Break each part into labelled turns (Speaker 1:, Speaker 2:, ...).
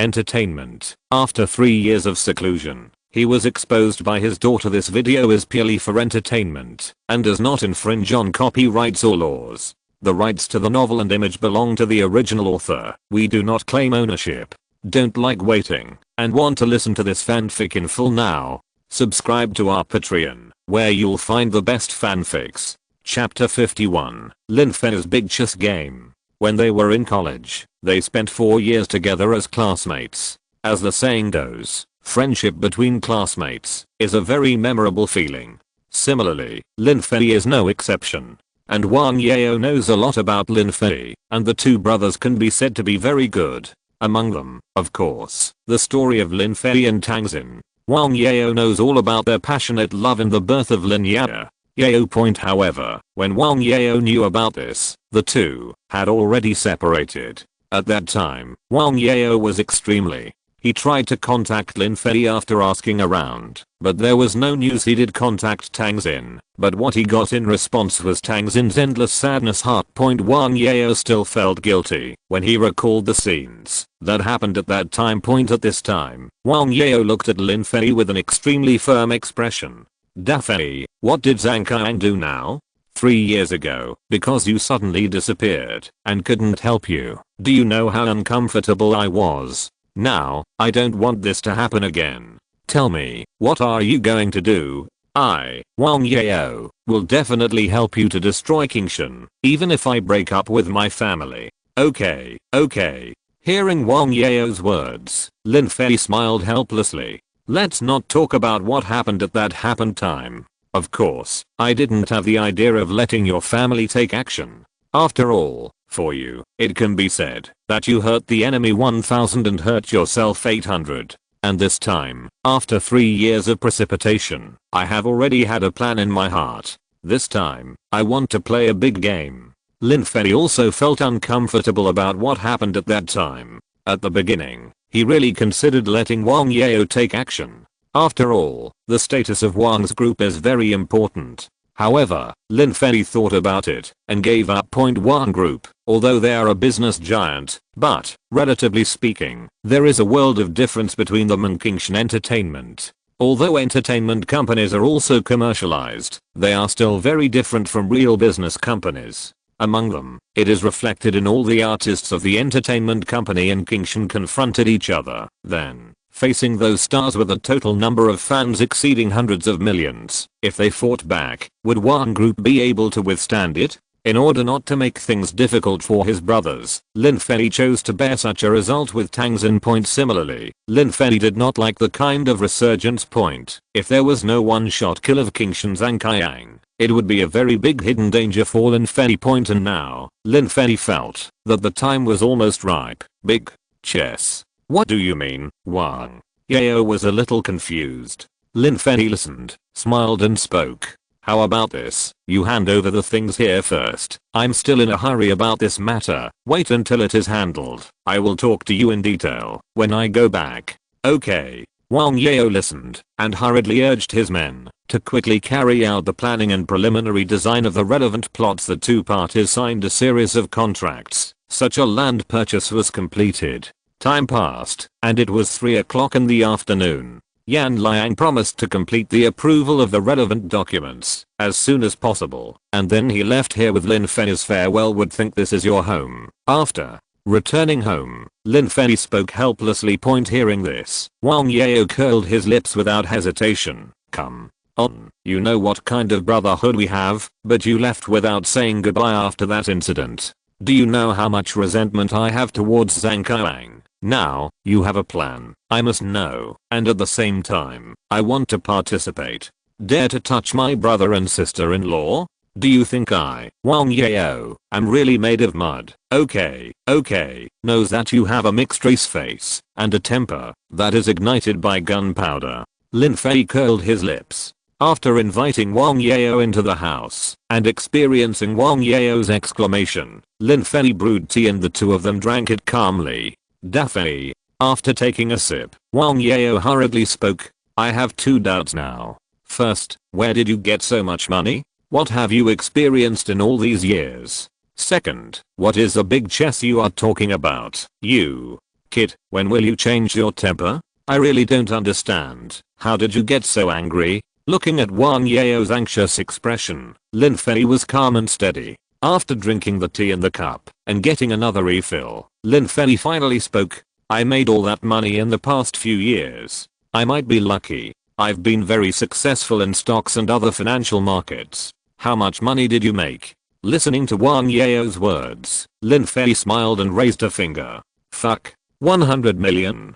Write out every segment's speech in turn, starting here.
Speaker 1: Entertainment. After 3 years of seclusion, he was exposed by his daughter. This video is purely for entertainment and does not infringe on copyrights or laws. The rights to the novel and image belong to the original author. We do not claim ownership. Don't like waiting and want to listen to this fanfic in full now? Subscribe to our Patreon, where you'll find the best fanfics. Chapter 51. Lin Fei's Big Chess Game. When they were in college, they spent 4 years together as classmates. As the saying goes, friendship between classmates is a very memorable feeling. Similarly, Lin Fei is no exception. And Wang Yao knows a lot about Lin Fei, and the two brothers can be said to be very good. Among them, of course, the story of Lin Fei and Tang Xin. Wang Yao knows all about their passionate love and the birth of Lin Yao. However, when Wang Yao knew about this, the two had already separated. At that time, Wang Yao was extremely. He tried to contact Lin Fei after asking around, but there was no news. He did contact Tang Xin, but what he got in response was Tang Xin's endless sadness. Wang Yao still felt guilty when he recalled the scenes that happened at that time. At this time, Wang Yao looked at Lin Fei with an extremely firm expression. Da Fei, what did Zhang Qiang do now? 3 years ago, because you suddenly disappeared and couldn't help you. Do you know how uncomfortable I was? Now, I don't want this to happen again. Tell me, what are you going to do? I, Wang Yao, will definitely help you to destroy Qingshan, even if I break up with my family. Okay. Hearing Wang Yao's words, Lin Fei smiled helplessly. Let's not talk about what happened at that time. Of course, I didn't have the idea of letting your family take action. After all, for you, it can be said that you hurt the enemy 1000 and hurt yourself 800. And this time, after 3 years of precipitation, I have already had a plan in my heart. This time, I want to play a big game. Lin Fei also felt uncomfortable about what happened at that time. At the beginning, he really considered letting Wang Yao take action. After all, the status of Wang's group is very important. However, Lin Fei thought about it and gave up. Wang Group, although they are a business giant, but, relatively speaking, there is a world of difference between them and Qingshan Entertainment. Although entertainment companies are also commercialized, they are still very different from real business companies. Among them, it is reflected in all the artists of the entertainment company and Qingshan confronted each other. Then, facing those stars with a total number of fans exceeding hundreds of millions, if they fought back, would Wang Group be able to withstand it? In order not to make things difficult for his brothers, Lin Fei chose to bear such a result with Tang Xin. Similarly, Lin Fei did not like the kind of resurgence. If there was no one-shot kill of Qingshan Zhang Qiang, it would be a very big hidden danger for Lin Fei. And now, Lin Fei felt that the time was almost ripe. Big chess. What do you mean? Wang Yao was a little confused. Lin Fei listened, smiled and spoke. How about this? You hand over the things here first. I'm still in a hurry about this matter. Wait until it is handled. I will talk to you in detail when I go back. Okay. Wang Yao listened and hurriedly urged his men to quickly carry out the planning and preliminary design of the relevant plots. The two parties signed a series of contracts. Such a land purchase was completed. Time passed, and it was 3 o'clock in the afternoon. Yan Liang promised to complete the approval of the relevant documents as soon as possible, and then he left here with Lin Fei's farewell. Would think this is your home. After returning home, Lin Fei spoke helplessly. Hearing this, Wang Yao curled his lips without hesitation. Come on, you know what kind of brotherhood we have, but you left without saying goodbye after that incident. Do you know how much resentment I have towards Zhang Qiang? Now, you have a plan. I must know, and at the same time, I want to participate. Dare to touch my brother and sister-in-law? Do you think I, Wang Yao, am really made of mud? Okay, knows that you have a mixed race face and a temper that is ignited by gunpowder. Lin Fei curled his lips. After inviting Wang Yao into the house and experiencing Wang Yao's exclamation, Lin Fei brewed tea and the two of them drank it calmly. Da Fei. After taking a sip, Wang Yao hurriedly spoke. I have 2 doubts now. First, where did you get so much money? What have you experienced in all these years? Second, what is the big chess you are talking about? You Kid, when will you change your temper? I really don't understand. How did you get so angry? Looking at Wang Yao's anxious expression, Lin Fei was calm and steady. After drinking the tea in the cup and getting another refill, Lin Fei finally spoke. I made all that money in the past few years. I might be lucky. I've been very successful in stocks and other financial markets. How much money did you make? Listening to Wang Yao's words, Lin Fei smiled and raised a finger. Fuck. 100 million.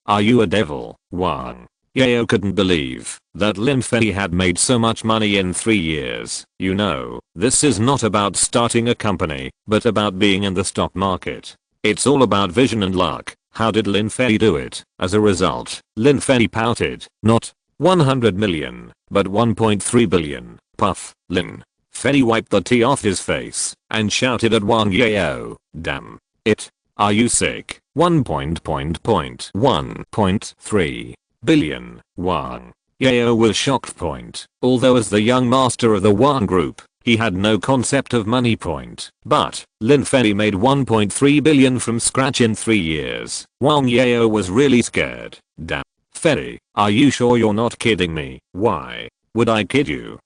Speaker 1: Are you a devil? Wang Yao couldn't believe that Lin Fei had made so much money in 3 years. You know, this is not about starting a company, but about being in the stock market. It's all about vision and luck. How did Lin Fei do it? As a result, Lin Fei pouted. Not 100 million, but 1.3 billion. Puff. Lin Fei wiped the tea off his face and shouted at Wang Yao. Damn it. Are you sick? 1.3 billion. Wang Yao was shocked. Although as the young master of the Wang group, he had no concept of money. But Lin Fei made 1.3 billion from scratch in 3 years. Wang Yao was really scared. Damn. Fei, are you sure you're not kidding me? Why would I kid you?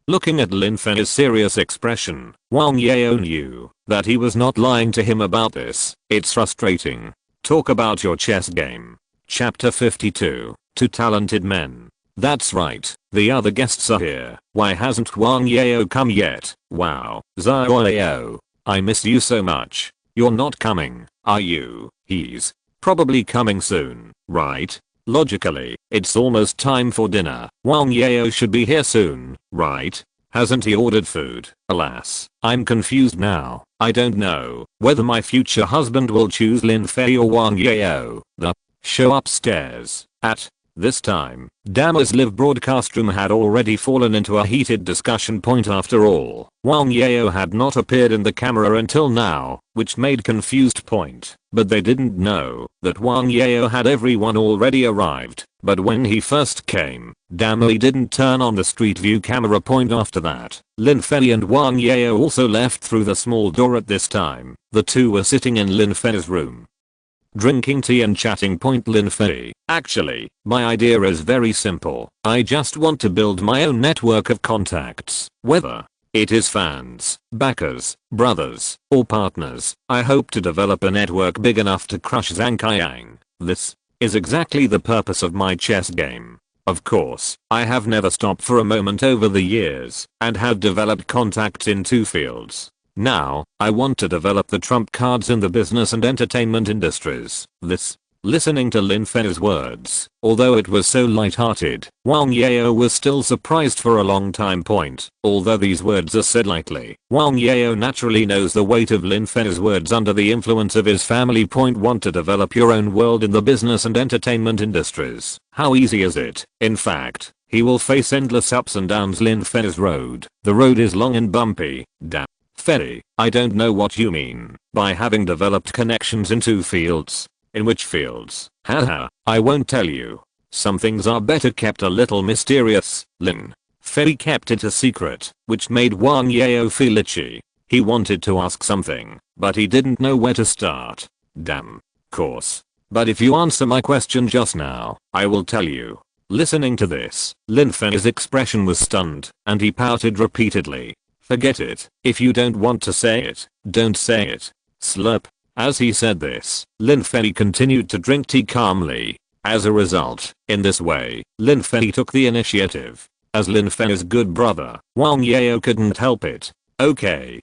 Speaker 1: Looking at Lin Fei's serious expression, Wang Yao knew that he was not lying to him about this. It's frustrating. Talk about your chess game. Chapter 52. Two talented men. That's right, the other guests are here. Why hasn't Wang Yao come yet? Wow, Xiao Yao, I miss you so much. You're not coming, are you? He's probably coming soon, right? Logically, it's almost time for dinner. Wang Yao should be here soon, right? Hasn't he ordered food? Alas, I'm confused now. I don't know whether my future husband will choose Lin Fei or Wang Yao. The show upstairs. At this time, Dama's live broadcast room had already fallen into a heated discussion point. After all, Wang Yao had not appeared in the camera until now, which made confused point. But they didn't know that Wang Yao had everyone already arrived. But when he first came, Dama didn't turn on the street view camera point. After that, Lin Fei and Wang Yao also left through the small door. At this time, the two were sitting in Lin Fei's room, drinking tea and chatting. Lin Fei, actually, my idea is very simple. I just want to build my own network of contacts, whether it is fans, backers, brothers, or partners. I hope to develop a network big enough to crush Zhang Qiang. This is exactly the purpose of my chess game. Of course, I have never stopped for a moment over the years and have developed contacts in 2 fields. Now, I want to develop the trump cards in the business and entertainment industries. Listening to Lin Fei's words, although it was so light-hearted, Wang Yao was still surprised for a long time. Although these words are said lightly, Wang Yao naturally knows the weight of Lin Fei's words under the influence of his family. Want to develop your own world in the business and entertainment industries. How easy is it? In fact, he will face endless ups and downs. Lin Fei's road. The road is long and bumpy. Damn. Fei, I don't know what you mean by having developed connections in 2 fields. In which fields? Haha, I won't tell you. Some things are better kept a little mysterious. Lin Fei kept it a secret, which made Wang Yao feel itchy. He wanted to ask something, but he didn't know where to start. Damn course. But if you answer my question just now, I will tell you. Listening to this, Lin Fei's expression was stunned, and he pouted repeatedly. Forget it. If you don't want to say it, don't say it. Slurp. As he said this, Lin Fei continued to drink tea calmly. As a result, in this way, Lin Fei took the initiative. As Lin Fei's good brother, Wang Yao couldn't help it. Okay,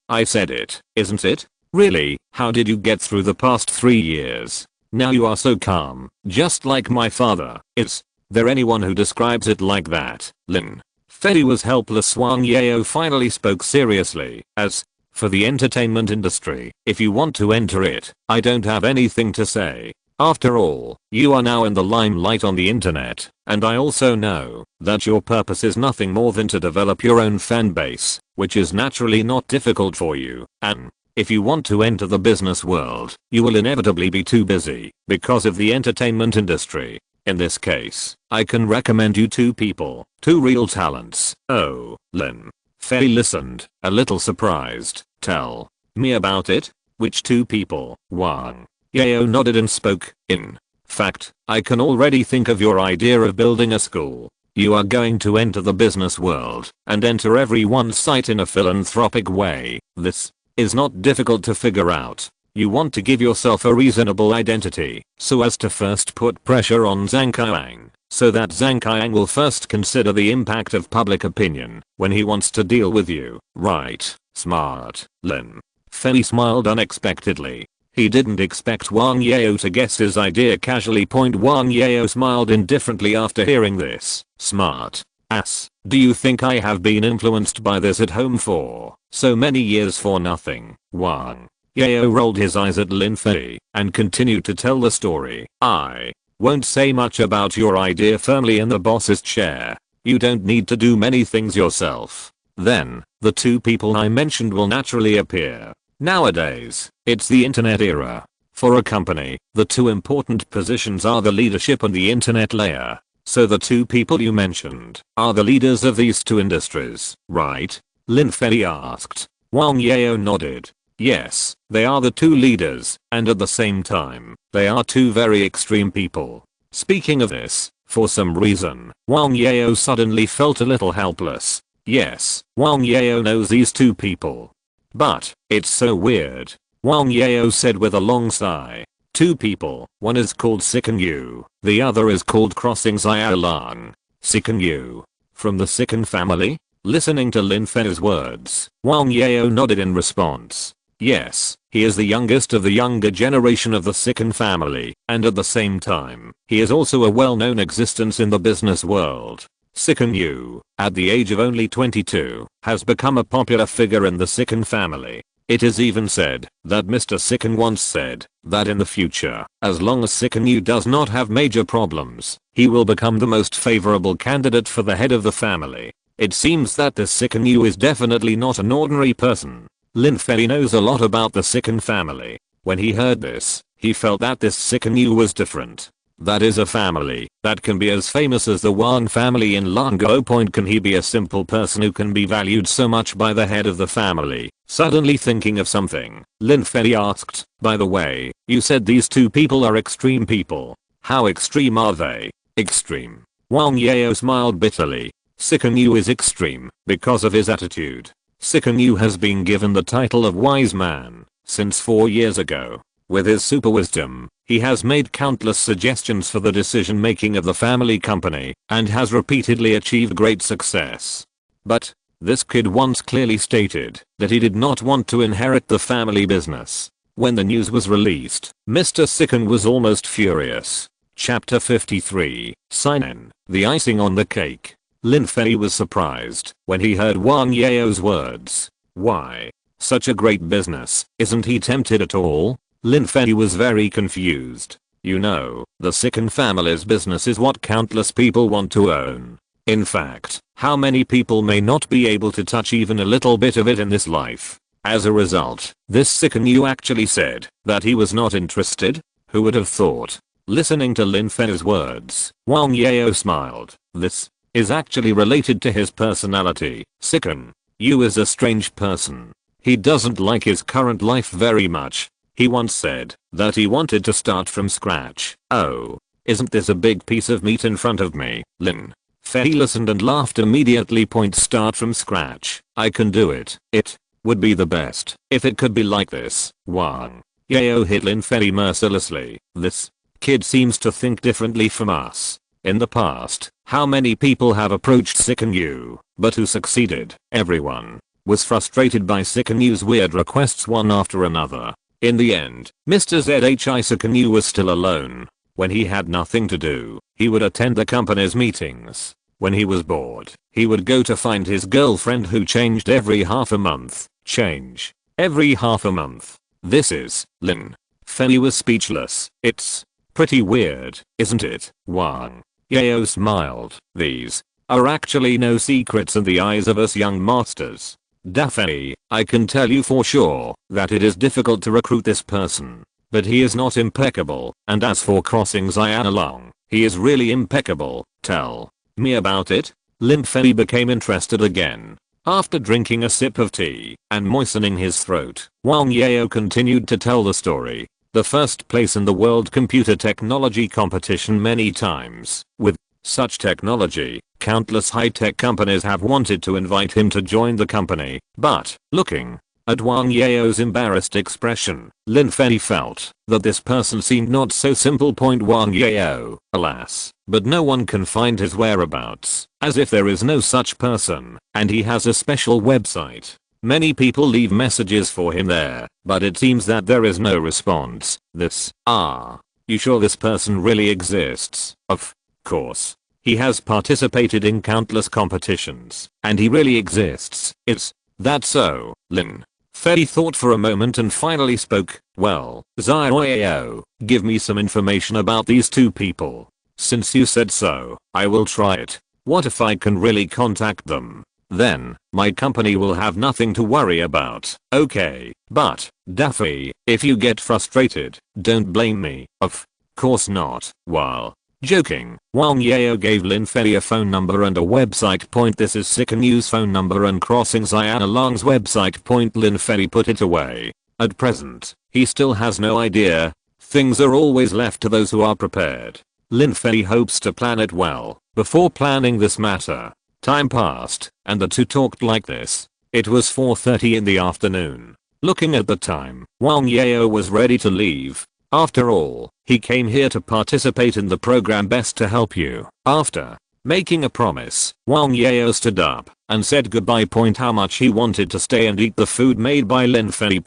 Speaker 1: I said it, isn't it? Really? How did you get through the past 3 years? Now you are so calm, just like my father. Is there anyone who describes it like that? Lin Fei was helpless. Wang Yao finally spoke seriously. As for the entertainment industry, if you want to enter it, I don't have anything to say. After all, you are now in the limelight on the internet, and I also know that your purpose is nothing more than to develop your own fan base, which is naturally not difficult for you. And if you want to enter the business world, you will inevitably be too busy because of the entertainment industry. In this case, I can recommend you 2 people, 2 real talents. Oh, Lin Fei listened, a little surprised. Tell me about it. Which 2 people? Wang Yeo nodded and spoke. In fact, I can already think of your idea of building a school. You are going to enter the business world and enter everyone's sight in a philanthropic way. This is not difficult to figure out. You want to give yourself a reasonable identity so as to first put pressure on Zhang Qiang, so that Zhang Qiang will first consider the impact of public opinion when he wants to deal with you. Right, smart. Lin Fei smiled unexpectedly. He didn't expect Wang Yeo to guess his idea casually. Wang Yeo smiled indifferently after hearing this. Smart ass. Do you think I have been influenced by this at home for so many years for nothing? Wang Yeo rolled his eyes at Lin Fei and continued to tell the story. I won't say much about your idea. Firmly in the boss's chair. You don't need to do many things yourself. Then, the two people I mentioned will naturally appear. Nowadays, it's the internet era. For a company, the two important positions are the leadership and the internet layer. So the two people you mentioned are the leaders of these two industries, right? Lin Fei asked. Wang Yeo nodded. Yes, they are the two leaders, and at the same time, they are two very extreme people. Speaking of this, for some reason, Wang Yeo suddenly felt a little helpless. Yes, Wang Yeo knows these two people. But, it's so weird. Wang Yeo said with a long sigh. Two people, one is called Sikan Yu, the other is called Crossing Xiaolang. Sikan Yu. From the Sikan family? Listening to Lin Fei's words, Wang Yeo nodded in response. Yes, he is the youngest of the younger generation of the Sikan family, and at the same time, he is also a well-known existence in the business world. Sikan Yu, at the age of only 22, has become a popular figure in the Sikan family. It is even said that Mr. Sikan once said that in the future, as long as Sikan Yu does not have major problems, he will become the most favorable candidate for the head of the family. It seems that this Sikan Yu is definitely not an ordinary person. Lin Fei knows a lot about the Sikan family. When he heard this, he felt that this Sikan Yu was different. That is a family that can be as famous as the Wang family in Longo Point. Can he be a simple person who can be valued so much by the head of the family? Suddenly thinking of something, Lin Fei asked, by the way, you said these two people are extreme people. How extreme are they? Extreme. Wang Yeo smiled bitterly. Sikan Yu is extreme because of his attitude. Sikan Yu has been given the title of wise man since 4 years ago. With his super wisdom, he has made countless suggestions for the decision making of the family company and has repeatedly achieved great success. But, this kid once clearly stated that he did not want to inherit the family business. When the news was released, Mr. Sikan was almost furious. Chapter 53, Sign-in, the icing on the cake. Lin Fei was surprised when he heard Wang Yeo's words. Why? Such a great business, isn't he tempted at all? Lin Fei was very confused. You know, the Sikan family's business is what countless people want to own. In fact, how many people may not be able to touch even a little bit of it in this life? As a result, this Sikan Yu actually said that he was not interested? Who would have thought? Listening to Lin Fei's words, Wang Yeo smiled. This is actually related to his personality. Sikan Yu is a strange person. He doesn't like his current life very much. He once said that he wanted to start from scratch. Oh, isn't this a big piece of meat in front of me? Lin Fei listened and laughed immediately. Start from scratch. I can do it. It would be the best if it could be like this. Wang Yeo hit Lin Fei mercilessly. This kid seems to think differently from us. In the past, how many people have approached Sikan Yu, but who succeeded? Everyone was frustrated by Sikan Yu's weird requests one after another. In the end, Mr. ZHI Sikan Yu was still alone. When he had nothing to do, he would attend the company's meetings. When he was bored, he would go to find his girlfriend who changed every half a month. Change. Every half a month. This is, Lin Fei was speechless. It's pretty weird, isn't it? Wang Yeo smiled. These are actually no secrets in the eyes of us young masters. Daphne, I can tell you for sure that it is difficult to recruit this person. But he is not impeccable, and as for Crossing Xiaolang, he is really impeccable. Tell me about it. Lin Fei became interested again. After drinking a sip of tea and moistening his throat, Wang Yeo continued to tell the story. the first place in the World Computer Technology competition many times. With such technology, countless high-tech companies have wanted to invite him to join the company, but, looking at Wang Yao's embarrassed expression, Lin Fei felt that this person seemed not so simple. Wang Yao, alas, but no one can find his whereabouts, as if there is no such person, and he has a special website. Many people leave messages for him there, but it seems that there is no response. You sure this person really exists? Of course. He has participated in countless competitions, and he really exists. Is that so? Lin Fei thought for a moment and finally spoke. Well, Xiao, give me some information about these two people. Since you said so, I will try it. What if I can really contact them? Then, my company will have nothing to worry about. Okay, but, Daffy, if you get frustrated, don't blame me. Of course not. While joking, Wang Yao gave Lin Fei a phone number and a website. This is Sick News phone number and crossing Xiana Long's website. Lin Fei put it away. At present, he still has no idea. Things are always left to those who are prepared. Lin Fei hopes to plan it well before planning this matter. Time passed, and the two talked like this. It was 4:30 in the afternoon. Looking at the time, Wang Yao was ready to leave. After all, he came here to participate in the program Best to Help You. After making a promise, Wang Yao stood up and said goodbye. How much he wanted to stay and eat the food made by Lin Fei.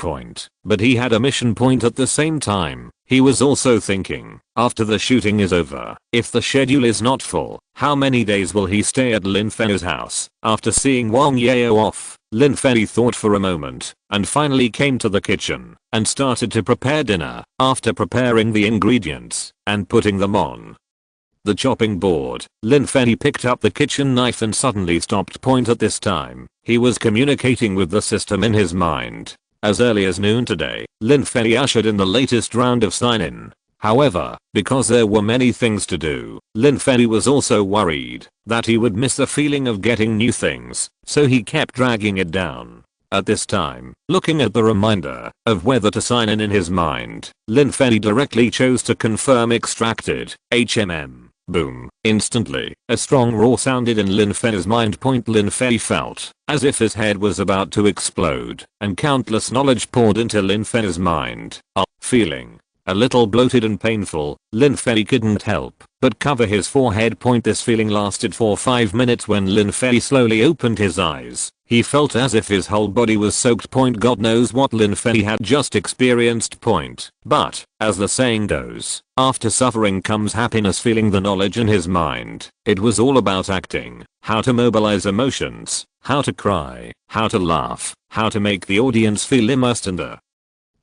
Speaker 1: But he had a mission. At the same time, he was also thinking, after the shooting is over, if the schedule is not full, how many days will he stay at Lin Fei's house? After seeing Wang Yao off, Lin Fei thought for a moment, and finally came to the kitchen, and started to prepare dinner. After preparing the ingredients, and putting them on the chopping board, Lin Fei picked up the kitchen knife and suddenly stopped. At this time, he was communicating with the system in his mind. As early as noon today, Lin Fei ushered in the latest round of sign-in. However, because there were many things to do, Lin Fei was also worried that he would miss the feeling of getting new things, so he kept dragging it down. At this time, looking at the reminder of whether to sign in his mind, Lin Fei directly chose to confirm extracted HMM. Boom. Instantly, a strong roar sounded in Lin Fei's mind. Lin Fei felt as if his head was about to explode, and countless knowledge poured into Lin Fei's mind. Feeling a little bloated and painful, Lin Fei couldn't help but cover his forehead. This feeling lasted for 5 minutes. When Lin Fei slowly opened his eyes, he felt as if his whole body was soaked. God knows what Lin Fei had just experienced. But, as the saying goes, after suffering comes happiness. Feeling the knowledge in his mind, it was all about acting, how to mobilize emotions, how to cry, how to laugh, how to make the audience feel immersed in the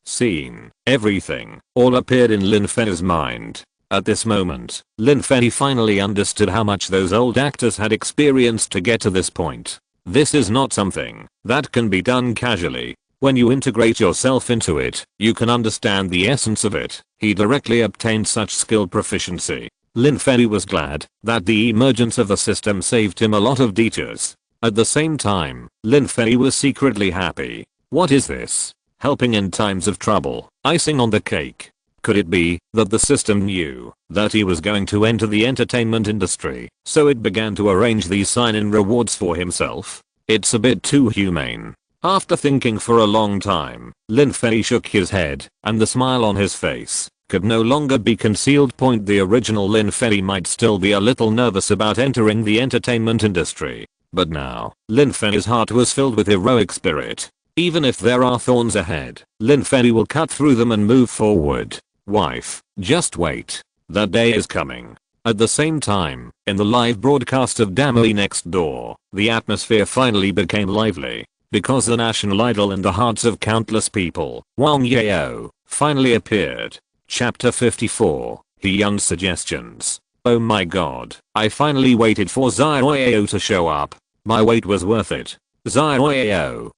Speaker 1: scene. Everything all appeared in Lin Fei's mind. At this moment, Lin Fei finally understood how much those old actors had experienced to get to this point. This is not something that can be done casually. When you integrate yourself into it, you can understand the essence of it. He directly obtained such skill proficiency. Lin Fei was glad that the emergence of the system saved him a lot of detours. At the same time, Lin Fei was secretly happy. What is this? Helping in times of trouble, icing on the cake. Could it be that the system knew that he was going to enter the entertainment industry, so it began to arrange these sign-in rewards for himself? It's a bit too humane. After thinking for a long time, Lin Fei shook his head, and the smile on his face could no longer be concealed. The original Lin Fei might still be a little nervous about entering the entertainment industry, but now, Lin Fei's heart was filled with heroic spirit. Even if there are thorns ahead, Lin Fei will cut through them and move forward. Wife, just wait. That day is coming. At the same time, in the live broadcast of Damai Next Door, the atmosphere finally became lively. Because the national idol in the hearts of countless people, Wang Yao, finally appeared. Chapter 54, Hyun's Suggestions. Oh my god, I finally waited for Xiao to show up. My wait was worth it. Xiao,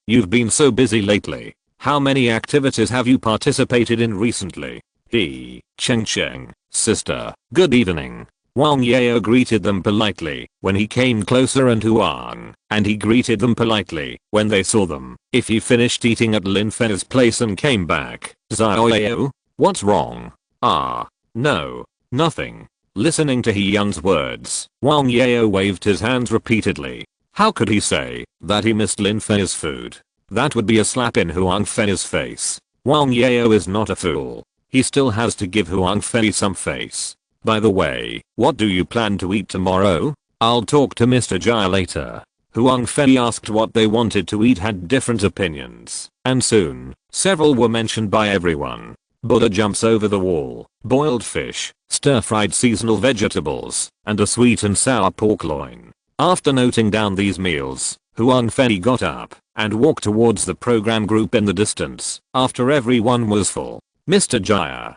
Speaker 1: you've been so busy lately. How many activities have you participated in recently? Cheng, sister, good evening. Wang Yao greeted them politely when he came closer, and Huang, and he greeted them politely when they saw them. If he finished eating at Lin Fei's place and came back, Xiao, what's wrong? Ah, no, nothing. Listening to He Yun's words, Wang Yao waved his hands repeatedly. How could he say that he missed Lin Fei's food? That would be a slap in Huang Fei's face. Wang Yao is not a fool. He still has to give Huang Fei some face. By the way, what do you plan to eat tomorrow? I'll talk to Mr. Jia later. Huang Fei asked what they wanted to eat had different opinions, and soon, several were mentioned by everyone. Buddha jumps over the wall, boiled fish, stir-fried seasonal vegetables, and a sweet and sour pork loin. After noting down these meals, Huang Fei got up and walked towards the program group in the distance after everyone was full. Mr. Jia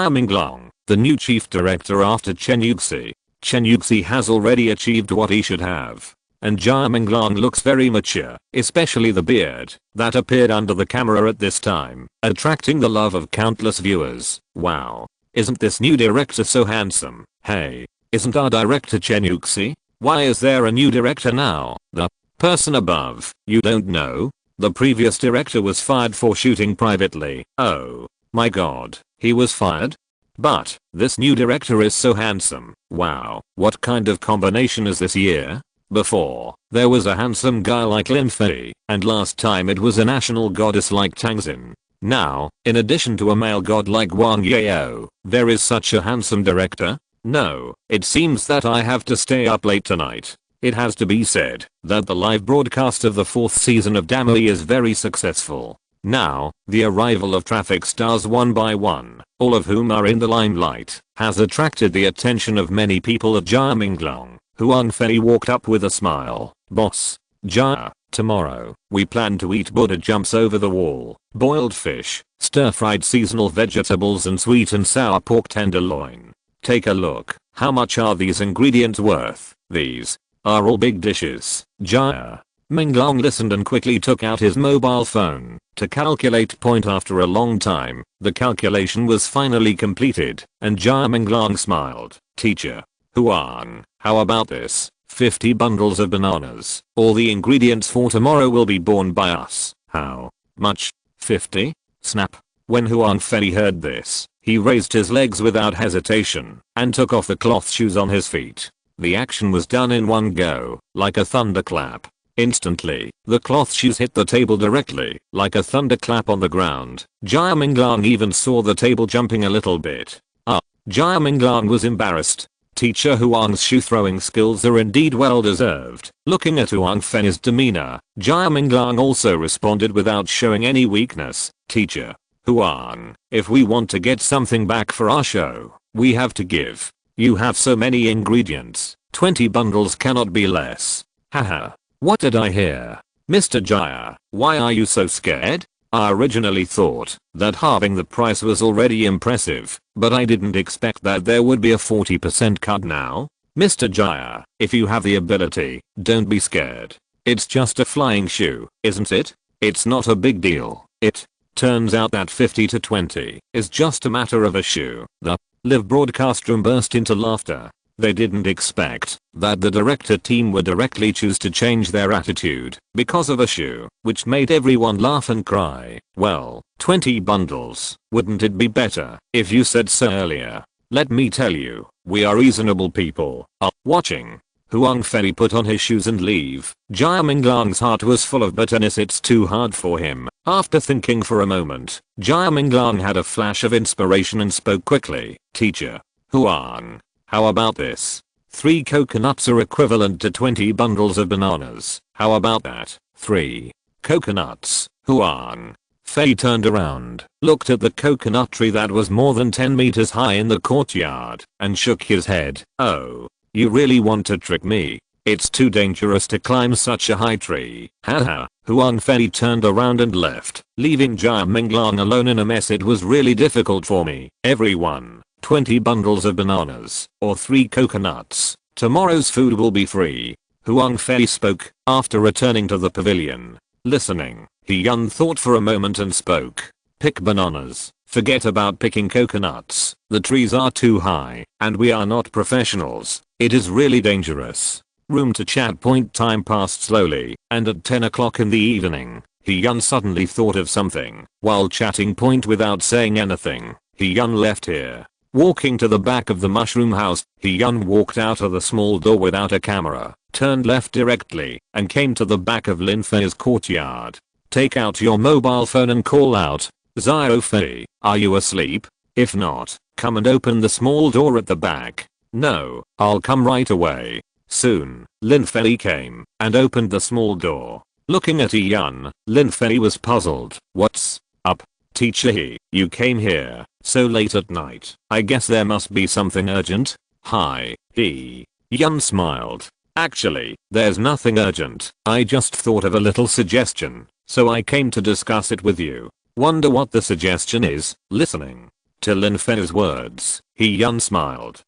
Speaker 1: Minglong, the new chief director after Chen Yuxi. Chen Yuxi has already achieved what he should have. And Jia Minglong looks very mature, especially the beard that appeared under the camera at this time, attracting the love of countless viewers. Wow. Isn't this new director so handsome? Hey, isn't our director Chen Yuxi? Why is there a new director now? The person above, you don't know? The previous director was fired for shooting privately. Oh my god, he was fired? But this new director is so handsome. Wow, what kind of combination is this year? Before, there was a handsome guy like Lin Fei, and last time it was a national goddess like Tangxin. Now, in addition to a male god like Wang Yao, there is such a handsome director? No, it seems that I have to stay up late tonight. It has to be said that the live broadcast of the 4th season of Damai is very successful. Now, the arrival of traffic stars one by one, all of whom are in the limelight, has attracted the attention of many people at Jia Minglong. Huang Fei walked up with a smile. Boss, Jia, tomorrow, we plan to eat Buddha jumps over the wall, boiled fish, stir-fried seasonal vegetables and sweet and sour pork tenderloin. Take a look. How much are these ingredients worth? These are all big dishes. Jia Minglong listened and quickly took out his mobile phone to calculate point. After a long time, the calculation was finally completed, and Jia Minglong smiled. Teacher Huang, how about this? 50 bundles of bananas. All the ingredients for tomorrow will be borne by us. How much? 50? Snap. When Huang Fei heard this, he raised his legs without hesitation and took off the cloth shoes on his feet. The action was done in one go, like a thunderclap. Instantly, the cloth shoes hit the table directly, like a thunderclap on the ground. Jia Minglong even saw the table jumping a little bit. Jia Minglong was embarrassed. Teacher Huang's shoe throwing skills are indeed well deserved. Looking at Huang Fei's demeanor, Jia Minglong also responded without showing any weakness. Teacher Huang, if we want to get something back for our show, we have to give. You have so many ingredients, 20 bundles cannot be less. Haha. What did I hear? Mr. Jia, why are you so scared? I originally thought that halving the price was already impressive, but I didn't expect that there would be a 40% cut now. Mr. Jia, if you have the ability, don't be scared. It's just a flying shoe, isn't it? It's not a big deal. It turns out that 50 to 20 is just a matter of a shoe. The live broadcast room burst into laughter. They didn't expect that the director team would directly choose to change their attitude because of a shoe, which made everyone laugh and cry. Well, 20 bundles. Wouldn't it be better if you said so earlier? Let me tell you, we are reasonable people. Watching Huang Fei put on his shoes and leave, Jia Minglong's heart was full of bitterness. It's too hard for him. After thinking for a moment, Jia Minglong had a flash of inspiration and spoke quickly. Teacher Huang, how about this? 3 coconuts are equivalent to 20 bundles of bananas. How about that? 3 coconuts. Huang Fei turned around, looked at the coconut tree that was more than 10 meters high in the courtyard, and shook his head. Oh, you really want to trick me? It's too dangerous to climb such a high tree. Haha. Huang Fei turned around and left, leaving Jia Minglong alone in a mess. It was really difficult for me. Everyone. 20 bundles of bananas, or 3 coconuts. Tomorrow's food will be free. Huang Fei spoke, after returning to the pavilion. Listening, He Yun thought for a moment and spoke. Pick bananas. Forget about picking coconuts. The trees are too high, and we are not professionals. It is really dangerous. Room to chat point. Time passed slowly, and at 10 o'clock in the evening, Hyun suddenly thought of something while chatting point without saying anything. Hyun left here. Walking to the back of the mushroom house, Hyun walked out of the small door without a camera, turned left directly, and came to the back of Lin Fei's courtyard. Take out your mobile phone and call out, "Zio Fei, are you asleep? If not, come and open the small door at the back." "No, I'll come right away." Soon, Lin Fei came and opened the small door. Looking at Hyun, Lin Fei was puzzled. "What's up, teacher He? You came here so late at night. I guess there must be something urgent." "Hi, He." Hyun smiled. "Actually, there's nothing urgent. I just thought of a little suggestion, so I came to discuss it with you." "Wonder what the suggestion is?" Listening to Lin Fei's words, Hyun smiled.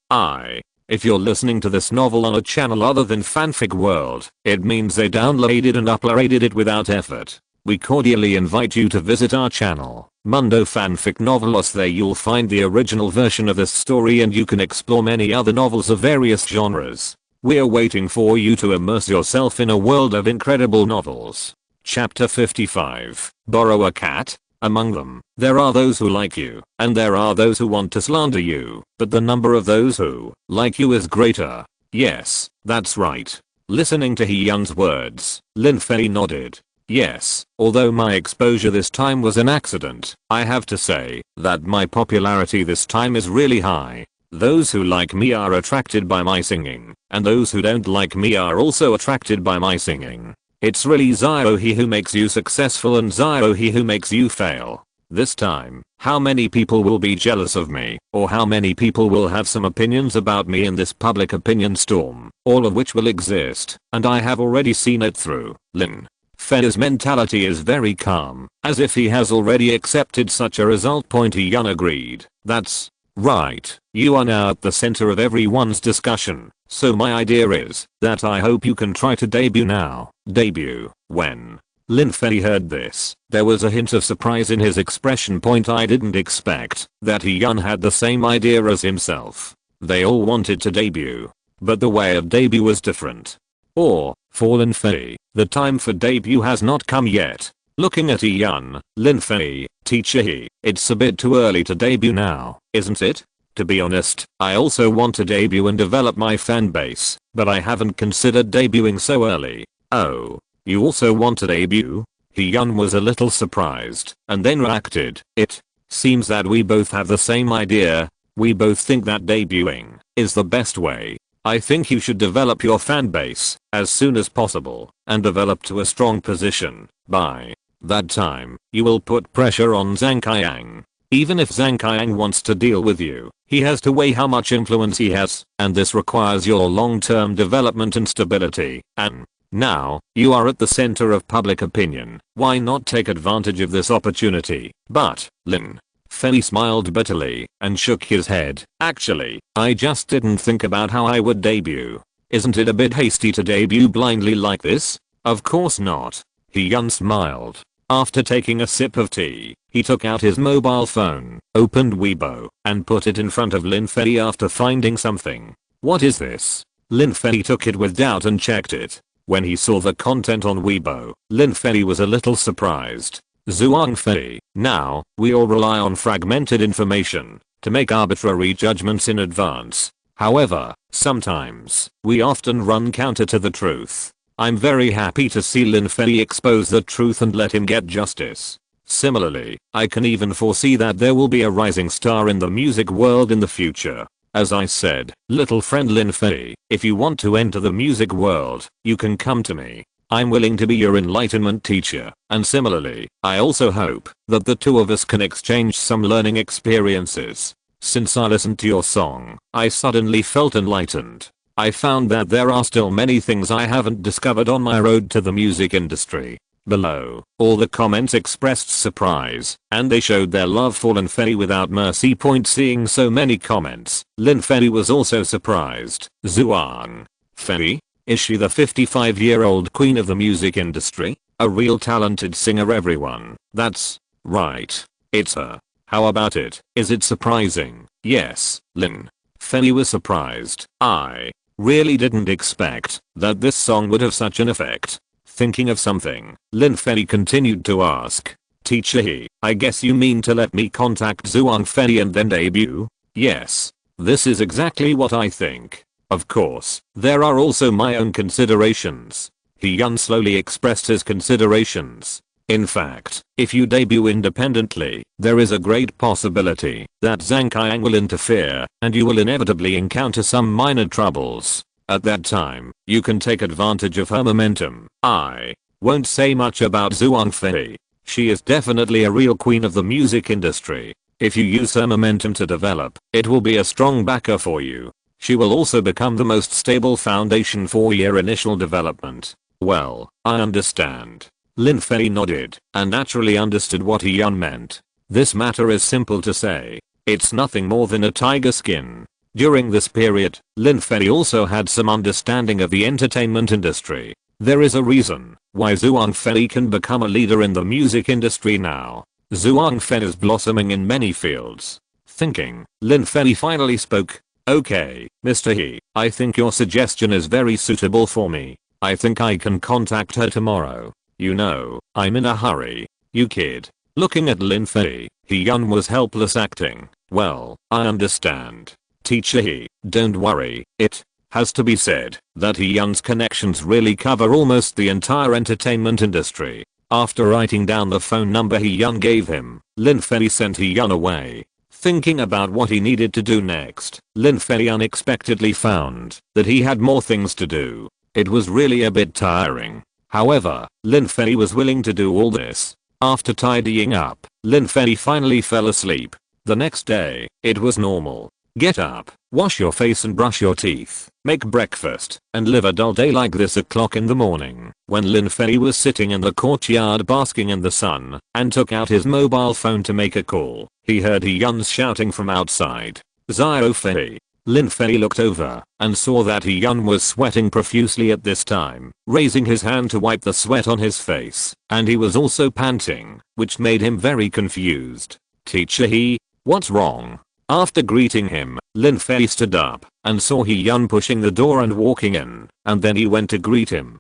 Speaker 1: If you're listening to this novel on a channel other than Fanfic World, it means they downloaded and uploaded it without effort. We cordially invite you to visit our channel, Mundo Fanfic Novelos. There you'll find the original version of this story and you can explore many other novels of various genres. We're waiting for you to immerse yourself in a world of incredible novels. Chapter 55. Borrow a cat? Among them, there are those who like you, and there are those who want to slander you, but the number of those who like you is greater. Yes, that's right. Listening to Hyun's words, Lin Fei nodded. Yes, although my exposure this time was an accident, I have to say that my popularity this time is really high. Those who like me are attracted by my singing, and those who don't like me are also attracted by my singing. It's really Zio He who makes you successful and Zio He who makes you fail. This time, how many people will be jealous of me, or how many people will have some opinions about me in this public opinion storm, all of which will exist, and I have already seen it through. Lin Fei's mentality is very calm, as if he has already accepted such a result. Hyun agreed. That's right. You are now at the center of everyone's discussion, so my idea is that I hope you can try to debut now. Debut? When Lin Fei heard this, there was a hint of surprise in his expression. I didn't expect that Hyun had the same idea as himself. They all wanted to debut, but the way of debut was different. Or, for Lin Fei, the time for debut has not come yet. Looking at Hyun, Lin Fei, teacher He, it's a bit too early to debut now, isn't it? To be honest, I also want to debut and develop my fan base, but I haven't considered debuting so early. Oh, you also want to debut? Hyun was a little surprised, and then reacted. It seems that we both have the same idea. We both think that debuting is the best way. I think you should develop your fan base as soon as possible and develop to a strong position. By that time, you will put pressure on Zhang Qiang. Even if Zhang Qiang wants to deal with you, he has to weigh how much influence he has, and this requires your long-term development and stability. And now, you are at the center of public opinion. Why not take advantage of this opportunity? But Lin Fei smiled bitterly and shook his head. Actually, I just didn't think about how I would debut. Isn't it a bit hasty to debut blindly like this? Of course not. Hyun smiled. After taking a sip of tea, he took out his mobile phone, opened Weibo, and put it in front of Lin Fei after finding something. What is this? Lin Fei took it with doubt and checked it. When he saw the content on Weibo, Lin Fei was a little surprised. Zhuang Fei. Now, we all rely on fragmented information to make arbitrary judgments in advance. However, sometimes, we often run counter to the truth. I'm very happy to see Lin Fei expose the truth and let him get justice. Similarly, I can even foresee that there will be a rising star in the music world in the future. As I said, little friend Lin Fei, if you want to enter the music world, you can come to me. I'm willing to be your enlightenment teacher, and similarly, I also hope that the two of us can exchange some learning experiences. Since I listened to your song, I suddenly felt enlightened. I found that there are still many things I haven't discovered on my road to the music industry. Below, all the comments expressed surprise, and they showed their love for Lin Fei without mercy. Seeing so many comments, Lin Fei was also surprised. Zhuang Fei? Is she the 55-year-old queen of the music industry? A real talented singer, everyone. That's right. It's her. How about it? Is it surprising? Yes, Lin Fei was surprised. I really didn't expect that this song would have such an effect. Thinking of something, Lin Fei continued to ask. Teacher He, I guess you mean to let me contact Zhuang Fei and then debut? Yes. This is exactly what I think. Of course, there are also my own considerations. He Yun slowly expressed his considerations. In fact, if you debut independently, there is a great possibility that Zhang Qiang will interfere, and you will inevitably encounter some minor troubles. At that time, you can take advantage of her momentum. I won't say much about Zhuang Fei. She is definitely a real queen of the music industry. If you use her momentum to develop, it will be a strong backer for you. She will also become the most stable foundation for your initial development. Well, I understand. Lin Fei nodded and naturally understood what He Yun meant. This matter is simple to say. It's nothing more than a tiger skin. During this period, Lin Fei also had some understanding of the entertainment industry. There is a reason why Zhuang Fei can become a leader in the music industry now. Zhuang Fei is blossoming in many fields. Thinking, Lin Fei finally spoke. Okay, Mr. He, I think your suggestion is very suitable for me. I think I can contact her tomorrow. You know, I'm in a hurry. You kid. Looking at Lin Fei, He Yun was helpless acting. Well, I understand. Teacher He, don't worry, it has to be said that He Yun's connections really cover almost the entire entertainment industry. After writing down the phone number He Yun gave him, Lin Fei sent He Yun away. Thinking about what he needed to do next, Lin Fei unexpectedly found that he had more things to do. It was really a bit tiring. However, Lin Fei was willing to do all this. After tidying up, Lin Fei finally fell asleep. The next day, it was normal. Get up, wash your face and brush your teeth, make breakfast, and live a dull day like this. O'clock in the morning, when Lin Fei was sitting in the courtyard basking in the sun, and took out his mobile phone to make a call, he heard He Yun's shouting from outside. Xiao Fei. Lin Fei looked over, and saw that He Yun was sweating profusely at this time, raising his hand to wipe the sweat on his face, and he was also panting, which made him very confused. Teacher He, what's wrong? After greeting him, Lin Fei stood up, and saw He Yun pushing the door and walking in, and then he went to greet him.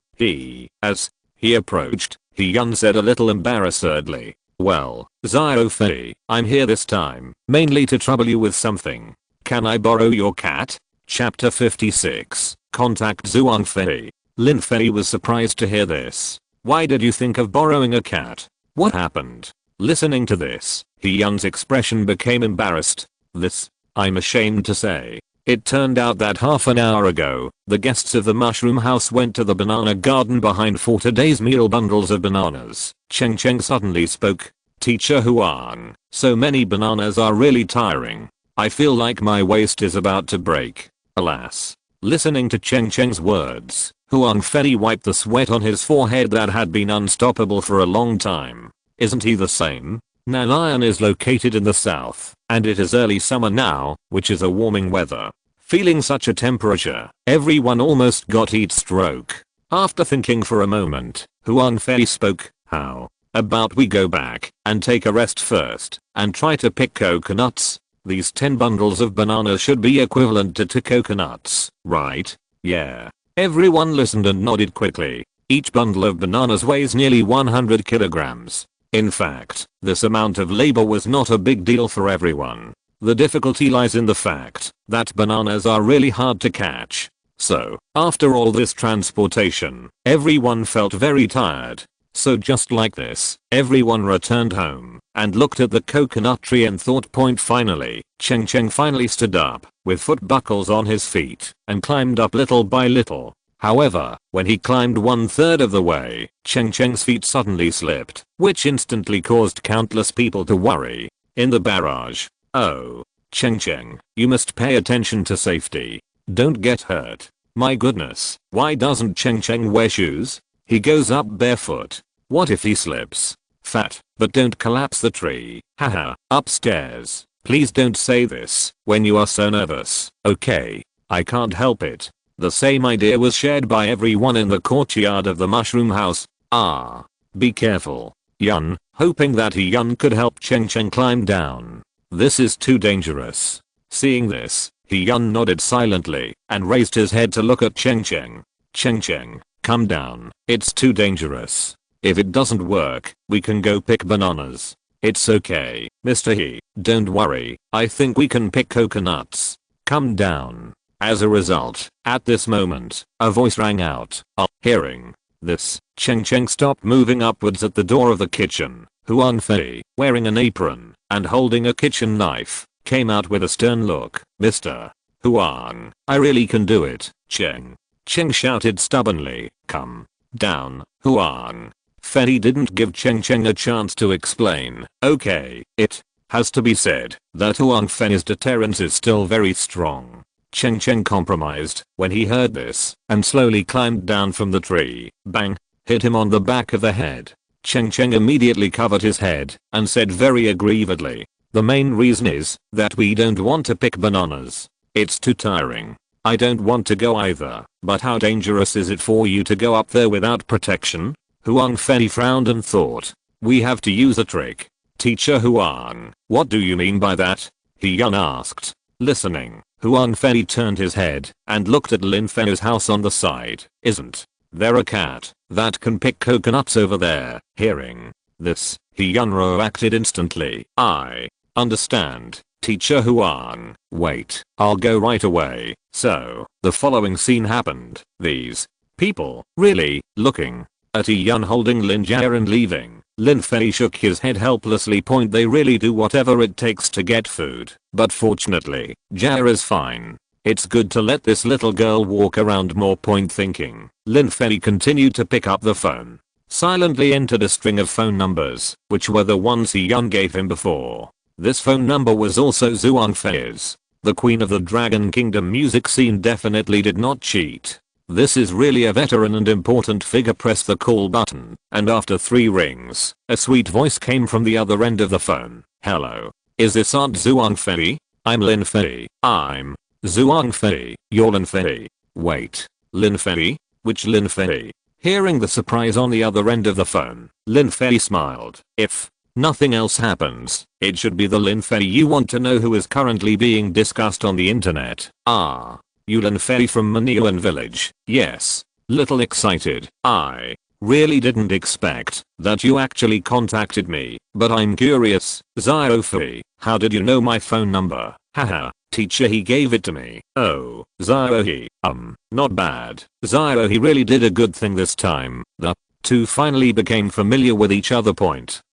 Speaker 1: As he approached, He Yun said a little embarrassedly, well, Xiao Fei, I'm here this time, mainly to trouble you with something. Can I borrow your cat? Chapter 56, Contact Zhuang Fei. Lin Fei was surprised to hear this. Why did you think of borrowing a cat? What happened? Listening to this, He Yun's expression became embarrassed. This, I'm ashamed to say. It turned out that half an hour ago, the guests of the mushroom house went to the banana garden behind for today's meal bundles of bananas. Cheng Cheng suddenly spoke. Teacher Huang, so many bananas are really tiring. I feel like my waist is about to break. Alas. Listening to Cheng Cheng's words, Huang Fei wiped the sweat on his forehead that had been unstoppable for a long time. Isn't he the same? Nanayan is located in the south, and it is early summer now, which is a warming weather. Feeling such a temperature, everyone almost got heat stroke. After thinking for a moment, Huang Fei spoke. How about we go back and take a rest first, and try to pick coconuts? These 10 bundles of bananas should be equivalent to 2 coconuts, right? Yeah. Everyone listened and nodded quickly. Each bundle of bananas weighs nearly 100 kilograms. In fact, this amount of labor was not a big deal for everyone. The difficulty lies in the fact that bananas are really hard to catch. So, after all this transportation, everyone felt very tired. So just like this, everyone returned home and looked at the coconut tree and thought. Finally, Cheng Cheng finally stood up with foot buckles on his feet and climbed up little by little. However, when he climbed 1/3 of the way, Cheng Cheng's feet suddenly slipped, which instantly caused countless people to worry. In the barrage. Oh. Cheng Cheng, you must pay attention to safety. Don't get hurt. My goodness, why doesn't Cheng Cheng wear shoes? He goes up barefoot. What if he slips? Fat, but don't collapse the tree. Haha, upstairs. Please don't say this when you are so nervous. Okay. I can't help it. The same idea was shared by everyone in the courtyard of the mushroom house. Ah. Be careful. Yun, hoping that He Yun could help Cheng Cheng climb down. This is too dangerous. Seeing this, He Yun nodded silently and raised his head to look at Cheng Cheng. Cheng Cheng, Come down. It's too dangerous. If it doesn't work, we can go pick bananas. It's okay, Mr. He. Don't worry. I think we can pick coconuts. Come down. As a result, at this moment, a voice rang out. Hearing this, Cheng Cheng stopped moving upwards at the door of the kitchen. Huang Fei, wearing an apron and holding a kitchen knife, came out with a stern look. Mr. Huang, I really can do it. Cheng shouted stubbornly. Come down, Huang. Fei didn't give Cheng a chance to explain. Okay, it has to be said that Huang Fei's deterrence is still very strong. Cheng compromised when he heard this and slowly climbed down from the tree. Bang! Hit him on the back of the head. Cheng immediately covered his head and said very aggrievedly, the main reason is that we don't want to pick bananas. It's too tiring. I don't want to go either, but how dangerous is it for you to go up there without protection? Huang Fei frowned and thought, we have to use a trick. Teacher Huang, what do you mean by that? He asked. Listening, Huang Fei turned his head and looked at Lin Fei's house on the side. Isn't there a cat that can pick coconuts over there? Hearing this, he reacted instantly. I understand, Teacher Huang. Wait, I'll go right away. So, the following scene happened. These people really looking at Yan holding Lin Jia and leaving. Lin Fei shook his head helplessly. They really do whatever it takes to get food. But fortunately, Jia is fine. It's good to let this little girl walk around more. Thinking. Lin Fei continued to pick up the phone. Silently entered a string of phone numbers, which were the ones Yan gave him before. This phone number was also Zhuang Fei's. The Queen of the Dragon Kingdom music scene definitely did not cheat. This is really a veteran and important figure. Press the call button, and after 3 rings, a sweet voice came from the other end of the phone. Hello. Is this Aunt Zhuang Fei? I'm Lin Fei. I'm Zhuang Fei. You're Lin Fei. Wait. Lin Fei? Which Lin Fei? Hearing the surprise on the other end of the phone, Lin Fei smiled. If nothing else happens, it should be the Lin Fei you want to know who is currently being discussed on the internet. Ah. You Lin Fei from Maniuan village. Yes. Little excited. I really didn't expect that you actually contacted me, but I'm curious. Xiao Fei, how did you know my phone number? Haha, teacher he gave it to me. Oh, Xiao he, not bad. Xiao he really did a good thing this time. The two finally became familiar with each other.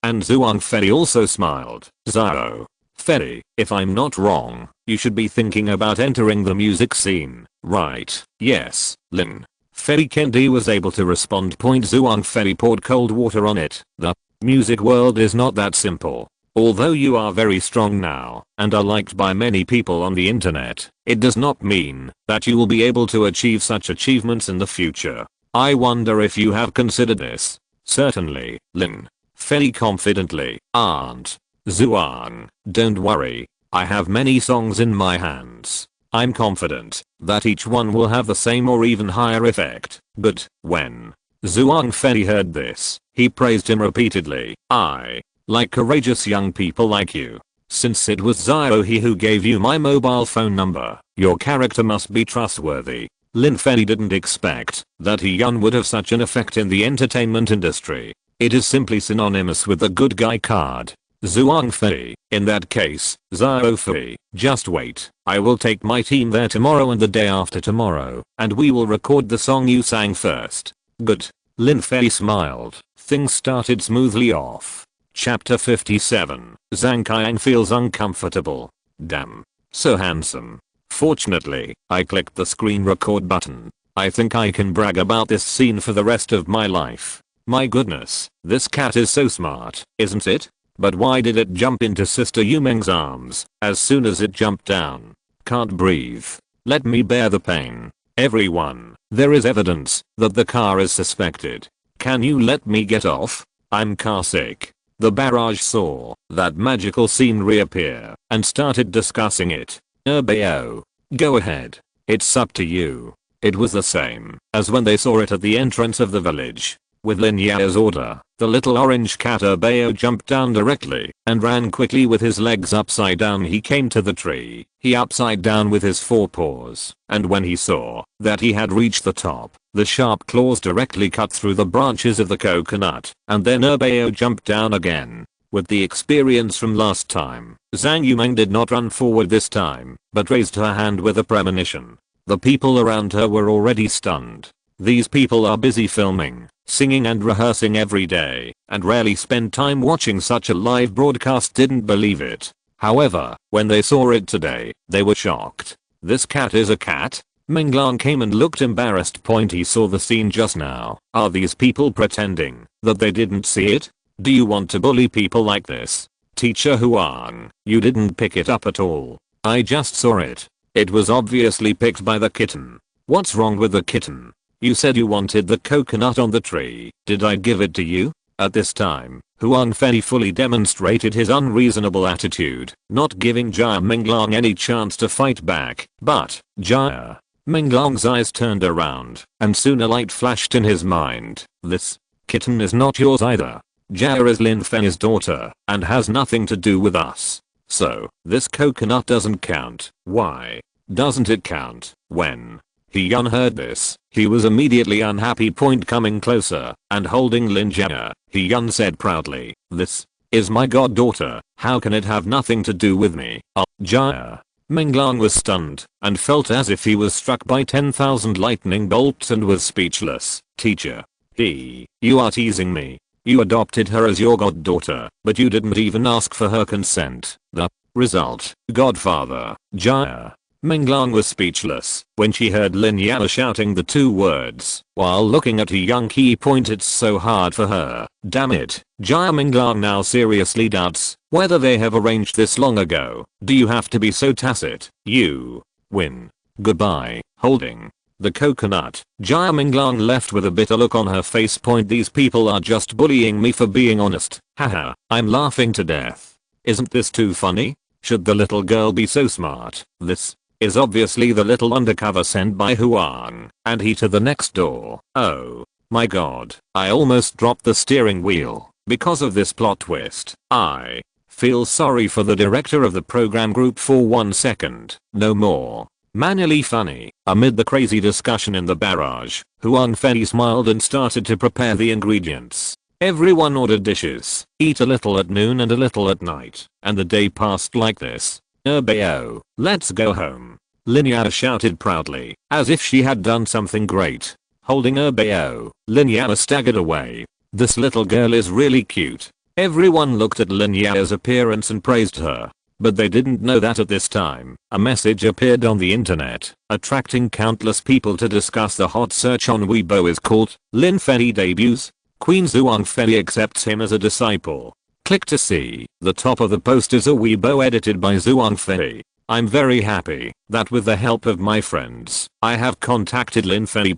Speaker 1: And Zhuang Fei also smiled. Xiao Fei, if I'm not wrong, you should be thinking about entering the music scene, right? Yes, Lin Fei Kendi was able to respond. Zhuang Fei poured cold water on it. The music world is not that simple. Although you are very strong now and are liked by many people on the internet, it does not mean that you will be able to achieve such achievements in the future. I wonder if you have considered this. Certainly, Lin Fei confidently. Aunt Zhuang, don't worry. I have many songs in my hands. I'm confident that each one will have the same or even higher effect. But when Zhuang Fei heard this, he praised him repeatedly. I like courageous young people like you. Since it was Xiao he who gave you my mobile phone number, your character must be trustworthy. Lin Fei didn't expect that Yan would have such an effect in the entertainment industry. It is simply synonymous with the good guy card. Zhuang Fei, in that case, Xiao Fei, just wait. I will take my team there tomorrow and the day after tomorrow, and we will record the song you sang first. Good. Lin Fei smiled. Things started smoothly off. Chapter 57. Zhang Qiang feels uncomfortable. Damn. So handsome. Fortunately, I clicked the screen record button. I think I can brag about this scene for the rest of my life. My goodness, this cat is so smart, isn't it? But why did it jump into Sister Yumeng's arms as soon as it jumped down? Can't breathe. Let me bear the pain. Everyone, there is evidence that the car is suspected. Can you let me get off? I'm car sick. The barrage saw that magical scene reappear and started discussing it. Bao. Go ahead. It's up to you. It was the same as when they saw it at the entrance of the village. With Lin Yao's order, the little orange cat Urbeo jumped down directly and ran quickly with his legs upside down. He came to the tree, he upside down with his forepaws, and when he saw that he had reached the top, the sharp claws directly cut through the branches of the coconut, and then Urbeo jumped down again. With the experience from last time, Zhang Yumeng did not run forward this time, but raised her hand with a premonition. The people around her were already stunned. These people are busy filming, singing and rehearsing every day, and rarely spend time watching such a live broadcast. Didn't believe it. However, when they saw it today, they were shocked. This cat is a cat? Minglang came and looked embarrassed. He saw the scene just now. Are these people pretending that they didn't see it? Do you want to bully people like this? Teacher Huang, you didn't pick it up at all. I just saw it. It was obviously picked by the kitten. What's wrong with the kitten? You said you wanted the coconut on the tree. Did I give it to you? At this time, Huang Fei fully demonstrated his unreasonable attitude, not giving Jia Minglang any chance to fight back. But, Jia Minglang's eyes turned around, and soon a light flashed in his mind. This kitten is not yours either. Jia is Lin Fei's daughter, and has nothing to do with us. So, this coconut doesn't count. Why doesn't it count? When He Yun heard this, he was immediately unhappy. Coming closer and holding Lin Jia, He Yun said proudly, "This is my goddaughter. How can it have nothing to do with me?" Jia Minglang was stunned and felt as if he was struck by 10,000 lightning bolts and was speechless. Teacher, you are teasing me. You adopted her as your goddaughter, but you didn't even ask for her consent. The result, godfather. Jia Minglang was speechless when she heard Lin Yao shouting the two words while looking at He Young. It's so hard for her. Damn it. Jia Minglang now seriously doubts whether they have arranged this long ago. Do you have to be so tacit? You win. Goodbye. Holding the coconut, Jia Minglang left with a bitter look on her face. These people are just bullying me for being honest. Haha, I'm laughing to death. Isn't this too funny? Should the little girl be so smart? This is obviously the little undercover sent by Huang, and he to the next door. Oh my god, I almost dropped the steering wheel because of this plot twist. I feel sorry for the director of the program group for 1 second. No more. Manually funny. Amid the crazy discussion in the barrage, Huang Fei smiled and started to prepare the ingredients. Everyone ordered dishes, eat a little at noon and a little at night, and the day passed like this. Urbeo, let's go home. Lin Yao shouted proudly, as if she had done something great. Holding Urbeo, Lin Yao staggered away. This little girl is really cute. Everyone looked at Lin Yao's appearance and praised her. But they didn't know that at this time, a message appeared on the internet, attracting countless people to discuss. The hot search on Weibo is called Lin Fei debuts. Queen Zhuang Fei accepts him as a disciple. Click to see. The top of the post is a Weibo edited by Zhuang Fei. I'm very happy that with the help of my friends, I have contacted Lin Fei.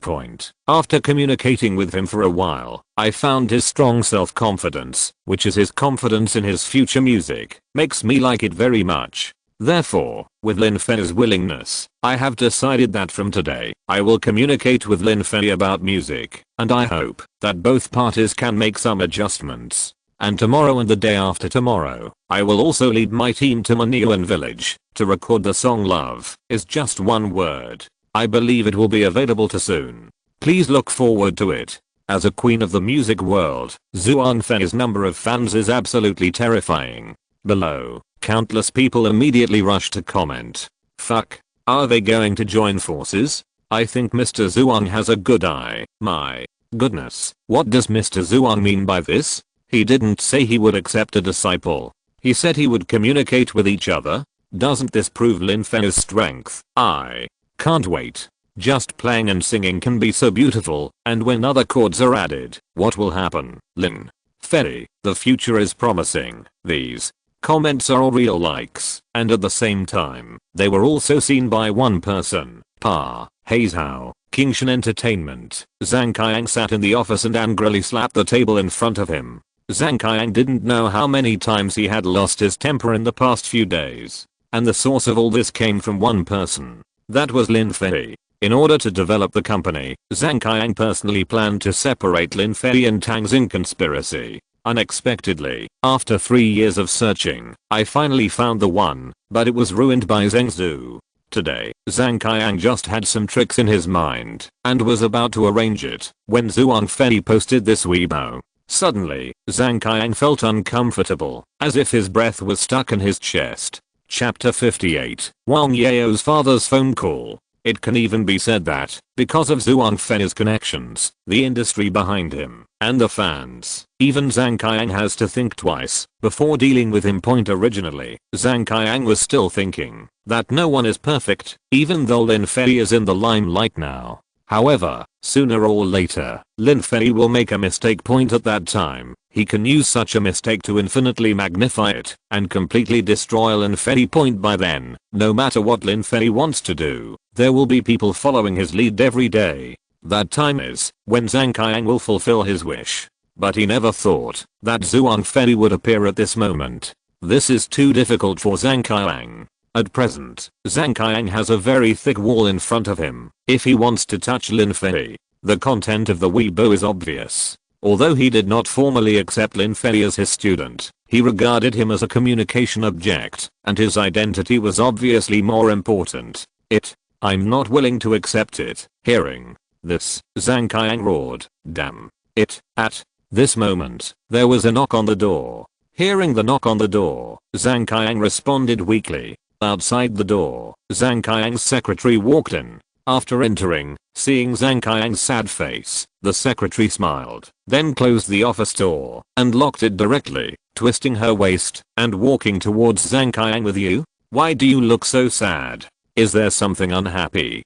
Speaker 1: After communicating with him for a while, I found his strong self-confidence, which is his confidence in his future music, makes me like it very much. Therefore, with Lin Fei's willingness, I have decided that from today, I will communicate with Lin Fei about music, and I hope that both parties can make some adjustments. And tomorrow and the day after tomorrow, I will also lead my team to Maniuan village to record the song Love is Just One Word. I believe it will be available too soon. Please look forward to it. As a queen of the music world, Zhuang Fei's number of fans is absolutely terrifying. Below, countless people immediately rush to comment. Fuck, are they going to join forces? I think Mr. Zhuang has a good eye. My goodness, what does Mr. Zhuang mean by this? He didn't say he would accept a disciple. He said he would communicate with each other. Doesn't this prove Lin Fei's strength? I can't wait. Just playing and singing can be so beautiful, and when other chords are added, what will happen? Lin Fei, the future is promising. These comments are all real likes, and at the same time, they were also seen by one person. Pa Hazao, Kingshan Entertainment. Zhang Qiang sat in the office and angrily slapped the table in front of him. Zhang Qiang didn't know how many times he had lost his temper in the past few days. And the source of all this came from one person. That was Lin Fei. In order to develop the company, Zhang Qiang personally planned to separate Lin Fei and Tang Xing conspiracy. Unexpectedly, after 3 years of searching, I finally found the one, but it was ruined by Zheng Zhu. Today, Zhang Qiang just had some tricks in his mind and was about to arrange it when Zhuang Fei posted this Weibo. Suddenly, Zhang Qiang felt uncomfortable, as if his breath was stuck in his chest. Chapter 58, Wang Yao's father's phone call. It can even be said that, because of Zhuang Fei's connections, the industry behind him, and the fans, even Zhang Qiang has to think twice before dealing with him. Originally, Zhang Qiang was still thinking that no one is perfect, even though Lin Fei is in the limelight now. However, sooner or later, Lin Fei will make a mistake. At that time, he can use such a mistake to infinitely magnify it and completely destroy Lin Fei. By then, no matter what Lin Fei wants to do, there will be people following his lead every day. That time is when Zhang Qiang will fulfill his wish. But he never thought that Zhuang Fei would appear at this moment. This is too difficult for Zhang Qiang. At present, Zhang Qiang has a very thick wall in front of him if he wants to touch Lin Fei. The content of the Weibo is obvious. Although he did not formally accept Lin Fei as his student, he regarded him as a communication object, and his identity was obviously more important. I'm not willing to accept it. Hearing this, Zhang Qiang roared, "Damn it." At this moment, there was a knock on the door. Hearing the knock on the door, Zhang Qiang responded weakly. Outside the door, Zhang Qiang's secretary walked in. After entering, seeing Zhang Qiang's sad face, the secretary smiled, then closed the office door and locked it directly, twisting her waist and walking towards Zhang Qiang. "With you? Why do you look so sad? Is there something unhappy?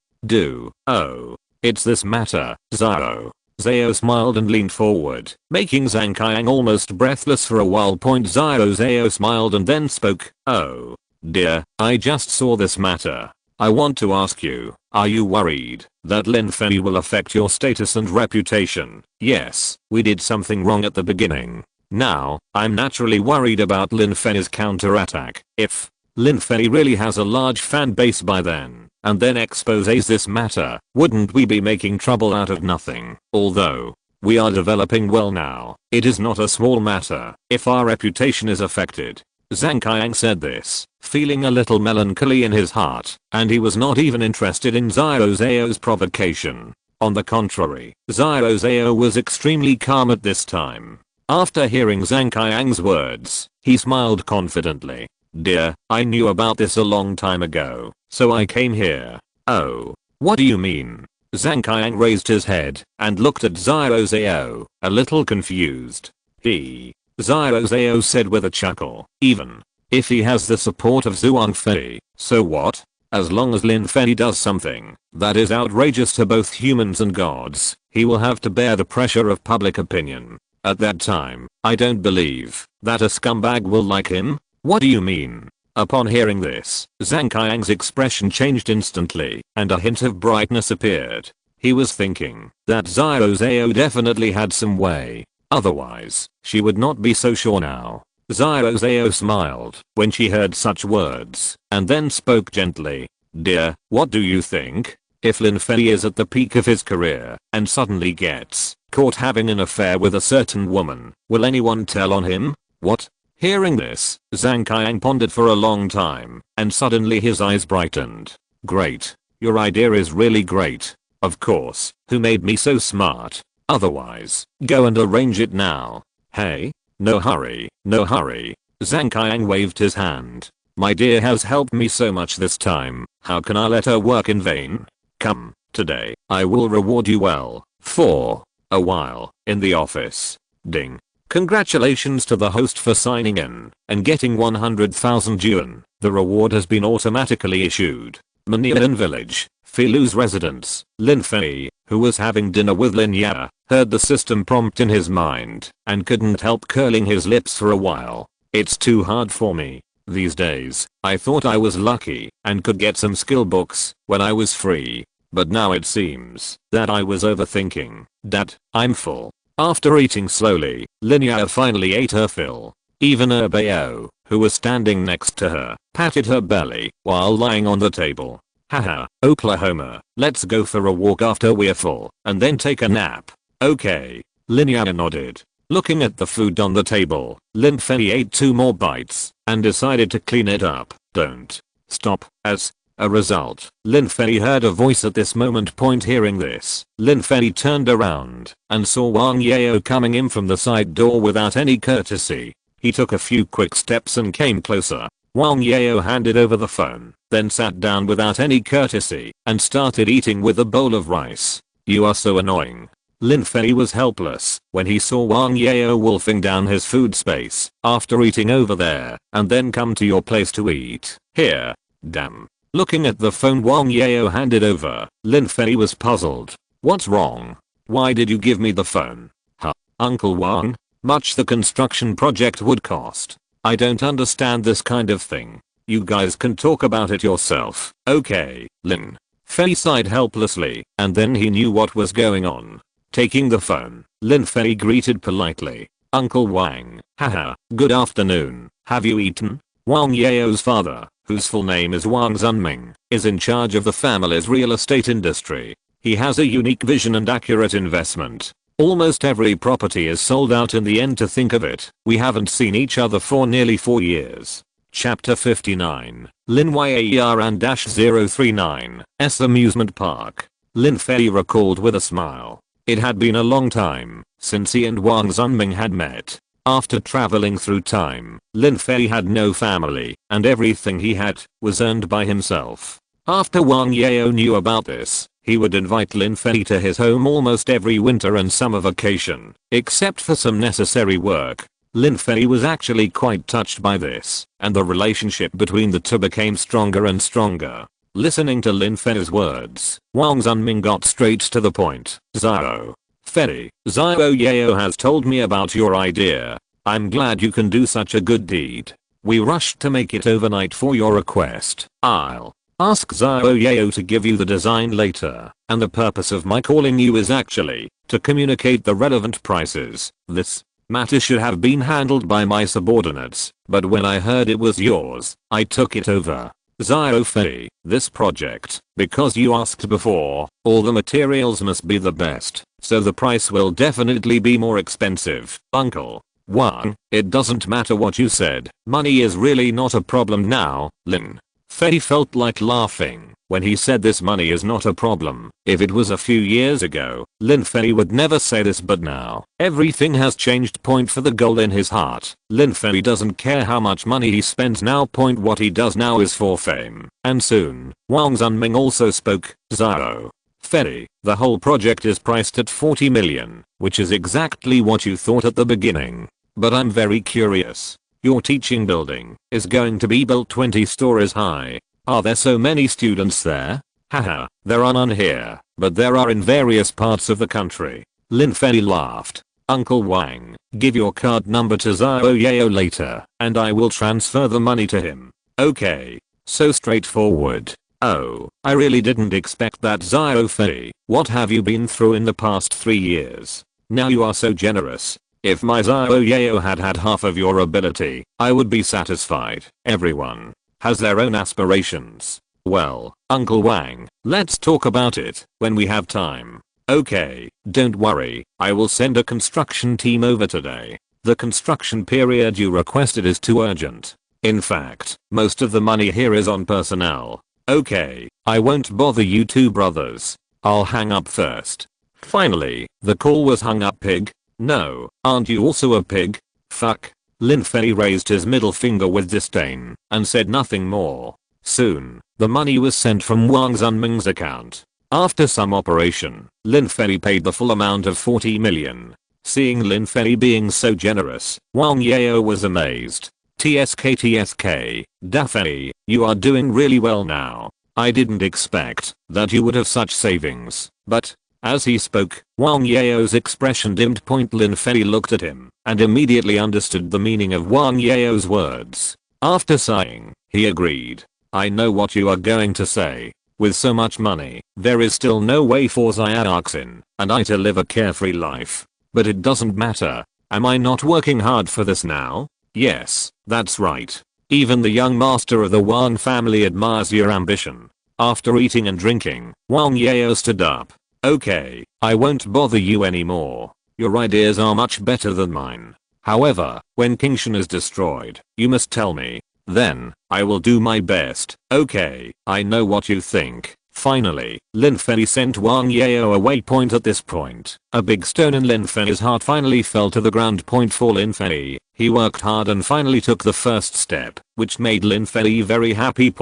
Speaker 1: Oh, it's this matter, Zhao." Zhao smiled and leaned forward, making Zhang Qiang almost breathless for a while. Zhao smiled and then spoke, "Oh, dear, I just saw this matter. I want to ask you, are you worried that Lin Fei will affect your status and reputation? Yes, we did something wrong at the beginning. Now, I'm naturally worried about Lin Fei's counterattack. If Lin Fei really has a large fan base by then, and then exposes this matter, wouldn't we be making trouble out of nothing? Although we are developing well now, it is not a small matter if our reputation is affected." Zhang Qiang said this, feeling a little melancholy in his heart, and he was not even interested in Zhao's provocation. On the contrary, Zhao was extremely calm at this time. After hearing Zhang Qiang's words, he smiled confidently. "Dear, I knew about this a long time ago, so I came here." "Oh, what do you mean?" Zhang Qiang raised his head and looked at Zhao, a little confused. Zhao said with a chuckle, "Even if he has the support of Zhuang Fei, so what? As long as Lin Fei does something that is outrageous to both humans and gods, he will have to bear the pressure of public opinion. At that time, I don't believe that a scumbag will like him." "What do you mean?" Upon hearing this, Zhang Qiang's expression changed instantly, and a hint of brightness appeared. He was thinking that Zhao definitely had some way. Otherwise, she would not be so sure now. Zhao smiled when she heard such words, and then spoke gently. "Dear, what do you think? If Lin Fei is at the peak of his career, and suddenly gets caught having an affair with a certain woman, will anyone tell on him?" "What?" Hearing this, Zhang Qiang pondered for a long time, and suddenly his eyes brightened. "Great. Your idea is really great. Of course, who made me so smart? Otherwise, go and arrange it now." "Hey, no hurry, no hurry." Zhang Qiang waved his hand. "My dear has helped me so much this time, how can I let her work in vain? Come, today, I will reward you well." For a while, in the office. Ding. Congratulations to the host for signing in and getting 100,000 yuan. The reward has been automatically issued. Manian Village, Filu's residence. Lin Fei, who was having dinner with Lin Ya, heard the system prompt in his mind and couldn't help curling his lips for a while. "It's too hard for me. These days, I thought I was lucky and could get some skill books when I was free. But now it seems that I was overthinking. That I'm full." After eating slowly, Lin Ya finally ate her fill. Even Bao, who was standing next to her, patted her belly while lying on the table. Haha, Oklahoma, let's go for a walk after we're full, and then take a nap. Okay. Lin Yao nodded. Looking at the food on the table, Lin Fei ate 2 more bites, and decided to clean it up. Don't stop. As a result, Lin Fei heard a voice at this moment. Hearing this, Lin Fei turned around, and saw Wang Yao coming in from the side door without any courtesy. He took a few quick steps and came closer. Wang Yao handed over the phone, then sat down without any courtesy, and started eating with a bowl of rice. You are so annoying. Lin Fei was helpless when he saw Wang Yao wolfing down his food space after eating over there, and then come to your place to eat. Here. Damn. Looking at the phone Wang Yao handed over, Lin Fei was puzzled. What's wrong? Why did you give me the phone? Huh? Uncle Wang? Much the construction project would cost. I don't understand this kind of thing. You guys can talk about it yourself. Okay, Lin Fei sighed helplessly, and then he knew what was going on. Taking the phone, Lin Fei greeted politely. Uncle Wang, haha, good afternoon, have you eaten? Wang Yao's father, whose full name is Wang Zunming, is in charge of the family's real estate industry. He has a unique vision and accurate investment. Almost every property is sold out in the end. To think of it, we haven't seen each other for nearly 4 years. Chapter 59, Lin Yaran-039, S Amusement Park. Lin Fei recalled with a smile. It had been a long time since he and Wang Zunming had met. After traveling through time, Lin Fei had no family, and everything he had was earned by himself. After Wang Yao knew about this, he would invite Lin Fei to his home almost every winter and summer vacation, except for some necessary work. Lin Fei was actually quite touched by this, and the relationship between the two became stronger and stronger. Listening to Lin Fei's words, Wang Zunming got straight to the point. Xiao Fei, Xiao Yao has told me about your idea. I'm glad you can do such a good deed. We rushed to make it overnight for your request. I'll ask Xiao Yao to give you the design later, and the purpose of my calling you is actually to communicate the relevant prices. This matter should have been handled by my subordinates, but when I heard it was yours, I took it over. Xiao Fei, this project, because you asked before, all the materials must be the best, so the price will definitely be more expensive. Uncle Wang, it doesn't matter what you said, money is really not a problem now. Lin Fei felt like laughing when he said this money is not a problem. If it was a few years ago, Lin Fei would never say this, but now, everything has changed. For the goal in his heart, Lin Fei doesn't care how much money he spends now. What he does now is for fame. And soon, Wang Zunming also spoke. Xiao Fei, the whole project is priced at 40 million, which is exactly what you thought at the beginning. But I'm very curious. Your teaching building is going to be built 20 stories high. Are there so many students there? Haha, there are none here, but there are in various parts of the country. Lin Fei laughed. Uncle Wang, give your card number to Xiao Yao later, and I will transfer the money to him. Okay. So straightforward. Oh, I really didn't expect that. Xiao Fei, what have you been through in the past 3 years? Now you are so generous. If my Xiao Yao had half of your ability, I would be satisfied. Everyone has their own aspirations. Well, Uncle Wang, let's talk about it when we have time. Okay, don't worry, I will send a construction team over today. The construction period you requested is too urgent. In fact, most of the money here is on personnel. Okay, I won't bother you two brothers. I'll hang up first. Finally, the call was hung up. Pig? No, aren't you also a pig? Fuck. Lin Fei raised his middle finger with disdain and said nothing more. Soon, the money was sent from Wang Zunming's account. After some operation, Lin Fei paid the full amount of 40 million. Seeing Lin Fei being so generous, Wang Yao was amazed. TSK, Da Fei, you are doing really well now. I didn't expect that you would have such savings, but as he spoke, Wang Yao's expression dimmed. Lin Fei looked at him and immediately understood the meaning of Wang Yao's words. After sighing, he agreed. I know what you are going to say. With so much money, there is still no way for Xiaoxin and I to live a carefree life. But it doesn't matter. Am I not working hard for this now? Yes, that's right. Even the young master of the Wang family admires your ambition. After eating and drinking, Wang Yao stood up. Okay, I won't bother you anymore. Your ideas are much better than mine. However, when Kingshan is destroyed, you must tell me. Then, I will do my best. Okay, I know what you think. Finally, Lin Fei sent Wang Yao a waypoint at this point. A big stone in Lin Fei's heart finally fell to the ground. For Lin Fei, he worked hard and finally took the first step, which made Lin Fei very happy.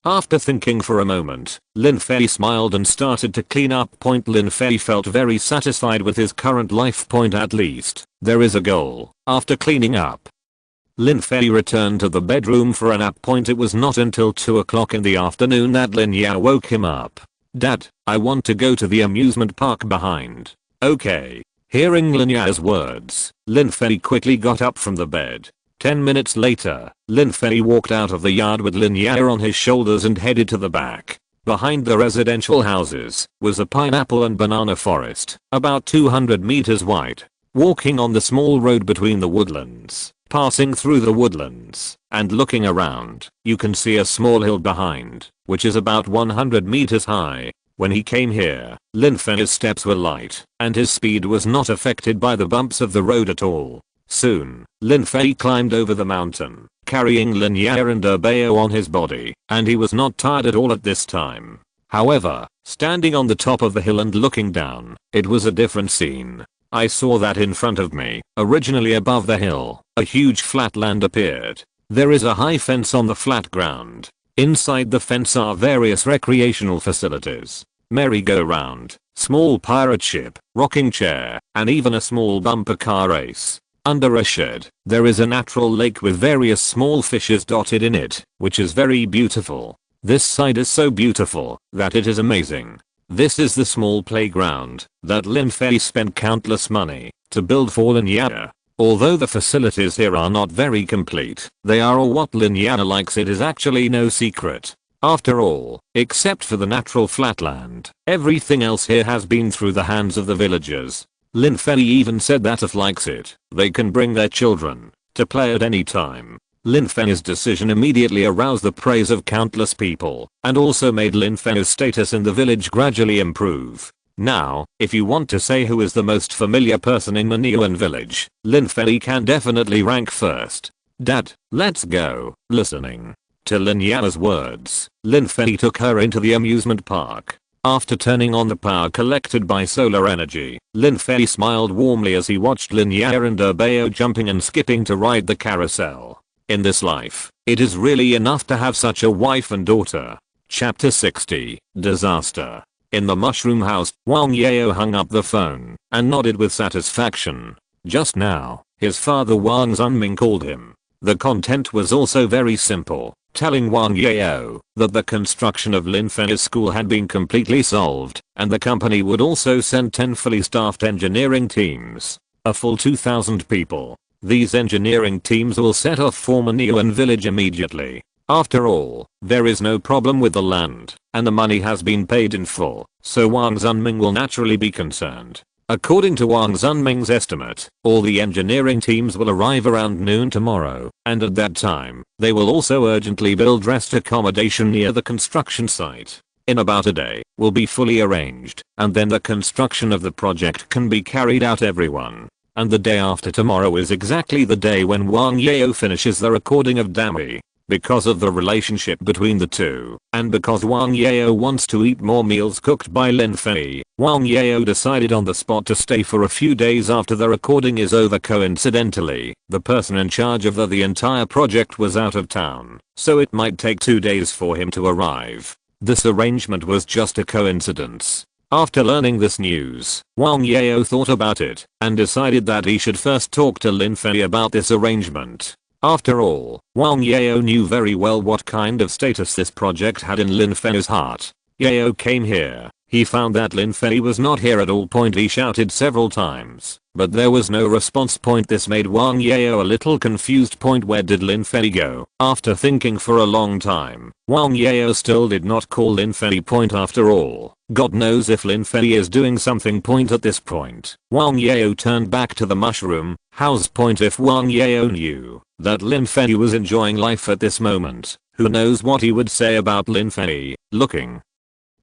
Speaker 1: After thinking for a moment, Lin Fei smiled and started to clean up. Lin Fei felt very satisfied with his current life. At least, there is a goal. After cleaning up, Lin Fei returned to the bedroom for a nap. It was not until 2 o'clock in the afternoon that Lin Yao woke him up. Dad, I want to go to the amusement park behind. Okay. Hearing Lin Yao's words, Lin Fei quickly got up from the bed. 10 minutes later, Lin Fei walked out of the yard with Lin Yao on his shoulders and headed to the back. Behind the residential houses was a pineapple and banana forest, about 200 meters wide. Walking on the small road between the woodlands, passing through the woodlands, and looking around, you can see a small hill behind, which is about 100 meters high. When he came here, Lin Fei's steps were light, and his speed was not affected by the bumps of the road at all. Soon, Lin Fei climbed over the mountain, carrying Lin Yao and Bao on his body, and he was not tired at all at this time. However, standing on the top of the hill and looking down, it was a different scene. I saw that in front of me, originally above the hill, a huge flat land appeared. There is a high fence on the flat ground. Inside the fence are various recreational facilities, merry-go-round, small pirate ship, rocking chair, and even a small bumper car race. Under a shed, there is a natural lake with various small fishes dotted in it, which is very beautiful. This side is so beautiful that it is amazing. This is the small playground that Lin Fei spent countless money to build for Lin Yao. Although the facilities here are not very complete, they are all what Lin Yao likes. It is actually no secret. After all, except for the natural flatland, everything else here has been through the hands of the villagers. Lin Fei even said that if likes it, they can bring their children to play at any time. Lin Fei's decision immediately aroused the praise of countless people, and also made Lin Fei's status in the village gradually improve. Now, if you want to say who is the most familiar person in Maniuan village, Lin Fei can definitely rank first. Dad, let's go. Listening to Lin Yao's words, Lin Fei took her into the amusement park. After turning on the power collected by solar energy, Lin Fei smiled warmly as he watched Lin Yao and Bao jumping and skipping to ride the carousel. In this life, it is really enough to have such a wife and daughter. Chapter 60, Disaster. In the mushroom house, Wang Yao hung up the phone and nodded with satisfaction. Just now, his father Wang Zunming called him. The content was also very simple, telling Wang Yao that the construction of Lin Fei's school had been completely solved, and the company would also send 10 fully staffed engineering teams, a full 2,000 people. These engineering teams will set off for Maniuan village immediately. After all, there is no problem with the land, and the money has been paid in full, so Wang Zunming will naturally be concerned. According to Wang Zunming's estimate, all the engineering teams will arrive around noon tomorrow, and at that time, they will also urgently build rest accommodation near the construction site. In about a day, will be fully arranged, and then the construction of the project can be carried out. Everyone. And the day after tomorrow is exactly the day when Wang Yao finishes the recording of Dami. Because of the relationship between the two, and because Wang Yao wants to eat more meals cooked by Lin Fei, Wang Yao decided on the spot to stay for a few days after the recording is over. Coincidentally, the person in charge of the entire project was out of town, so it might take 2 days for him to arrive. This arrangement was just a coincidence. After learning this news, Wang Yao thought about it and decided that he should first talk to Lin Fei about this arrangement. After all, Wang Yao knew very well what kind of status this project had in Lin Fei's heart. Yao came here. He found that Lin Fei was not here at all. He shouted several times, but there was no response. This made Wang Yao a little confused. Where did Lin Fei go? After thinking for a long time, Wang Yao still did not call Lin Fei. After all, God knows if Lin Fei is doing something. At this point, Wang Yao turned back to the mushroom house. If Wang Yao knew that Lin Fei was enjoying life at this moment, Who knows what he would say about Lin Fei. Looking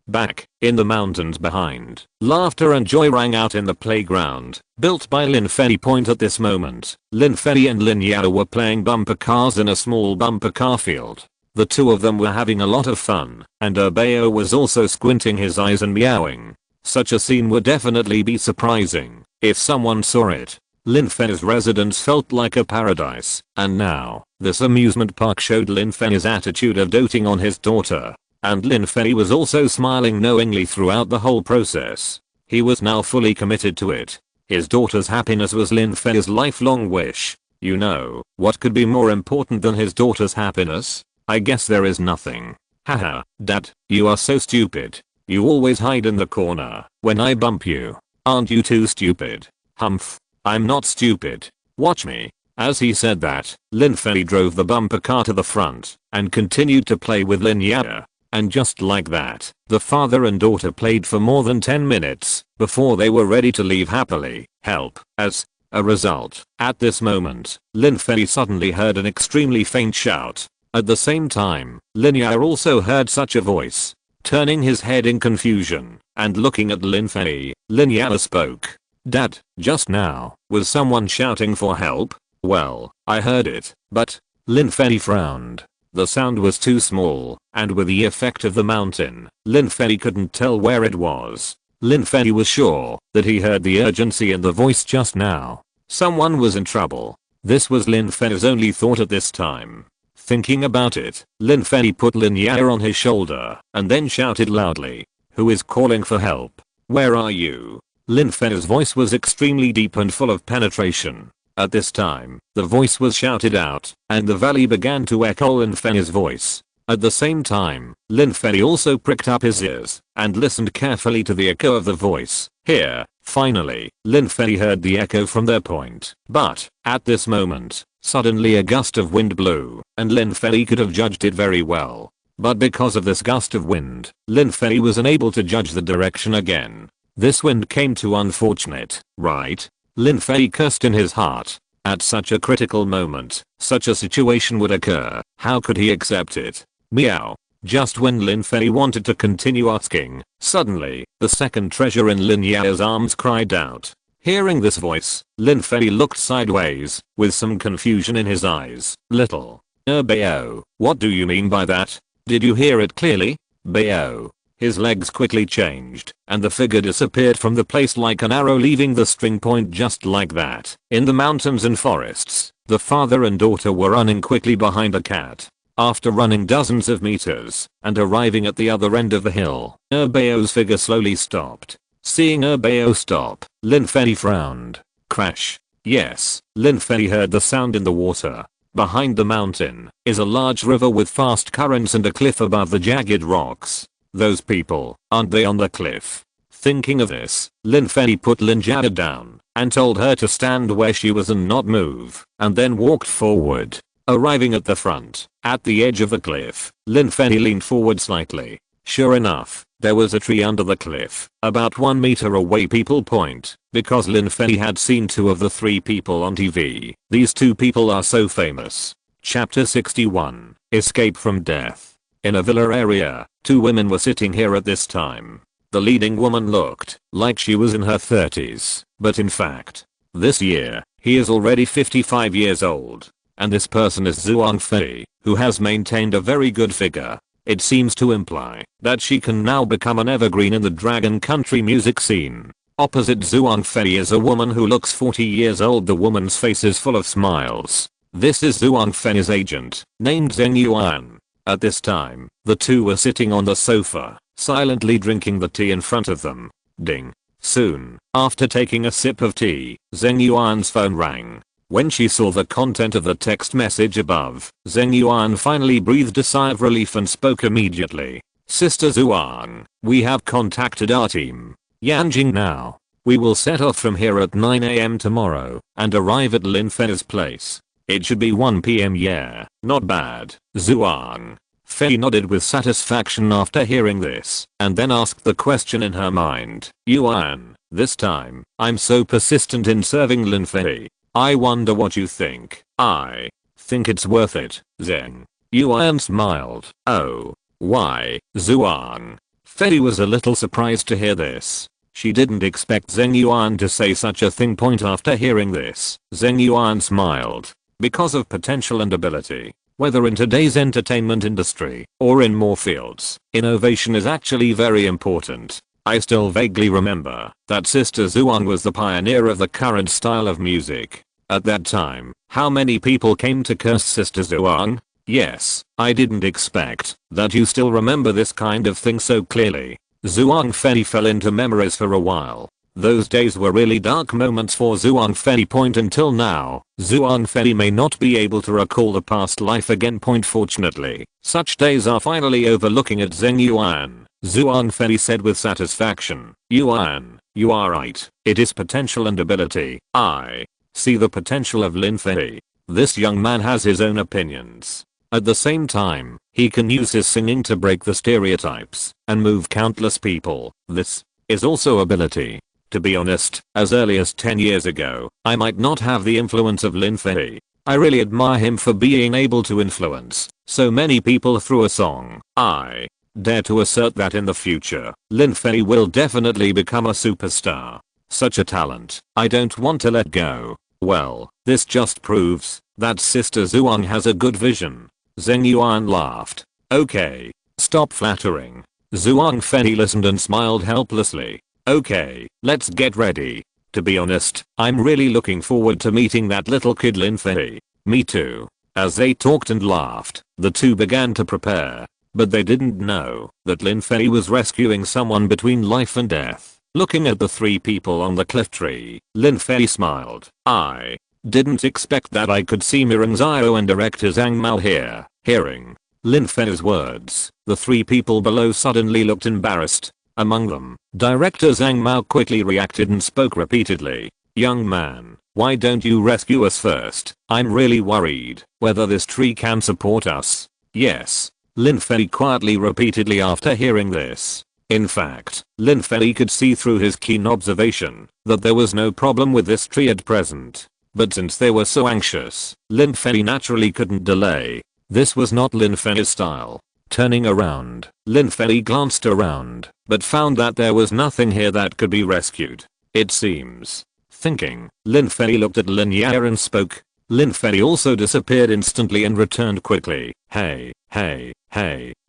Speaker 1: back, in the mountains behind, laughter and joy rang out in the playground, built by Lin Fei. At this moment, Lin Fei and Lin Yao were playing bumper cars in a small bumper car field. The two of them were having a lot of fun, and Bao was also squinting his eyes and meowing. Such a scene would definitely be surprising if someone saw it. Lin Fei's residence felt like a paradise, and now, this amusement park showed Lin Fei's attitude of doting on his daughter. And Lin Fei was also smiling knowingly throughout the whole process. He was now fully committed to it. His daughter's happiness was Lin Fei's lifelong wish. You know, what could be more important than his daughter's happiness? I guess there is nothing. Haha, Dad, you are so stupid. You always hide in the corner when I bump you. Aren't you too stupid? Humph. I'm not stupid. Watch me. As he said that, Lin Fei drove the bumper car to the front and continued to play with Lin Yao. And just like that, the father and daughter played for more than 10 minutes before they were ready to leave happily. Help. As a result, at this moment, Lin Fei suddenly heard an extremely faint shout. At the same time, Lin Yao also heard such a voice. Turning his head in confusion and looking at Lin Fei, Lin Yao spoke. Dad, just now, was someone shouting for help? Well, I heard it, but Lin Fei frowned. The sound was too small, and with the effect of the mountain, Lin Fei couldn't tell where it was. Lin Fei was sure that he heard the urgency in the voice just now. Someone was in trouble. This was Lin Fei's only thought at this time. Thinking about it, Lin Fei put Lin Yao on his shoulder and then shouted loudly. Who is calling for help? Where are you? Lin Fei's voice was extremely deep and full of penetration. At this time, the voice was shouted out, and the valley began to echo Lin Fei's voice. At the same time, Lin Fei also pricked up his ears and listened carefully to the echo of the voice. Here, finally, Lin Fei heard the echo from their point. But, at this moment, suddenly a gust of wind blew, and Lin Fei could have judged it very well. But because of this gust of wind, Lin Fei was unable to judge the direction again. This wind came too unfortunate, right? Lin Fei cursed in his heart. At such a critical moment, such a situation would occur. How could he accept it? Meow. Just when Lin Fei wanted to continue asking, suddenly, the second treasure in Lin Yao's arms cried out. Hearing this voice, Lin Fei looked sideways, with some confusion in his eyes. Little. Bao, what do you mean by that? Did you hear it clearly? Bao. His legs quickly changed, and the figure disappeared from the place like an arrow leaving the string point just like that. In the mountains and forests, the father and daughter were running quickly behind a cat. After running dozens of meters, and arriving at the other end of the hill, Bao's figure slowly stopped. Seeing Bao stop, Lin Fei frowned. Crash. Yes, Lin Fei heard the sound in the water. Behind the mountain is a large river with fast currents and a cliff above the jagged rocks. Those people, aren't they on the cliff? Thinking of this, Lin Fei put Lin Yao down and told her to stand where she was and not move, and then walked forward. Arriving at the front, at the edge of the cliff, Lin Fei leaned forward slightly. Sure enough, there was a tree under the cliff, about 1 meter away. People point, because Lin Fei had seen 2 of the 3 people on TV. These 2 people are so famous. Chapter 61, Escape from Death. In a villa area, 2 women were sitting here at this time. The leading woman looked like she was in her 30s, but in fact, this year, he is already 55 years old. And this person is Zhuang Fei, who has maintained a very good figure. It seems to imply that she can now become an evergreen in the Dragon Country music scene. Opposite Zhuang Fei is a woman who looks 40 years old. The woman's face is full of smiles. This is Zhuang Fei's agent, named Zheng Yuan. At this time, the 2 were sitting on the sofa, silently drinking the tea in front of them. Ding. Soon, after taking a sip of tea, Zheng Yuan's phone rang. When she saw the content of the text message above, Zheng Yuan finally breathed a sigh of relief and spoke immediately. Sister Zhuang, we have contacted our team. Yanjing now. We will set off from here at 9 AM tomorrow and arrive at Lin Fei's place. It should be 1 PM. Yeah, not bad. Zhuang Fei nodded with satisfaction after hearing this, and then asked the question in her mind. Yuan, this time, I'm so persistent in serving Lin Fei. I wonder what you think. I think it's worth it, Zheng. Yuan smiled. Oh. Why, Zhuang? Fei was a little surprised to hear this. She didn't expect Zheng Yuan to say such a thing. After hearing this, Zheng Yuan smiled. Because of potential and ability. Whether in today's entertainment industry or in more fields, innovation is actually very important. I still vaguely remember that Sister Zhuang was the pioneer of the current style of music. At that time, how many people came to curse Sister Zhuang? Yes, I didn't expect that you still remember this kind of thing so clearly. Zhuang Fei fell into memories for a while. Those days were really dark moments for Zhuang Fei. Until now, Zhuang Fei may not be able to recall the past life again. Fortunately, such days are finally over. Looking at Zheng Yuan, Zhuang Fei said with satisfaction, Yuan, you are right. It is potential and ability. I see the potential of Lin Fei. This young man has his own opinions. At the same time, he can use his singing to break the stereotypes and move countless people. This is also ability. To be honest, as early as 10 years ago, I might not have the influence of Lin Fei. I really admire him for being able to influence so many people through a song. I dare to assert that in the future, Lin Fei will definitely become a superstar. Such a talent, I don't want to let go. Well, this just proves that Sister Zhuang has a good vision. Zheng Yuan laughed. Okay, stop flattering. Zhuang Fei listened and smiled helplessly. Okay, let's get ready. To be honest, I'm really looking forward to meeting that little kid Lin Fei. Me too. As they talked and laughed, the two began to prepare. But they didn't know that Lin Fei was rescuing someone between life and death. Looking at the three people on the cliff tree, Lin Fei smiled. I didn't expect that I could see Mireng Zhao and director Zhang Mao here. Hearing Lin Fei's words, the three people below suddenly looked embarrassed. Among them, director Zhang Mao quickly reacted and spoke repeatedly. Young man, why don't you rescue us first? I'm really worried whether this tree can support us. Yes, Lin Fei quietly repeatedly after hearing this. In fact, Lin Fei could see through his keen observation that there was no problem with this tree at present. But since they were so anxious, Lin Fei naturally couldn't delay. This was not Lin Fei's style. Turning around, Lin Fei glanced around, but found that there was nothing here that could be rescued. It seems. Thinking, Lin Fei looked at Lin Yao and spoke. Lin Fei also disappeared instantly and returned quickly. Hey,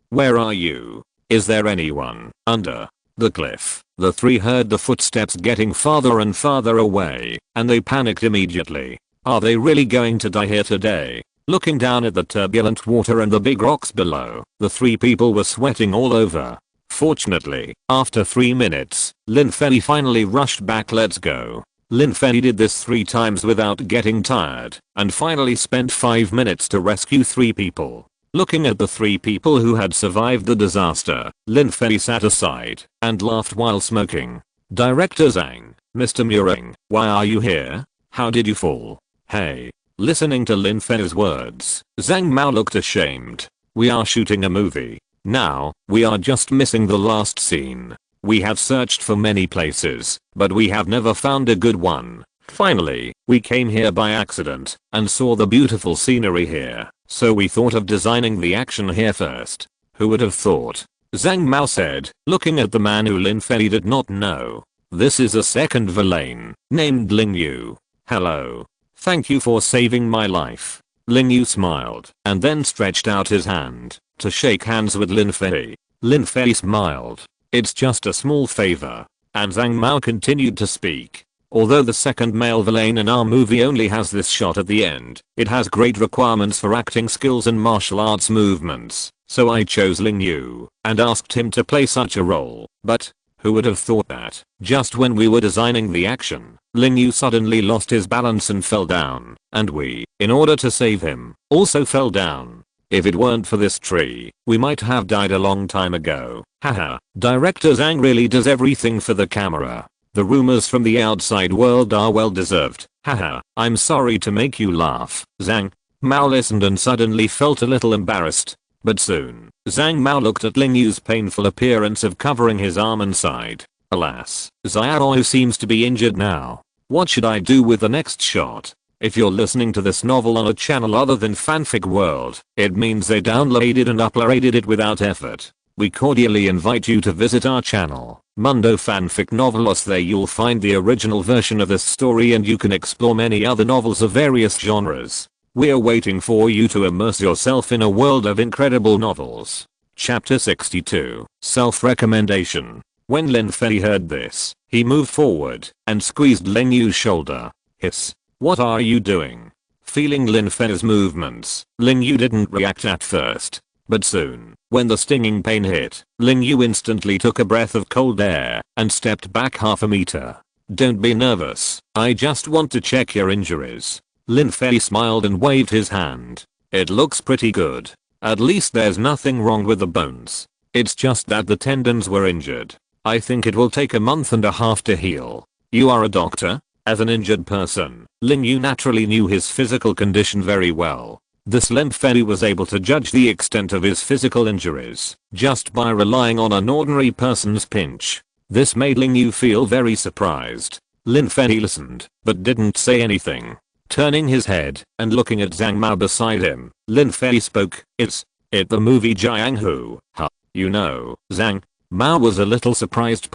Speaker 1: where are you? Is there anyone under the cliff? The three heard the footsteps getting farther and farther away, and they panicked immediately. Are they really going to die here today? Looking down at the turbulent water and the big rocks below, the three people were sweating all over. Fortunately, after 3 minutes, Lin Fei finally rushed back. Let's go. Lin Fei did this 3 times without getting tired, and finally spent 5 minutes to rescue 3 people. Looking at the 3 people who had survived the disaster, Lin Fei sat aside and laughed while smoking. Director Zhang, Mr. Mireng, why are you here? How did you fall? Hey. Listening to Lin Fei's words, Zhang Mao looked ashamed. We are shooting a movie. Now, we are just missing the last scene. We have searched for many places, but we have never found a good one. Finally, we came here by accident and saw the beautiful scenery here, so we thought of designing the action here first. Who would have thought? Zhang Mao said, looking at the man who Lin Fei did not know. This is a second villain, named Ling Yu. Hello. Thank you for saving my life. Ling Yu smiled and then stretched out his hand to shake hands with Lin Fei. Lin Fei smiled. It's just a small favor. And Zhang Mao continued to speak. Although the second male villain in our movie only has this shot at the end, it has great requirements for acting skills and martial arts movements, so I chose Ling Yu and asked him to play such a role. But who would have thought that, just when we were designing the action, Ling Yu suddenly lost his balance and fell down, and we, in order to save him, also fell down. If it weren't for this tree, we might have died a long time ago. Haha, Director Zhang really does everything for the camera. The rumors from the outside world are well deserved. Haha, I'm sorry to make you laugh. Zhang Mao listened and suddenly felt a little embarrassed. But soon, Zhang Mao looked at Ling Yu's painful appearance of covering his arm and sighed. Alas, Xiao seems to be injured now. What should I do with the next shot? If you're listening to this novel on a channel other than Fanfic World, it means they downloaded and uploaded it without effort. We cordially invite you to visit our channel, Mundo Fanfic Novelos. There you'll find the original version of this story and you can explore many other novels of various genres. We're waiting for you to immerse yourself in a world of incredible novels. Chapter 62, Self-Recommendation. When Lin Fei heard this, he moved forward and squeezed Lin Yu's shoulder. Hiss. What are you doing? Feeling Lin Fei's movements, Lin Yu didn't react at first. But soon, when the stinging pain hit, Lin Yu instantly took a breath of cold air and stepped back half a meter. Don't be nervous, I just want to check your injuries. Lin Fei smiled and waved his hand. It looks pretty good. At least there's nothing wrong with the bones. It's just that the tendons were injured. I think it will take a month and a half to heal. You are a doctor? As an injured person, Lin Yu naturally knew his physical condition very well. This Lin Fei was able to judge the extent of his physical injuries just by relying on an ordinary person's pinch. This made Lin Yu feel very surprised. Lin Fei listened, but didn't say anything. Turning his head and looking at Zhang Mao beside him, Lin Fei spoke. Is it the movie Jiang Hu? Huh? You know, Zhang Mao was a little surprised.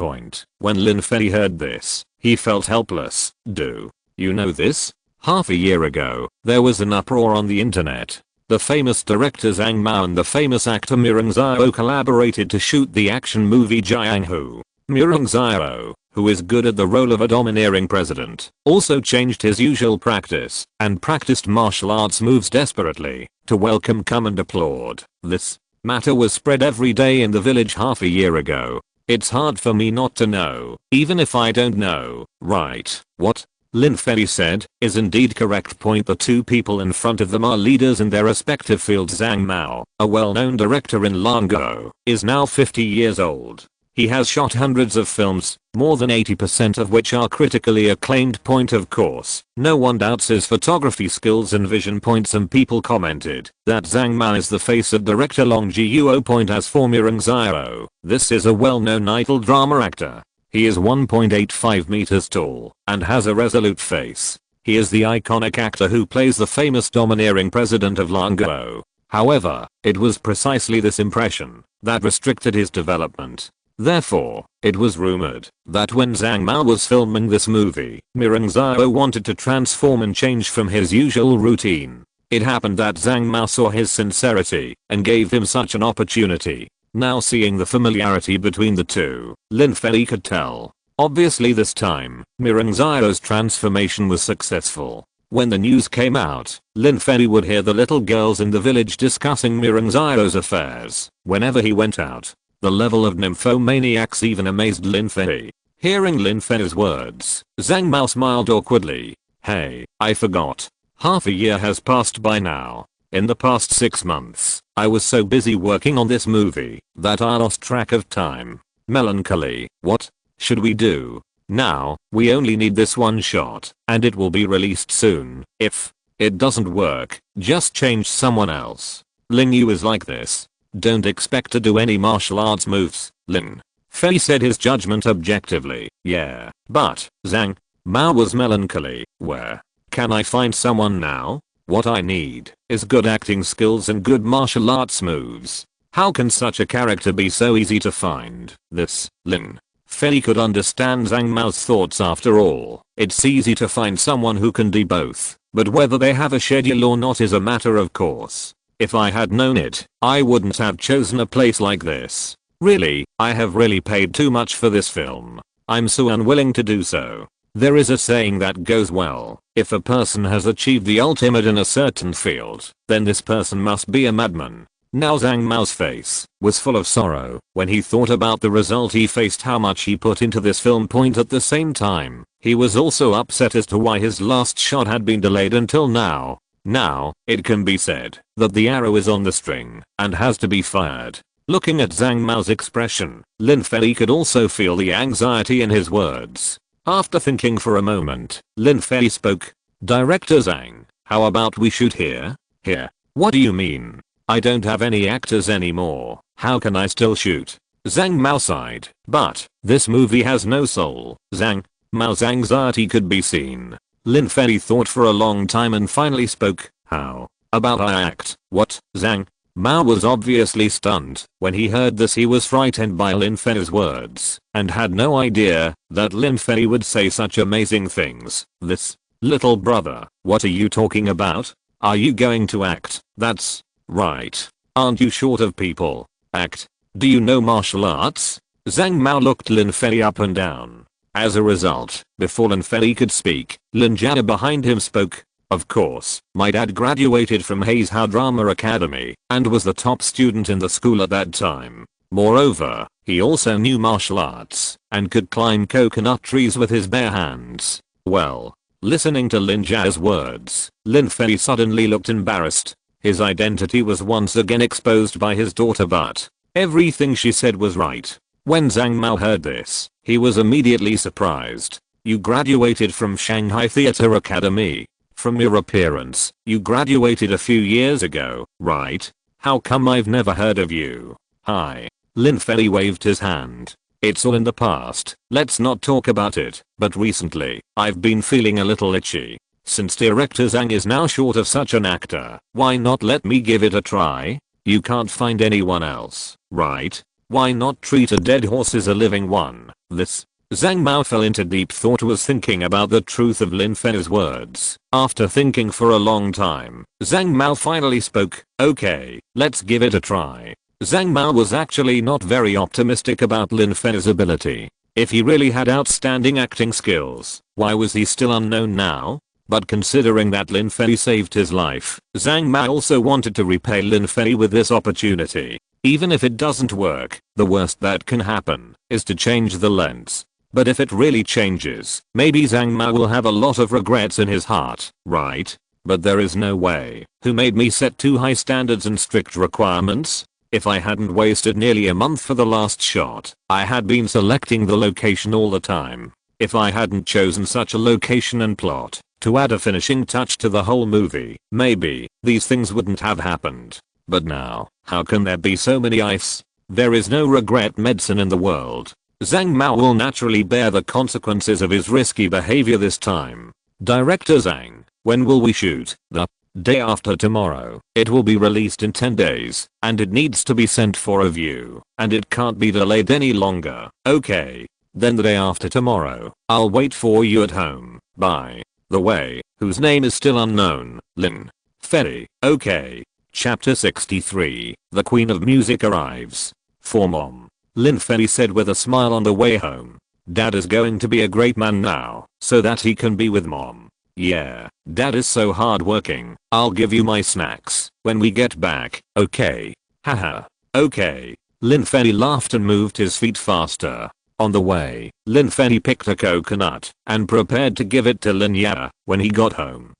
Speaker 1: When Lin Fei heard this, he felt helpless. Do you know this? Half a year ago, there was an uproar on the internet. The famous director Zhang Mao and the famous actor Mireng Zhao collaborated to shoot the action movie Jiang Hu. Mireng Zhao, who is good at the role of a domineering president, also changed his usual practice and practiced martial arts moves desperately to welcome, come and applaud. This matter was spread every day in the village half a year ago. It's hard for me not to know, even if I don't know, right? What Lin Fei said is indeed correct. The two people in front of them are leaders in their respective fields. Zhang Mao, a well-known director in Languo, is now 50 years old. He has shot hundreds of films, more than 80% of which are critically acclaimed. Of course, no one doubts his photography skills and vision. Some people commented that Zhang Mao is the face of director Long Jiuo. As for Mireng Zhao, this is a well-known idol drama actor. He is 1.85 meters tall and has a resolute face. He is the iconic actor who plays the famous domineering president of Languo. However, it was precisely this impression that restricted his development. Therefore, it was rumored that when Zhang Mao was filming this movie, Mireng Zhao wanted to transform and change from his usual routine. It happened that Zhang Mao saw his sincerity and gave him such an opportunity. Now seeing the familiarity between the two, Lin Fei could tell. Obviously this time, Mireng Zhao's transformation was successful. When the news came out, Lin Fei would hear the little girls in the village discussing Mireng Zhao's affairs whenever he went out. The level of nymphomaniacs even amazed Lin Fei. Hearing Lin Fei's words, Zhang Mao smiled awkwardly. Hey, I forgot. Half a year has passed by now. In the past 6 months, I was so busy working on this movie that I lost track of time. Melancholy. What should we do? Now, we only need this one shot, and it will be released soon. If it doesn't work, just change someone else. Lin Yu is like this. Don't expect to do any martial arts moves, Lin Fei said his judgment objectively. Yeah, but Zhang Mao was melancholy. Where can I find someone now? What I need is good acting skills and good martial arts moves. How can such a character be so easy to find? This Lin Fei could understand Zhang Mao's thoughts. After all, it's easy to find someone who can do both, but whether they have a schedule or not is a matter of course. If I had known it, I wouldn't have chosen a place like this. Really, I have really paid too much for this film. I'm so unwilling to do so. There is a saying that goes well, if a person has achieved the ultimate in a certain field, then this person must be a madman. Now Zhang Mao's face was full of sorrow when he thought about the result he faced, how much he put into this film. At the same time, he was also upset as to why his last shot had been delayed until now. Now, it can be said that the arrow is on the string and has to be fired. Looking at Zhang Mao's expression, Lin Fei could also feel the anxiety in his words. After thinking for a moment, Lin Fei spoke. Director Zhang, how about we shoot here? Here? What do you mean? I don't have any actors anymore. How can I still shoot? Zhang Mao sighed. But this movie has no soul. Zhang Mao's anxiety could be seen. Lin Fei thought for a long time and finally spoke. How about I act? What? Zhang Mao was obviously stunned. When he heard this, he was frightened by Lin Fei's words and had no idea that Lin Fei would say such amazing things. This little brother, what are you talking about? Are you going to act? That's right. Aren't you short of people? Act? Do you know martial arts? Zhang Mao looked Lin Fei up and down. As a result, before Lin Fei could speak, Lin Jia behind him spoke. Of course, my dad graduated from Hazhou Drama Academy and was the top student in the school at that time. Moreover, he also knew martial arts and could climb coconut trees with his bare hands. Well, listening to Lin Jia's words, Lin Fei suddenly looked embarrassed. His identity was once again exposed by his daughter, but everything she said was right. When Zhang Mao heard this, he was immediately surprised. You graduated from Shanghai Theatre Academy. From your appearance, you graduated a few years ago, right? How come I've never heard of you? Hi. Lin Fei waved his hand. It's all in the past, let's not talk about it, but recently, I've been feeling a little itchy. Since director Zhang is now short of such an actor, why not let me give it a try? You can't find anyone else, right? Why not treat a dead horse as a living one? This Zhang Mao fell into deep thought, was thinking about the truth of Lin Fei's words. After thinking for a long time, Zhang Mao finally spoke. Okay, let's give it a try. Zhang Mao was actually not very optimistic about Lin Fei's ability. If he really had outstanding acting skills, why was he still unknown now? But considering that Lin Fei saved his life, Zhang Mao also wanted to repay Lin Fei with this opportunity. Even if it doesn't work, the worst that can happen is to change the lens. But if it really changes, maybe Zhang Mao will have a lot of regrets in his heart, right? But there is no way. Who made me set too high standards and strict requirements? If I hadn't wasted nearly a month for the last shot, I had been selecting the location all the time. If I hadn't chosen such a location and plot to add a finishing touch to the whole movie, maybe these things wouldn't have happened. But now, how can there be so many ifs? There is no regret medicine in the world. Zhang Mao will naturally bear the consequences of his risky behavior this time. Director Zhang, when will we shoot? The day after tomorrow. It will be released in 10 days, and it needs to be sent for review, and it can't be delayed any longer. Okay. Then the day after tomorrow, I'll wait for you at home. By the way, whose name is still unknown, Lin Fei. Okay. Chapter 63, The Queen of Music arrives. For Mom, Lin Fei said with a smile on the way home. Dad is going to be a great man now, so that he can be with Mom. Yeah, Dad is so hardworking. I'll give you my snacks when we get back, okay? Haha. Okay. Lin Fei laughed and moved his feet faster. On the way, Lin Fei picked a coconut and prepared to give it to Lin Jia when he got home.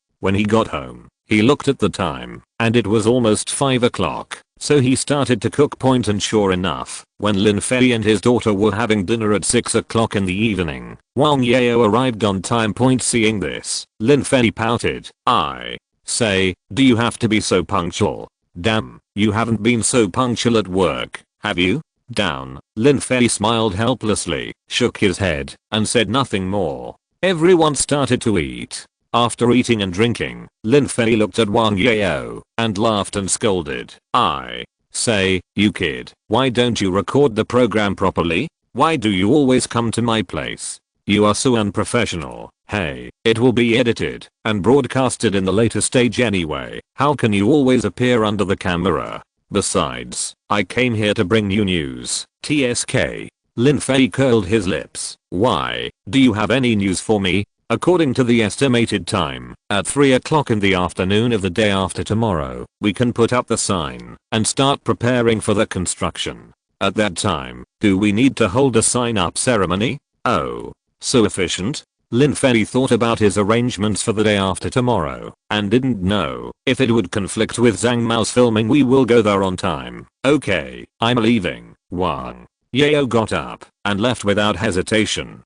Speaker 1: He looked at the time, and it was almost 5 o'clock, so he started to cook point, and sure enough, when Lin Fei and his daughter were having dinner at 6 o'clock in the evening, Wang Yao arrived on time point. Seeing this, Lin Fei pouted. I say, do you have to be so punctual? Damn, you haven't been so punctual at work, have you? Down. Lin Fei smiled helplessly, shook his head, and said nothing more. Everyone started to eat. After eating and drinking, Lin Fei looked at Wang Yao and laughed and scolded. I say, you kid, why don't you record the program properly? Why do you always come to my place? You are so unprofessional. Hey, it will be edited and broadcasted in the later stage anyway. How can you always appear under the camera? Besides, I came here to bring you news. TSK. Lin Fei curled his lips. Why, do you have any news for me? According to the estimated time, at 3 o'clock in the afternoon of the day after tomorrow, we can put up the sign and start preparing for the construction. At that time, do we need to hold a sign-up ceremony? Oh, so efficient. Lin Fei thought about his arrangements for the day after tomorrow and didn't know if it would conflict with Zhang Mao's filming. We will go there on time. Okay, I'm leaving. Wang Yao got up and left without hesitation.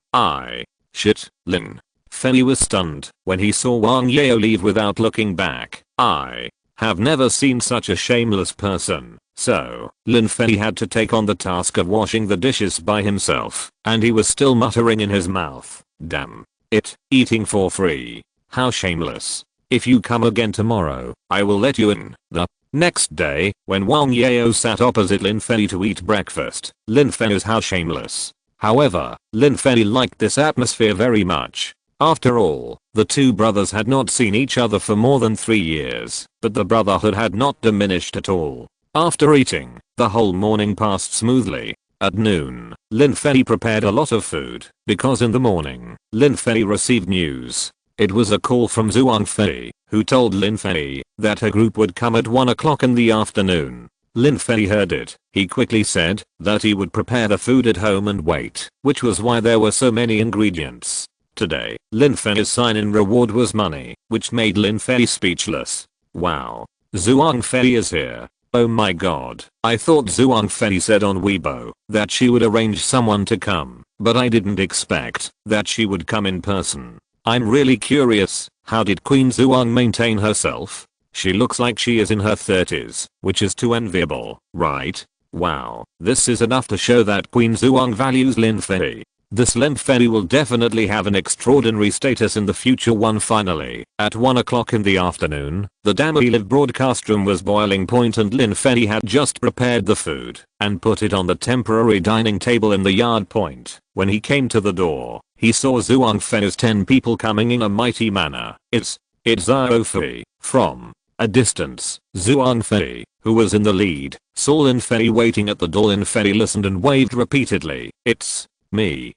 Speaker 1: Shit, Lin Fei was stunned when he saw Wang Yao leave without looking back. I have never seen such a shameless person. So, Lin Fei had to take on the task of washing the dishes by himself, and he was still muttering in his mouth. Damn it, eating for free. How shameless. If you come again tomorrow, I will let you in. The next day, when Wang Yao sat opposite Lin Fei to eat breakfast, Lin Fei is how shameless. However, Lin Fei liked this atmosphere very much. After all, the two brothers had not seen each other for more than 3 years, but the brotherhood had not diminished at all. After eating, the whole morning passed smoothly. At noon, Lin Fei prepared a lot of food, because in the morning, Lin Fei received news. It was a call from Zhuang Fei, who told Lin Fei that her group would come at 1 o'clock in the afternoon. Lin Fei heard it. He quickly said that he would prepare the food at home and wait, which was why there were so many ingredients. Today, Lin Fei's sign-in reward was money, which made Lin Fei speechless. Wow. Zhuang Fei is here. Oh my god. I thought Zhuang Fei said on Weibo that she would arrange someone to come, but I didn't expect that she would come in person. I'm really curious, how did Queen Zhuang maintain herself? She looks like she is in her 30s, which is too enviable, right? Wow, this is enough to show that Queen Zhuang values Lin Fei. This Lin Fei will definitely have an extraordinary status in the future. Finally, at 1 o'clock in the afternoon, the Damai Live broadcast room was boiling point and Lin Fei had just prepared the food and put it on the temporary dining table in the yard point. When he came to the door, he saw Zhuang Fei's 10 people coming in a mighty manner. It's Zhao Fei. From a distance, Zhuang Fei, who was in the lead, saw Lin Fei waiting at the door. Lin Fei listened and waved repeatedly. It's me,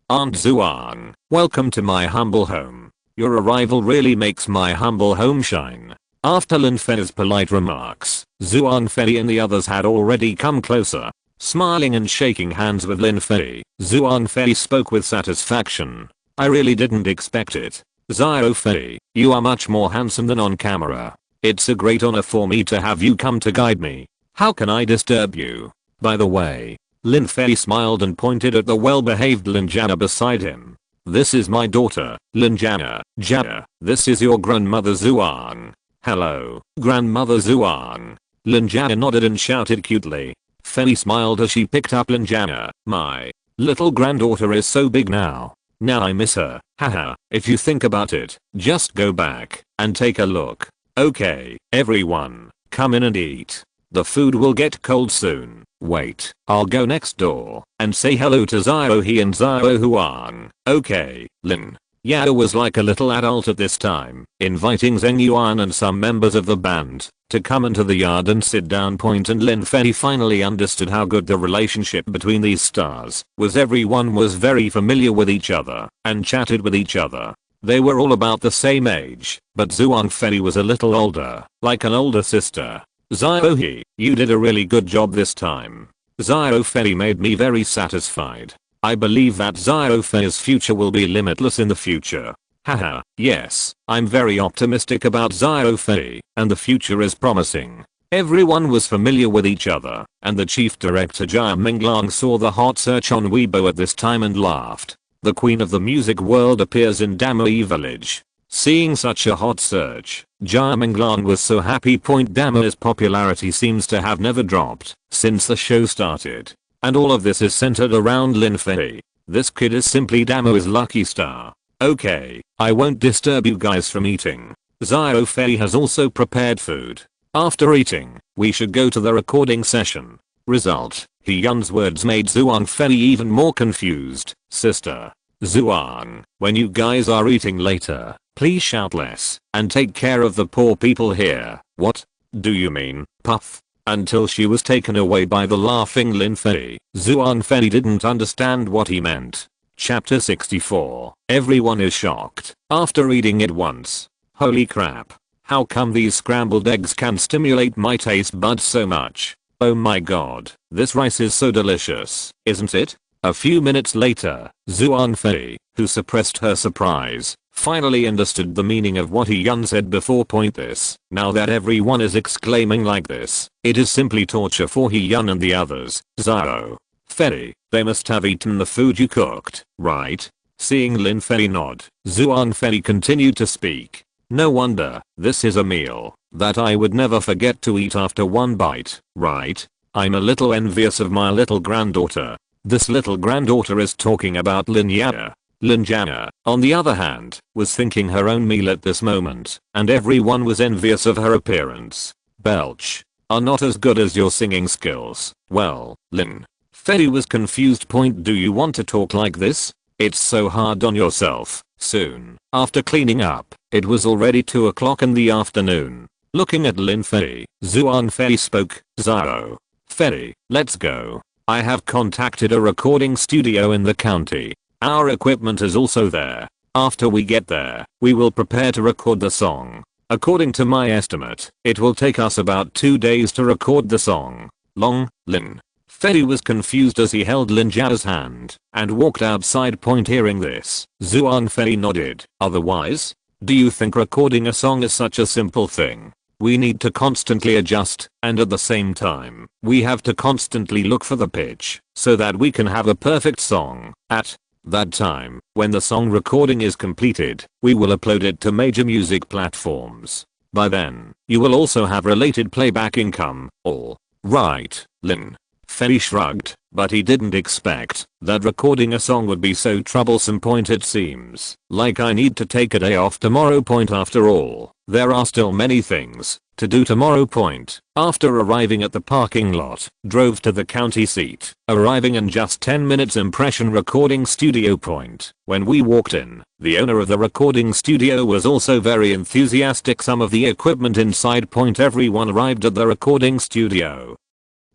Speaker 1: Aunt Zhuang. Welcome to my humble home. Your arrival really makes my humble home shine. After Lin Fei's polite remarks, Zhuang Fei and the others had already come closer. Smiling and shaking hands with Lin Fei, Zhuang Fei spoke with satisfaction. I really didn't expect it. Zhao Fei, you are much more handsome than on camera. It's a great honor for me to have you come to guide me. How can I disturb you? By the way, Lin Fei smiled and pointed at the well-behaved Lin Jana beside him. This is my daughter, Lin Jana. Jana, this is your grandmother Zhuang. Hello, grandmother Zhuang. Lin Jana nodded and shouted cutely. Fei smiled as she picked up Lin Jana. My little granddaughter is so big now. Now I miss her. Haha, if you think about it, just go back and take a look. Okay, everyone, come in and eat. The food will get cold soon. Wait, I'll go next door and say hello to Zhao He and Zhao Huang. Okay, Lin Yao was like a little adult at this time, inviting Zheng Yuan and some members of the band to come into the yard and sit down. And Lin Fei finally understood how good the relationship between these stars was. Everyone was very familiar with each other and chatted with each other. They were all about the same age, but Zhuang Fei was a little older, like an older sister. Zhao He, you did a really good job this time. Zhao Fei made me very satisfied. I believe that Zhao Fei's future will be limitless in the future. Haha, yes, I'm very optimistic about Zhao Fei, and the future is promising. Everyone was familiar with each other, and the chief director Jia Minglang saw the hot search on Weibo at this time and laughed. The queen of the music world appears in Damai village. Seeing such a hot search, Jia Minglang was so happy. Damai's popularity seems to have never dropped since the show started. And all of this is centered around Lin Fei. This kid is simply Damai's lucky star. Okay, I won't disturb you guys from eating. Zhao Fei has also prepared food. After eating, we should go to the recording session. Result, He Yun's words made Zhuang Fei even more confused. Sister Zhuang, when you guys are eating later, please shout less and take care of the poor people here. What do you mean, Puff? Until she was taken away by the laughing Lin Fei, Zhuang Fei didn't understand what he meant. Chapter 64. Everyone is shocked after eating it once. Holy crap. How come these scrambled eggs can stimulate my taste buds so much? Oh my god, this rice is so delicious, isn't it? A few minutes later, Zhuang Fei, who suppressed her surprise, finally understood the meaning of what He Yun said before. This, now that everyone is exclaiming like this, it is simply torture for He Yun and the others. Zhao Fei, they must have eaten the food you cooked, right? Seeing Lin Fei nod, Zhuang Fei continued to speak. No wonder, this is a meal that I would never forget to eat after one bite, right? I'm a little envious of my little granddaughter. This little granddaughter is talking about Lin Yao. Lin Jia, on the other hand, was thinking her own meal at this moment, and everyone was envious of her appearance. Belch. Are not as good as your singing skills. Well, Lin Fei was confused. Do you want to talk like this? It's so hard on yourself. Soon, after cleaning up, it was already 2 o'clock in the afternoon. Looking at Lin Fei, Zhuang Fei spoke. Zhao Fei, let's go. I have contacted a recording studio in the county. Our equipment is also there. After we get there, we will prepare to record the song. According to my estimate, it will take us about 2 days to record the song. Lin Fei was confused as he held Lin Jia's hand and walked outside. Hearing this, Zhuang Fei nodded. Otherwise? Do you think recording a song is such a simple thing? We need to constantly adjust, and at the same time, we have to constantly look for the pitch so that we can have a perfect song. At that time, when the song recording is completed, we will upload it to major music platforms. By then, you will also have related playback income. All right, Lin Fei shrugged, but he didn't expect that recording a song would be so troublesome. It seems like I need to take a day off tomorrow. After all, there are still many things to do tomorrow. After arriving at the parking lot, drove to the county seat, arriving in just 10 minutes. Impression recording studio. When we walked in, the owner of the recording studio was also very enthusiastic. Some of the equipment inside. Everyone arrived at the recording studio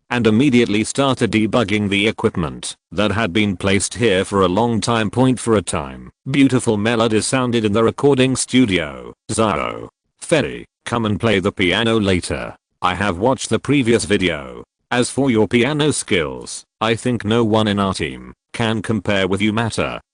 Speaker 1: and immediately started debugging the equipment that had been placed here for a long time. For a time, beautiful melodies sounded in the recording studio. Zhao Fei, come and play the piano later. I have watched the previous video. As for your piano skills, I think no one in our team can compare with you.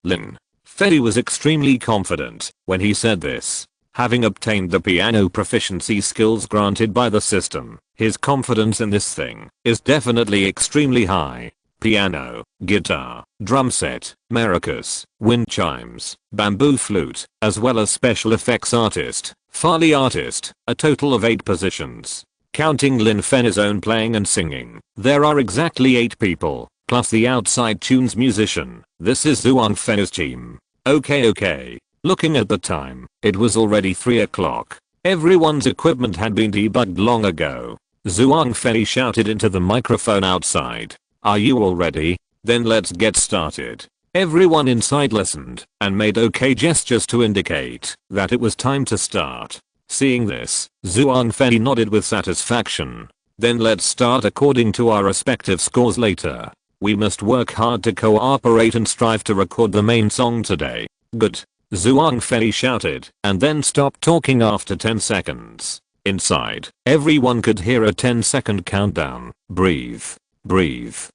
Speaker 1: Lin Fei was extremely confident when he said this. Having obtained the piano proficiency skills granted by the system, his confidence in this thing is definitely extremely high. Piano, guitar, drum set, maracas, wind chimes, bamboo flute, as well as special effects artist, Foley artist, a total of 8 positions. Counting Lin Fei's own playing and singing, there are exactly 8 people, plus the outside tunes musician. This is Zhuang Fei's team. Okay. Looking at the time, it was already 3 o'clock. Everyone's equipment had been debugged long ago. Zhuang Fei shouted into the microphone outside. Are you all ready? Then let's get started. Everyone inside listened and made okay gestures to indicate that it was time to start. Seeing this, Zhuang Fei nodded with satisfaction. Then let's start according to our respective scores later. We must work hard to cooperate and strive to record the main song today. Good. Zhuang Fei shouted and then stopped talking after 10 seconds. Inside, everyone could hear a 10-second countdown. Breathe.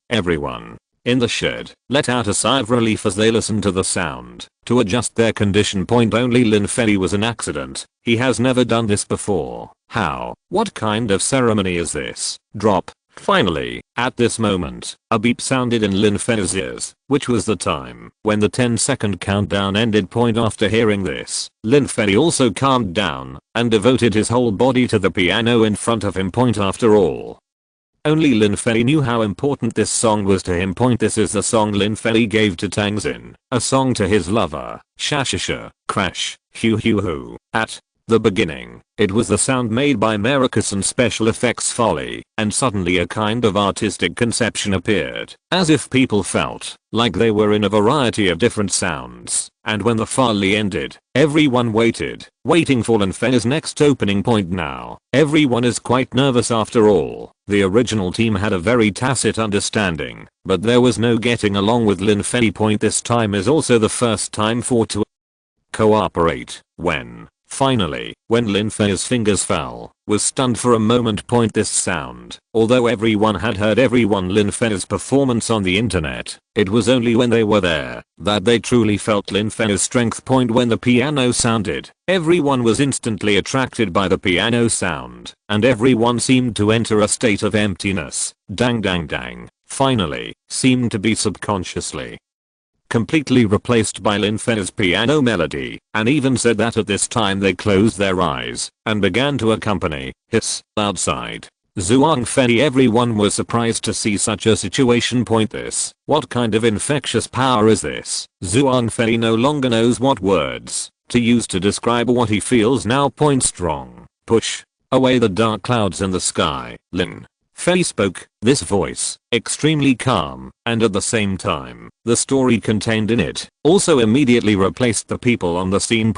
Speaker 1: Everyone in the shed let out a sigh of relief as they listened to the sound to adjust their condition. Only Lin Fei was an accident. He has never done this before. How? What kind of ceremony is this? Drop. Finally, at this moment, a beep sounded in Lin Fei's ears, which was the time when the 10-second countdown ended. After hearing this, Lin Fei also calmed down and devoted his whole body to the piano in front of him. After all, only Lin Fei knew how important this song was to him. This is the song Lin Fei gave to Tang Xin, a song to his lover, Shashisha, Crash, Hu. At the beginning, it was the sound made by maracas and special effects Foley, and suddenly a kind of artistic conception appeared, as if people felt like they were in a variety of different sounds. And when the Foley ended, everyone waiting for Lin Fei's next opening. Now, everyone is quite nervous. After all, the original team had a very tacit understanding, but there was no getting along with Lin Fei. This time is also the first time for to cooperate. Finally, when Lin Fei's fingers fell, was stunned for a moment. This sound, although everyone had heard Lin Fei's performance on the internet, it was only when they were there that they truly felt Lin Fei's strength. When the piano sounded, everyone was instantly attracted by the piano sound, and everyone seemed to enter a state of emptiness. Dang. Finally, seemed to be subconsciously completely replaced by Lin Fei's piano melody, and even said that at this time they closed their eyes and began to accompany his outside. Zhuang Fei. Everyone was surprised to see such a situation. This. What kind of infectious power is this? Zhuang Fei no longer knows what words to use to describe what he feels now. Strong. Push away the dark clouds in the sky. Lin Fei spoke, this voice, extremely calm, and at the same time, the story contained in it, also immediately replaced the people on the scene.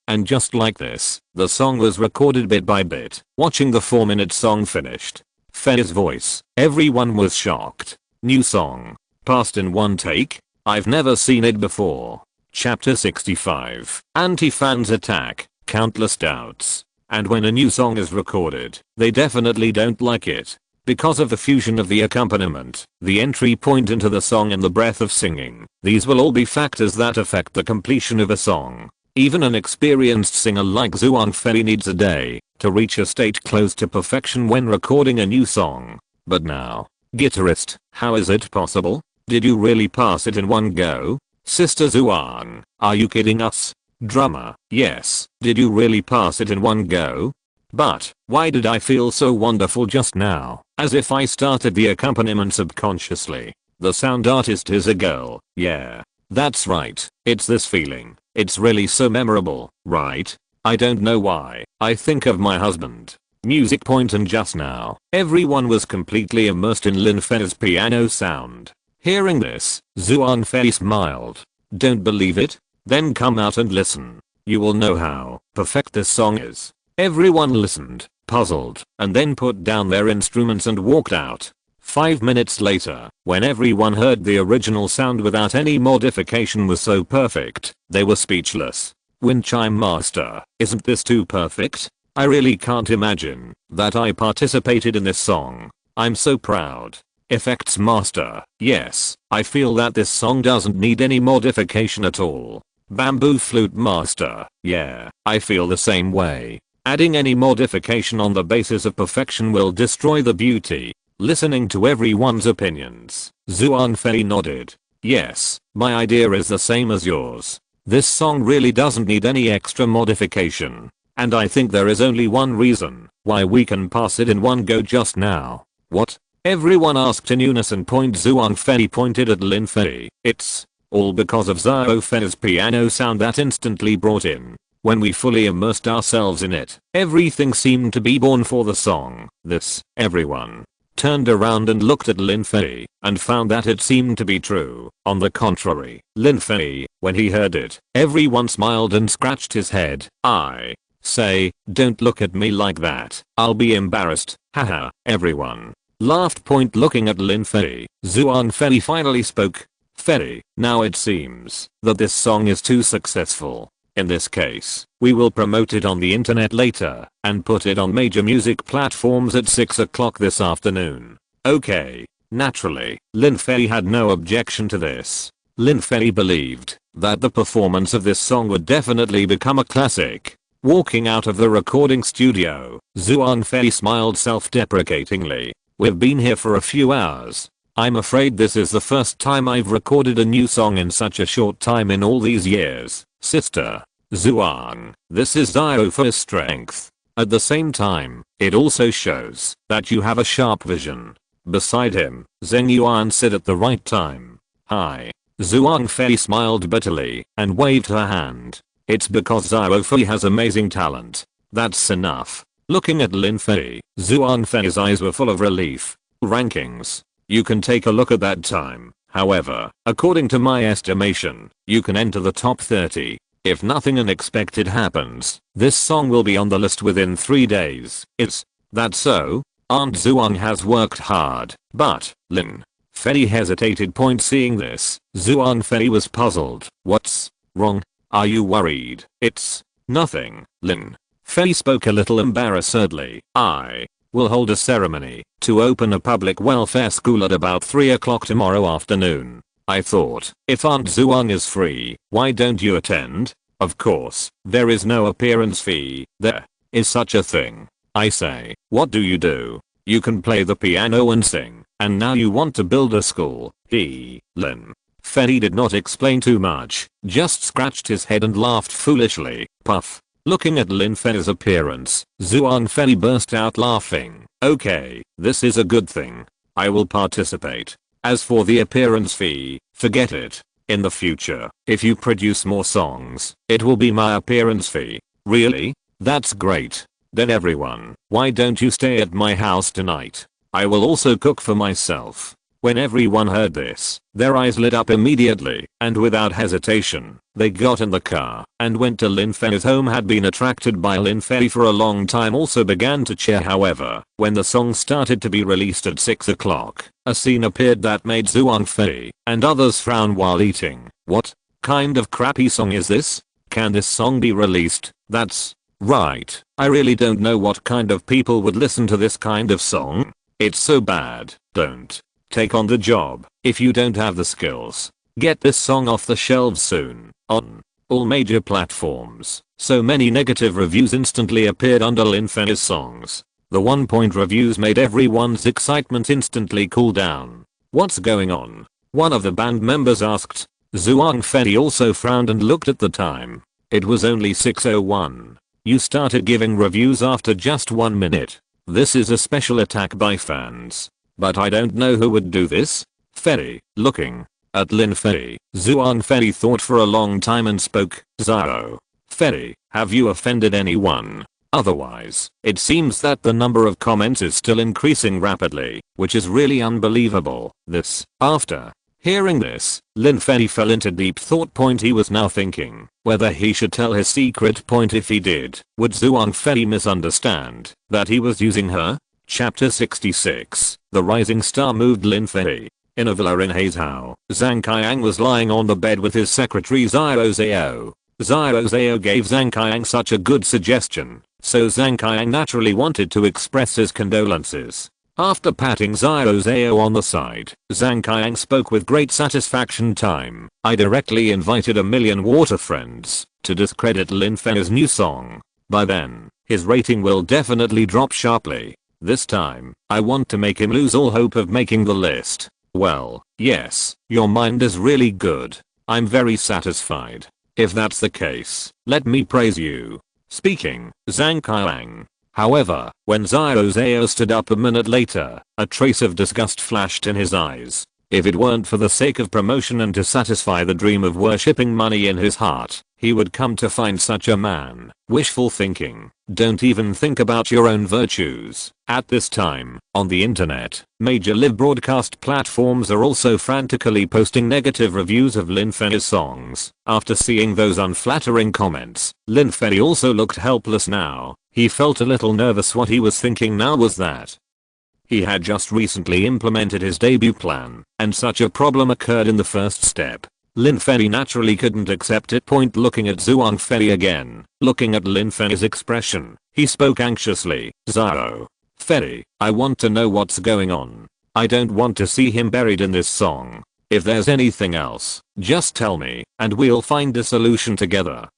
Speaker 1: And just like this, the song was recorded bit by bit. Watching the 4-minute song finished. Fei's voice, everyone was shocked. New song. Passed in one take? I've never seen it before. Chapter 65. Anti-fans attack, countless doubts. And when a new song is recorded, they definitely don't like it. Because of the fusion of the accompaniment, the entry point into the song and the breadth of singing, these will all be factors that affect the completion of a song. Even an experienced singer like Zhuang Fei needs a day to reach a state close to perfection when recording a new song. But now, guitarist, how is it possible? Did you really pass it in one go? Sister Zhuang, are you kidding us? Drummer, yes, did you really pass it in one go? But, why did I feel so wonderful just now, as if I started the accompaniment subconsciously? The sound artist is a girl, yeah. That's right, it's this feeling, it's really so memorable, right? I don't know why, I think of my husband. Music. And just now, everyone was completely immersed in Lin Fei's piano sound. Hearing this, Zhuang Fei smiled. Don't believe it? Then come out and listen. You will know how perfect this song is. Everyone listened, puzzled, and then put down their instruments and walked out. 5 minutes later, when everyone heard the original sound without any modification was so perfect, they were speechless. Wind chime master, isn't this too perfect? I really can't imagine that I participated in this song. I'm so proud. Effects master, yes, I feel that this song doesn't need any modification at all. Bamboo flute master, yeah, I feel the same way. Adding any modification on the basis of perfection will destroy the beauty. Listening to everyone's opinions, Zhuang Fei nodded. Yes, my idea is the same as yours. This song really doesn't need any extra modification. And I think there is only one reason why we can pass it in one go just now. What? Everyone asked in unison. Zhuang Fei pointed at Lin Fei. It's all because of Zhuang Fei's piano sound that instantly brought in. When we fully immersed ourselves in it, everything seemed to be born for the song. Everyone turned around and looked at Lin Fei and found that it seemed to be true. On the contrary, Lin Fei, when he heard it, everyone smiled and scratched his head. I say, don't look at me like that. I'll be embarrassed. Haha, everyone laughed. Looking at Lin Fei, Zhuang Fei finally spoke. Fei, now it seems that this song is too successful. In this case, we will promote it on the internet later and put it on major music platforms at 6 o'clock this afternoon. Okay. Naturally, Lin Fei had no objection to this. Lin Fei believed that the performance of this song would definitely become a classic. Walking out of the recording studio, Zhuang Fei smiled self-deprecatingly. We've been here for a few hours. I'm afraid this is the first time I've recorded a new song in such a short time in all these years. Sister Zhuang, this is Zhuang Fei's strength. At the same time, it also shows that you have a sharp vision. Beside him, Zheng Yuan said at the right time. Hi. Zhuang Fei smiled bitterly and waved her hand. It's because Zhuang Fei has amazing talent. That's enough. Looking at Lin Fei, Zhuang Fei's eyes were full of relief. Rankings. You can take a look at that time. However, according to my estimation, you can enter the top 30. If nothing unexpected happens, this song will be on the list within 3 days. Is that so? Aunt Zhuang has worked hard, but Lin Fei hesitated. Seeing this, Zhuang Fei was puzzled. What's wrong? Are you worried? It's nothing. Lin Fei spoke a little embarrassedly. I will hold a ceremony to open a public welfare school at about 3 o'clock tomorrow afternoon. I thought, if Aunt Zhuang is free, why don't you attend? Of course, there is no appearance fee. There is such a thing. I say, what do? You can play the piano and sing, and now you want to build a school. Lin Fei did not explain too much, just scratched his head and laughed foolishly. Puff. Looking at Lin Fei's appearance, Zhuang Fei burst out laughing. Okay, this is a good thing. I will participate. As for the appearance fee, forget it. In the future, if you produce more songs, it will be my appearance fee. Really? That's great. Then everyone, why don't you stay at my house tonight? I will also cook for myself. When everyone heard this, their eyes lit up immediately, and without hesitation, they got in the car and went to Lin Fei's home. Had been attracted by Lin Fei for a long time, also began to cheer. However, when the song started to be released at 6 o'clock, a scene appeared that made Zhuang Fei and others frown while eating. What kind of crappy song is this? Can this song be released? That's right. I really don't know what kind of people would listen to this kind of song. It's so bad. Don't take on the job if you don't have the skills. Get this song off the shelves soon. On all major platforms, so many negative reviews instantly appeared under Lin Fei's songs. The 1-point reviews made everyone's excitement instantly cool down. What's going on? One of the band members asked. Zhuang Fei also frowned and looked at the time. It was only 6:01. You started giving reviews after just 1 minute. This is a special attack by fans. But I don't know who would do this. Fei. Looking at Lin Fei, Zhuang Fei thought for a long time and spoke. Zhao Fei, have you offended anyone? Otherwise, it seems that the number of comments is still increasing rapidly, which is really unbelievable. After hearing this, Lin Fei fell into deep thought. He was now thinking whether he should tell his secret point. If he did, would Zhuang Fei misunderstand that he was using her? Chapter 66. The rising star moved Lin Fei. In a villa in Heizhou, Zhang Qiang was lying on the bed with his secretary Xiao Zhao. Xiao Zhao gave Zhang Qiang such a good suggestion, so Zhang Qiang naturally wanted to express his condolences. After patting Xiao Zhao on the side, Zhang Qiang spoke with great satisfaction. I directly invited a million water friends to discredit Lin Fei's new song. By then, his rating will definitely drop sharply. This time, I want to make him lose all hope of making the list. Well, yes, your mind is really good. I'm very satisfied. If that's the case, let me praise you. Speaking, Zhang Qiang. However, when Xiao Zhao stood up a minute later, a trace of disgust flashed in his eyes. If it weren't for the sake of promotion and to satisfy the dream of worshipping money in his heart, he would come to find such a man. Wishful thinking. Don't even think about your own virtues. At this time, on the internet, major live broadcast platforms are also frantically posting negative reviews of Lin Fei's songs. After seeing those unflattering comments, Lin Fei also looked helpless now. He felt a little nervous. What he was thinking now was that he had just recently implemented his debut plan, and such a problem occurred in the first step. Lin Fei naturally couldn't accept it. Looking at Zhuang Fei again, looking at Lin Fei's expression, he spoke anxiously. Zhao Fei, I want to know what's going on. I don't want to see him buried in this song. If there's anything else, just tell me, and we'll find a solution together.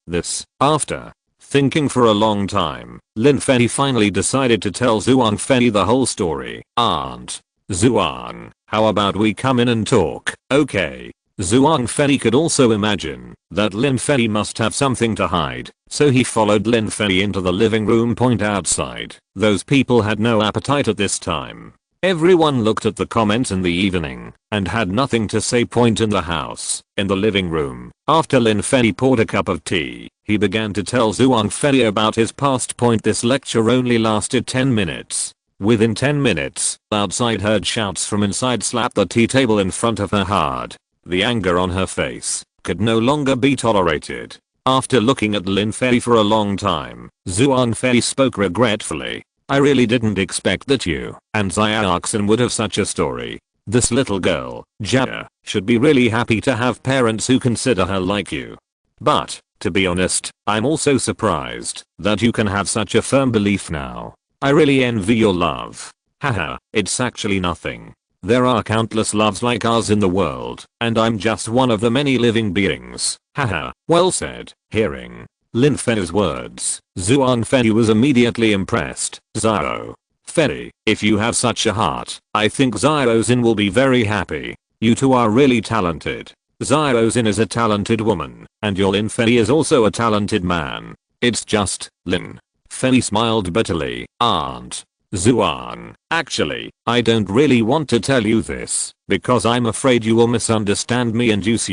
Speaker 1: After thinking for a long time, Lin Fei finally decided to tell Zhuang Fei the whole story. Aunt Zhuang, how about we come in and talk? Okay. Zhuang Fei could also imagine that Lin Fei must have something to hide, so he followed Lin Fei into the living room. Outside, those people had no appetite at this time. Everyone looked at the comments in the evening and had nothing to say. In the house, in the living room, after Lin Fei poured a cup of tea, he began to tell Zhuang Fei about his past. This lecture only lasted 10 minutes. Within 10 minutes, outside heard shouts from inside. Slapped the tea table in front of her hard. The anger on her face could no longer be tolerated. After looking at Lin Fei for a long time, Zhuang Fei spoke regretfully. I really didn't expect that you and Xiaoxin would have such a story. This little girl, Jia, should be really happy to have parents who consider her like you. But, to be honest, I'm also surprised that you can have such a firm belief now. I really envy your love. Haha, it's actually nothing. There are countless loves like ours in the world, and I'm just one of the many living beings. Haha, well said. Hearing Lin Fei's words, Zhuang Fei was immediately impressed. Zhao Fei, if you have such a heart, I think Xiao Xin will be very happy. You two are really talented. Xiao Xin is a talented woman, and your Lin Fei is also a talented man. It's just, Lin Fei smiled bitterly, Aunt Zuan. Actually, I don't really want to tell you this, because I'm afraid you will misunderstand me and use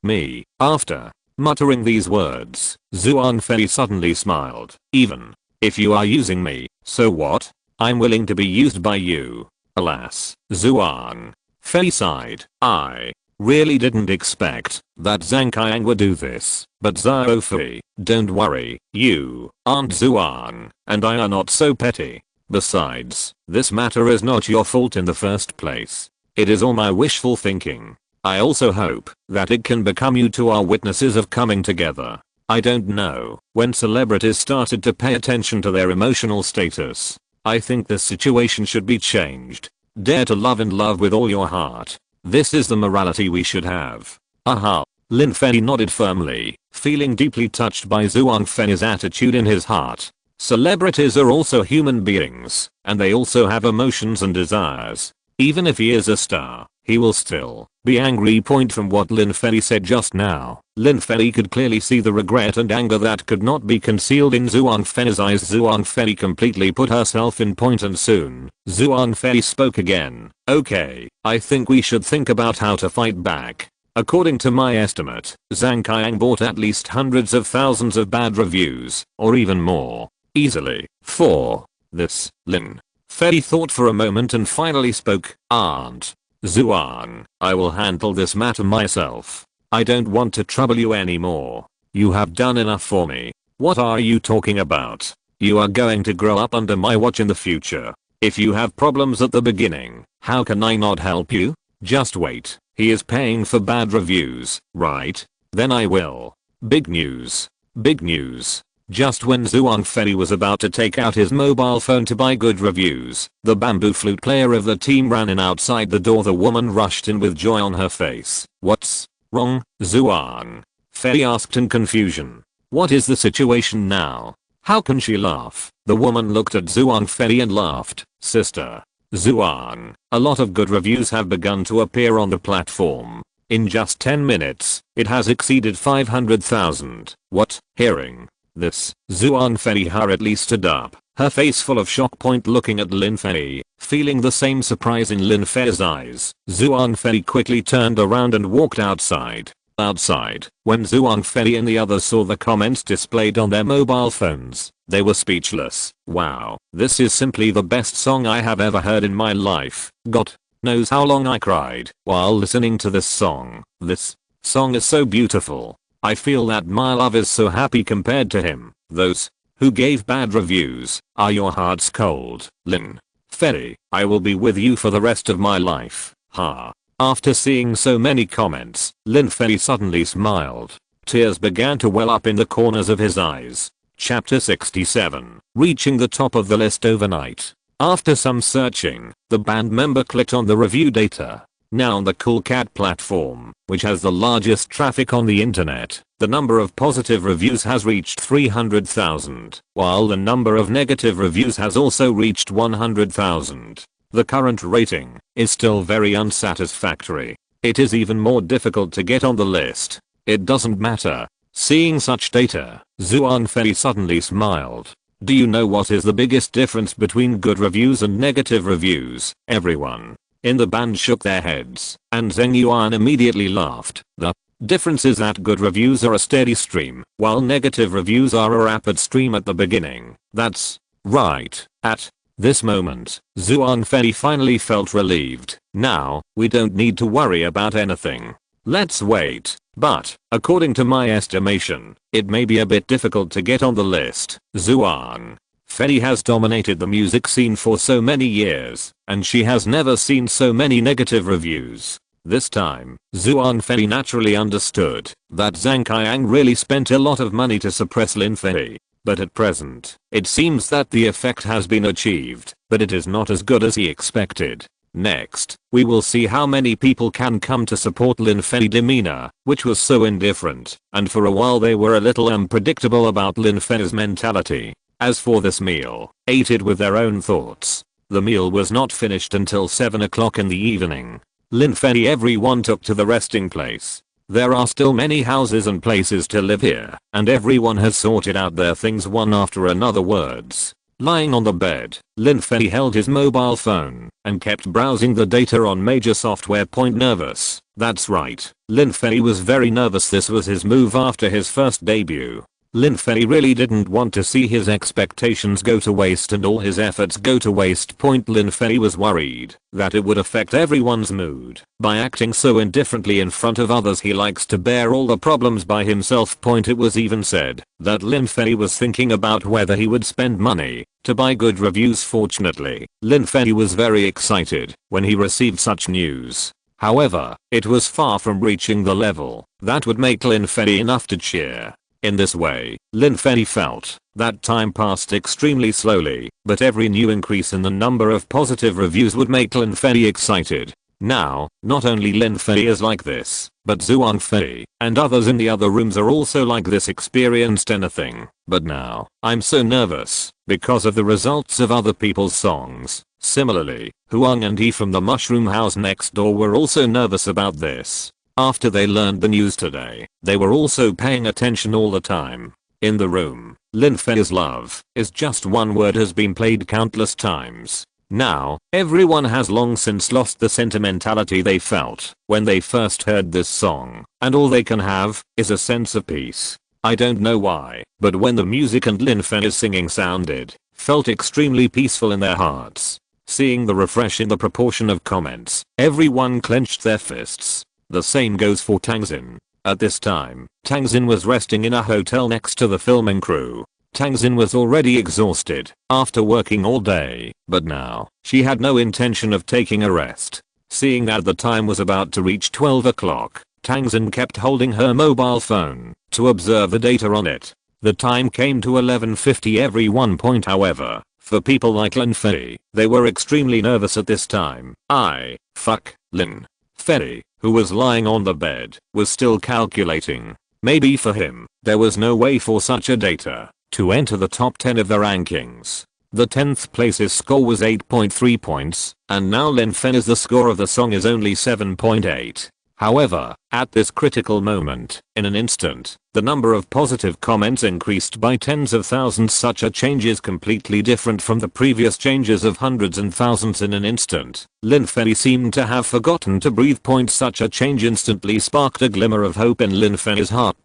Speaker 1: me. After muttering these words, Zuan Fei suddenly smiled. Even if you are using me, so what? I'm willing to be used by you. Alas, Zuan Fei sighed. I really didn't expect that Zhang Qiang would do this, but Zhao Fei, don't worry, you, Aunt Zuan, and I are not so petty. Besides, this matter is not your fault in the first place. It is all my wishful thinking. I also hope that it can become you two are witnesses of coming together. I don't know when celebrities started to pay attention to their emotional status. I think this situation should be changed. Dare to love and love with all your heart. This is the morality we should have. Aha. Lin Fei nodded firmly, feeling deeply touched by Zuan Fei's attitude in his heart. Celebrities are also human beings, and they also have emotions and desires. Even if he is a star, he will still be angry. From what Lin Fei said just now, Lin Fei could clearly see the regret and anger that could not be concealed in Zuan Fei's eyes. Zuan Fei completely put herself in point, and soon, Zuan Fei spoke again. Okay, I think we should think about how to fight back. According to my estimate, Zhang Qiang bought at least hundreds of thousands of bad reviews, or even more. Easily. For this, Lin Fei thought for a moment and finally spoke. Aunt Zuan, I will handle this matter myself. I don't want to trouble you anymore. You have done enough for me. What are you talking about? You are going to grow up under my watch in the future. If you have problems at the beginning, how can I not help you? Just wait. He is paying for bad reviews, right? Then I will. Big news. Big news. Just when Zuan Fei was about to take out his mobile phone to buy good reviews, the bamboo flute player of the team ran in outside the door. The woman rushed in with joy on her face. What's wrong? Zuan Fei asked in confusion. What is the situation now? How can she laugh? The woman looked at Zuan Fei and laughed. Sister Zuan, a lot of good reviews have begun to appear on the platform. In just 10 minutes, it has exceeded 500,000. What? Hearing this, Zuan Fei hurriedly stood up, her face full of shock. Looking at Lin Fei, feeling the same surprise in Lin Fei's eyes, Zuan Fei quickly turned around and walked outside. When Zuan Fei and the others saw the comments displayed on their mobile phones, they were speechless. Wow, this is simply the best song I have ever heard in my life. God knows how long I cried while listening to this song. This song is so beautiful. I feel that my love is so happy compared to him. Those who gave bad reviews, are your hearts cold? Lin Fei, I will be with you for the rest of my life. Ha. After seeing so many comments, Lin Fei suddenly smiled. Tears began to well up in the corners of his eyes. Chapter 67. Reaching the top of the list overnight. After some searching, the band member clicked on the review data. Now on the Cool Cat platform, which has the largest traffic on the internet, the number of positive reviews has reached 300,000, while the number of negative reviews has also reached 100,000. The current rating is still very unsatisfactory. It is even more difficult to get on the list. It doesn't matter. Seeing such data, Zuan Fei suddenly smiled. Do you know what is the biggest difference between good reviews and negative reviews? Everyone in the band shook their heads, and Zheng Yuan immediately laughed. The difference is that good reviews are a steady stream, while negative reviews are a rapid stream at the beginning. That's right. At this moment, Zuan Fei finally felt relieved. Now, we don't need to worry about anything. Let's wait. But, according to my estimation, it may be a bit difficult to get on the list. Zuan Fei has dominated the music scene for so many years, and she has never seen so many negative reviews. This time, Zuan Fei naturally understood that Zhang Qiang really spent a lot of money to suppress Lin Fei. But at present, it seems that the effect has been achieved, but it is not as good as he expected. Next, we will see how many people can come to support Lin Fei's demeanor, which was so indifferent, and for a while they were a little unpredictable about Lin Fei's mentality. As for this meal, ate it with their own thoughts. The meal was not finished until 7 o'clock in the evening. Lin Fei everyone took to the resting place. There are still many houses and places to live here, and everyone has sorted out their things one after another. Words. Lying on the bed, Lin Fei held his mobile phone and kept browsing the data on major software. Nervous. That's right. Lin Fei was very nervous. This was his move after his first debut. Lin Fei really didn't want to see his expectations go to waste and all his efforts go to waste. Lin Fei was worried that it would affect everyone's mood by acting so indifferently in front of others. He likes to bear all the problems by himself. It was even said that Lin Fei was thinking about whether he would spend money to buy good reviews. Fortunately, Lin Fei was very excited when he received such news. However, it was far from reaching the level that would make Lin Fei enough to cheer. In this way, Lin Fei felt that time passed extremely slowly, but every new increase in the number of positive reviews would make Lin Fei excited. Now, not only Lin Fei is like this, but Zhuang Fei and others in the other rooms are also like this. Experienced anything, but now, I'm so nervous because of the results of other people's songs. Similarly, Huang and Yi from the mushroom house next door were also nervous about this. After they learned the news today, they were also paying attention all the time. In the room, Lin Fei's love is just one word has been played countless times. Now, everyone has long since lost the sentimentality they felt when they first heard this song, and all they can have is a sense of peace. I don't know why, but when the music and Lin Fei's singing sounded, felt extremely peaceful in their hearts. Seeing the refresh in the proportion of comments, everyone clenched their fists. The same goes for Tangxin. At this time, Tangxin was resting in a hotel next to the filming crew. Tangxin was already exhausted after working all day, but now, she had no intention of taking a rest. Seeing that the time was about to reach 12 o'clock, Tangxin kept holding her mobile phone to observe the data on it. The time came to 11:50 every 1 point. However, for people like Lin Fei, they were extremely nervous at this time. Lin Fei, who was lying on the bed, was still calculating. Maybe for him, there was no way for such a data to enter the top 10 of the rankings. The 10th place's score was 8.3 points, and now Lin Fei's the score of the song is only 7.8. However, at this critical moment, in an instant, the number of positive comments increased by tens of thousands. Such a change is completely different from the previous changes of hundreds and thousands in an instant. Lin Fei seemed to have forgotten to breathe. Such a change instantly sparked a glimmer of hope in Lin Fei's heart.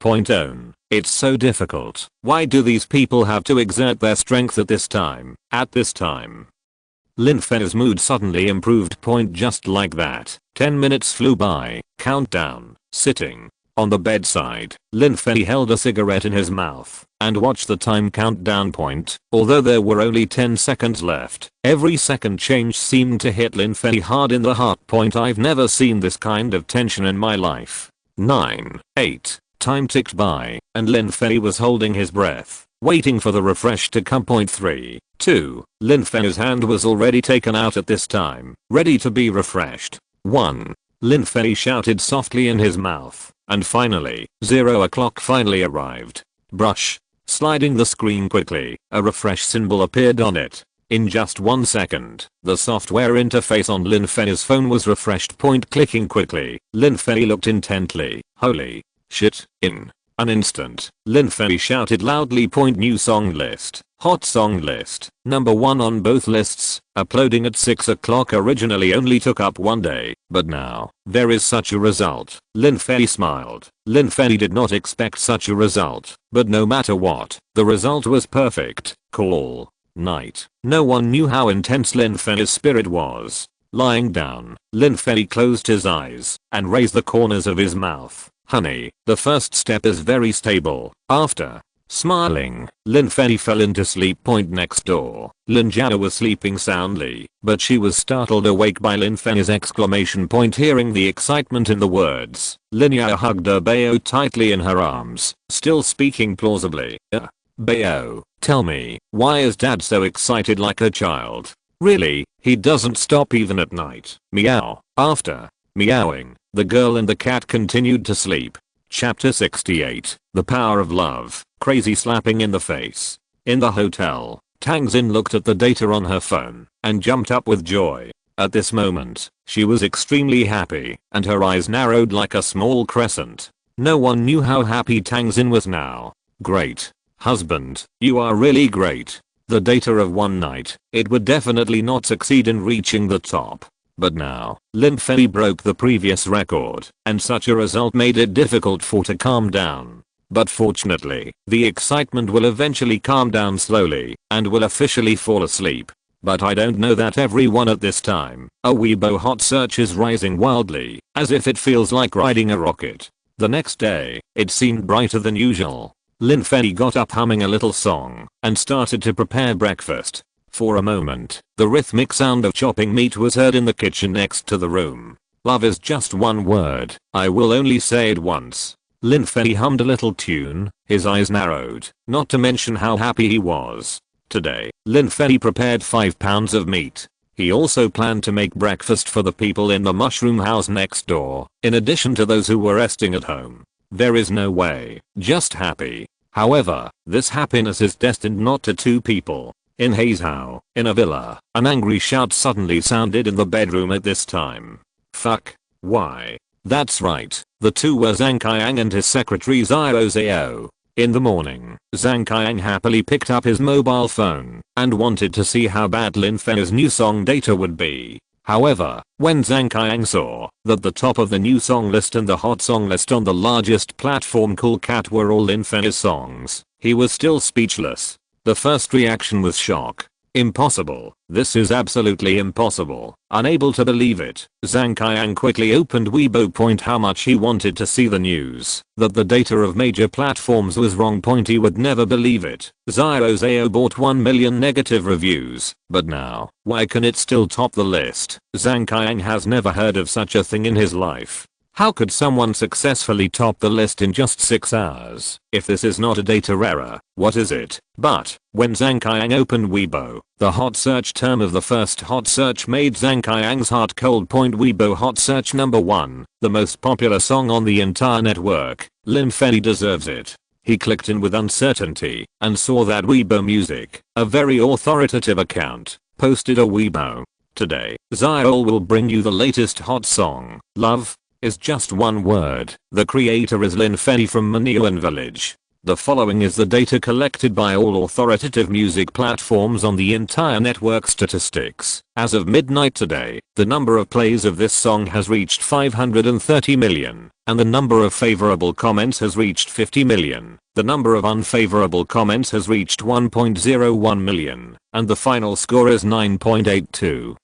Speaker 1: It's so difficult. Why do these people have to exert their strength at this time? Lin Fei's mood suddenly improved. Just like that, 10 minutes flew by. Countdown. Sitting on the bedside, Lin Fei held a cigarette in his mouth and watched the time countdown. Although there were only 10 seconds left, every second change seemed to hit Lin Fei hard in the heart. I've never seen this kind of tension in my life. 9, 8. Time ticked by, and Lin Fei was holding his breath, waiting for the refresh to come. 3, 2. Lin Fei's hand was already taken out at this time, ready to be refreshed. 1. Lin Fei shouted softly in his mouth, and finally, 0 o'clock finally arrived. Brush. Sliding the screen quickly, a refresh symbol appeared on it. In just 1 second, the software interface on Lin Fei's phone was refreshed. Clicking quickly, Lin Fei looked intently. Holy shit. In an instant, Lin Fei shouted loudly. New song list. Hot song list. Number 1 on both lists. Uploading at 6 o'clock originally only took up 1 day, but now, there is such a result. Lin Fei smiled. Lin Fei did not expect such a result, but no matter what, the result was perfect. Cool night. No one knew how intense Lin Fei's spirit was. Lying down, Lin Fei closed his eyes and raised the corners of his mouth. Honey, the first step is very stable. After smiling, Lin Fei fell into sleep. Next door, Lin Jiao was sleeping soundly, but she was startled awake by Lin Fei's exclamation. Hearing the excitement in the words, Lin Jiao hugged her Bao tightly in her arms, still speaking plausibly. Bao, tell me, why is dad so excited like a child? Really, he doesn't stop even at night. Meow. After meowing, the girl and the cat continued to sleep. Chapter 68. The Power of Love. Crazy slapping in the face. In the hotel, Tangxin looked at the data on her phone and jumped up with joy. At this moment, she was extremely happy, and her eyes narrowed like a small crescent. No one knew how happy Tang Xin was now. Great. Husband, you are really great. The data of one night, it would definitely not succeed in reaching the top. But now, Lin Fei broke the previous record, and such a result made it difficult for her to calm down. But fortunately, the excitement will eventually calm down slowly, and will officially fall asleep. But I don't know that everyone at this time. A Weibo hot search is rising wildly, as if it feels like riding a rocket. The next day, it seemed brighter than usual. Lin Fei got up humming a little song, and started to prepare breakfast. For a moment, the rhythmic sound of chopping meat was heard in the kitchen next to the room. Love is just one word, I will only say it once. Lin Fei hummed a little tune, his eyes narrowed, not to mention how happy he was. Today, Lin Fei prepared 5 pounds of meat. He also planned to make breakfast for the people in the mushroom house next door, in addition to those who were resting at home. There is no way, just happy. However, this happiness is destined not to two people. In Hazhou, in a villa, an angry shout suddenly sounded in the bedroom at this time. Fuck. Why? That's right, the two were Zhang Qiang and his secretary Xiao Zhao. In the morning, Zhang Qiang happily picked up his mobile phone and wanted to see how bad Lin Fei's new song data would be. However, when Zhang Qiang saw that the top of the new song list and the hot song list on the largest platform Cool Cat were all Lin Fei's songs, he was still speechless. The first reaction was shock. Impossible. This is absolutely impossible. Unable to believe it, Zhang Qiang quickly opened Weibo. How much he wanted to see the news that the data of major platforms was wrong. He would never believe it. Xiao Zhao bought 1 million negative reviews, but now, why can it still top the list? Zhang Qiang has never heard of such a thing in his life. How could someone successfully top the list in just 6 hours? If this is not a data error, what is it? But, when Zhang Qiang opened Weibo, the hot search term of the first hot search made Zhang Qiang's heart cold. Weibo hot search number 1, the most popular song on the entire network. Lin Fei deserves it. He clicked in with uncertainty, and saw that Weibo Music, a very authoritative account, posted a Weibo. Today, Xiao will bring you the latest hot song, Love is just one word. The creator is Lin Fei from Maniuan Village. The following is the data collected by all authoritative music platforms on the entire network statistics. As of midnight today, the number of plays of this song has reached 530 million, and the number of favorable comments has reached 50 million. The number of unfavorable comments has reached 1.01 million, and the final score is 9.82.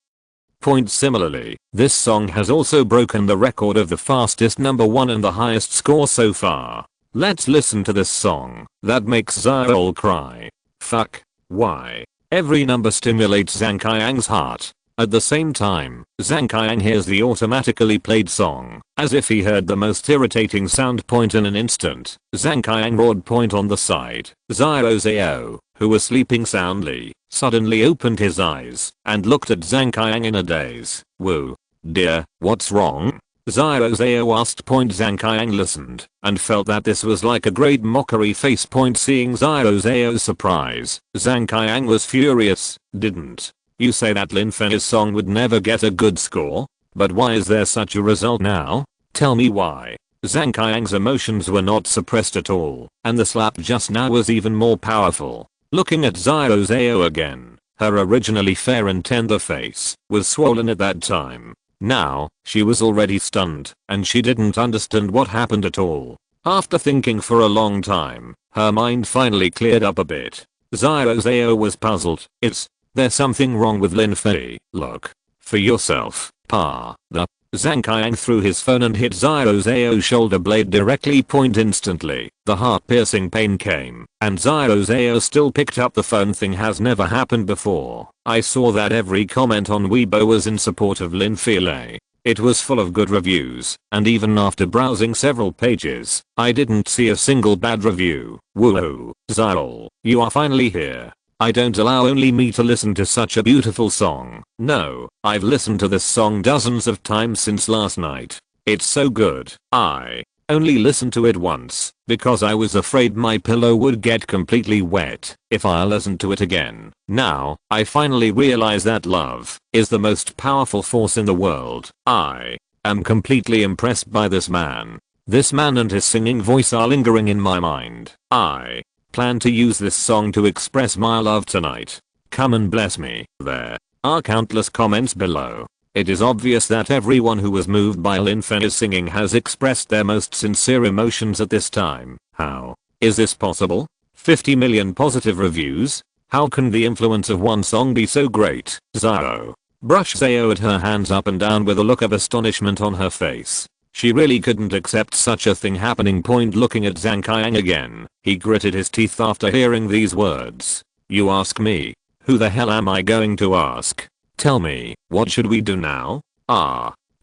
Speaker 1: Similarly, this song has also broken the record of the fastest number 1 and the highest score so far. Let's listen to this song that makes Xiao cry. Fuck. Why? Every number stimulates Zhang Qiang's heart. At the same time, Zhang Qiang hears the automatically played song, as if he heard the most irritating sound. In an instant, Zhang Qiang roared. On the side, Xiao Zhao, who was sleeping soundly, suddenly opened his eyes and looked at Zhang Qiang in a daze. Whoa. Dear, what's wrong? Xiao Zhao asked. Zhang Qiang listened and felt that this was like a great mockery face. Seeing Xiao Zhao's surprise, Zhang Qiang was furious. Didn't you say that Lin Fei's song would never get a good score? But why is there such a result now? Tell me why. Zhang Qiang's emotions were not suppressed at all, and the slap just now was even more powerful. Looking at Xiao Zhao again, her originally fair and tender face was swollen at that time. Now, she was already stunned, and she didn't understand what happened at all. After thinking for a long time, her mind finally cleared up a bit. Xiao Zhao was puzzled. Is there something wrong with Lin Fei? Look for yourself, Pa. Zhang Qiang threw his phone and hit Xiao Zhao's shoulder blade directly. Instantly, the heart-piercing pain came, and Xiao Zhao still picked up the phone. Thing has never happened before. I saw that every comment on Weibo was in support of Lin Fei. It was full of good reviews, and even after browsing several pages, I didn't see a single bad review. Woohoo, Xiao, you are finally here. I don't allow only me to listen to such a beautiful song. No, I've listened to this song dozens of times since last night. It's so good. I only listened to it once because I was afraid my pillow would get completely wet if I listened to it again. Now, I finally realize that love is the most powerful force in the world. I am completely impressed by this man. This man and his singing voice are lingering in my mind. I plan to use this song to express my love tonight. Come and bless me. There are countless comments below. It is obvious that everyone who was moved by Lin Fei's singing has expressed their most sincere emotions at this time. How is this possible? 50 million positive reviews? How can the influence of one song be so great? Zao brushed Zao at her hands up and down with a look of astonishment on her face. She really couldn't accept such a thing happening. Looking at Zhang Qiang again, he gritted his teeth after hearing these words. You ask me? Who the hell am I going to ask? Tell me, what should we do now?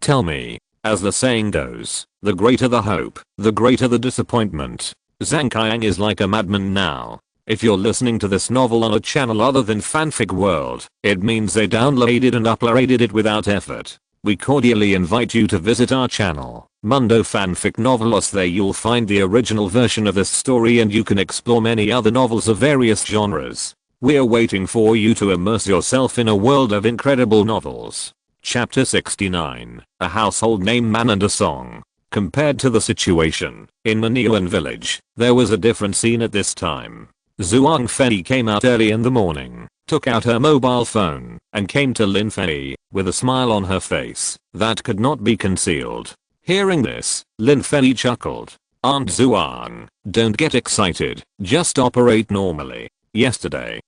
Speaker 1: Tell me. As the saying goes, the greater the hope, the greater the disappointment. Zhang Qiang is like a madman now. If you're listening to this novel on a channel other than Fanfic World, it means they downloaded and uploaded it without effort. We cordially invite you to visit our channel, Mundo Fanfic Novelos. There you'll find the original version of this story and you can explore many other novels of various genres. We're waiting for you to immerse yourself in a world of incredible novels. Chapter 69, A Household Name Man and a Song. Compared to the situation in Maniuan village, there was a different scene at this time. Zhuang Fei came out early in the morning, took out her mobile phone, and came to Lin Fei with a smile on her face that could not be concealed. Hearing this, Lin Fei chuckled. Aunt Zhuang, don't get excited, just operate normally. Yesterday,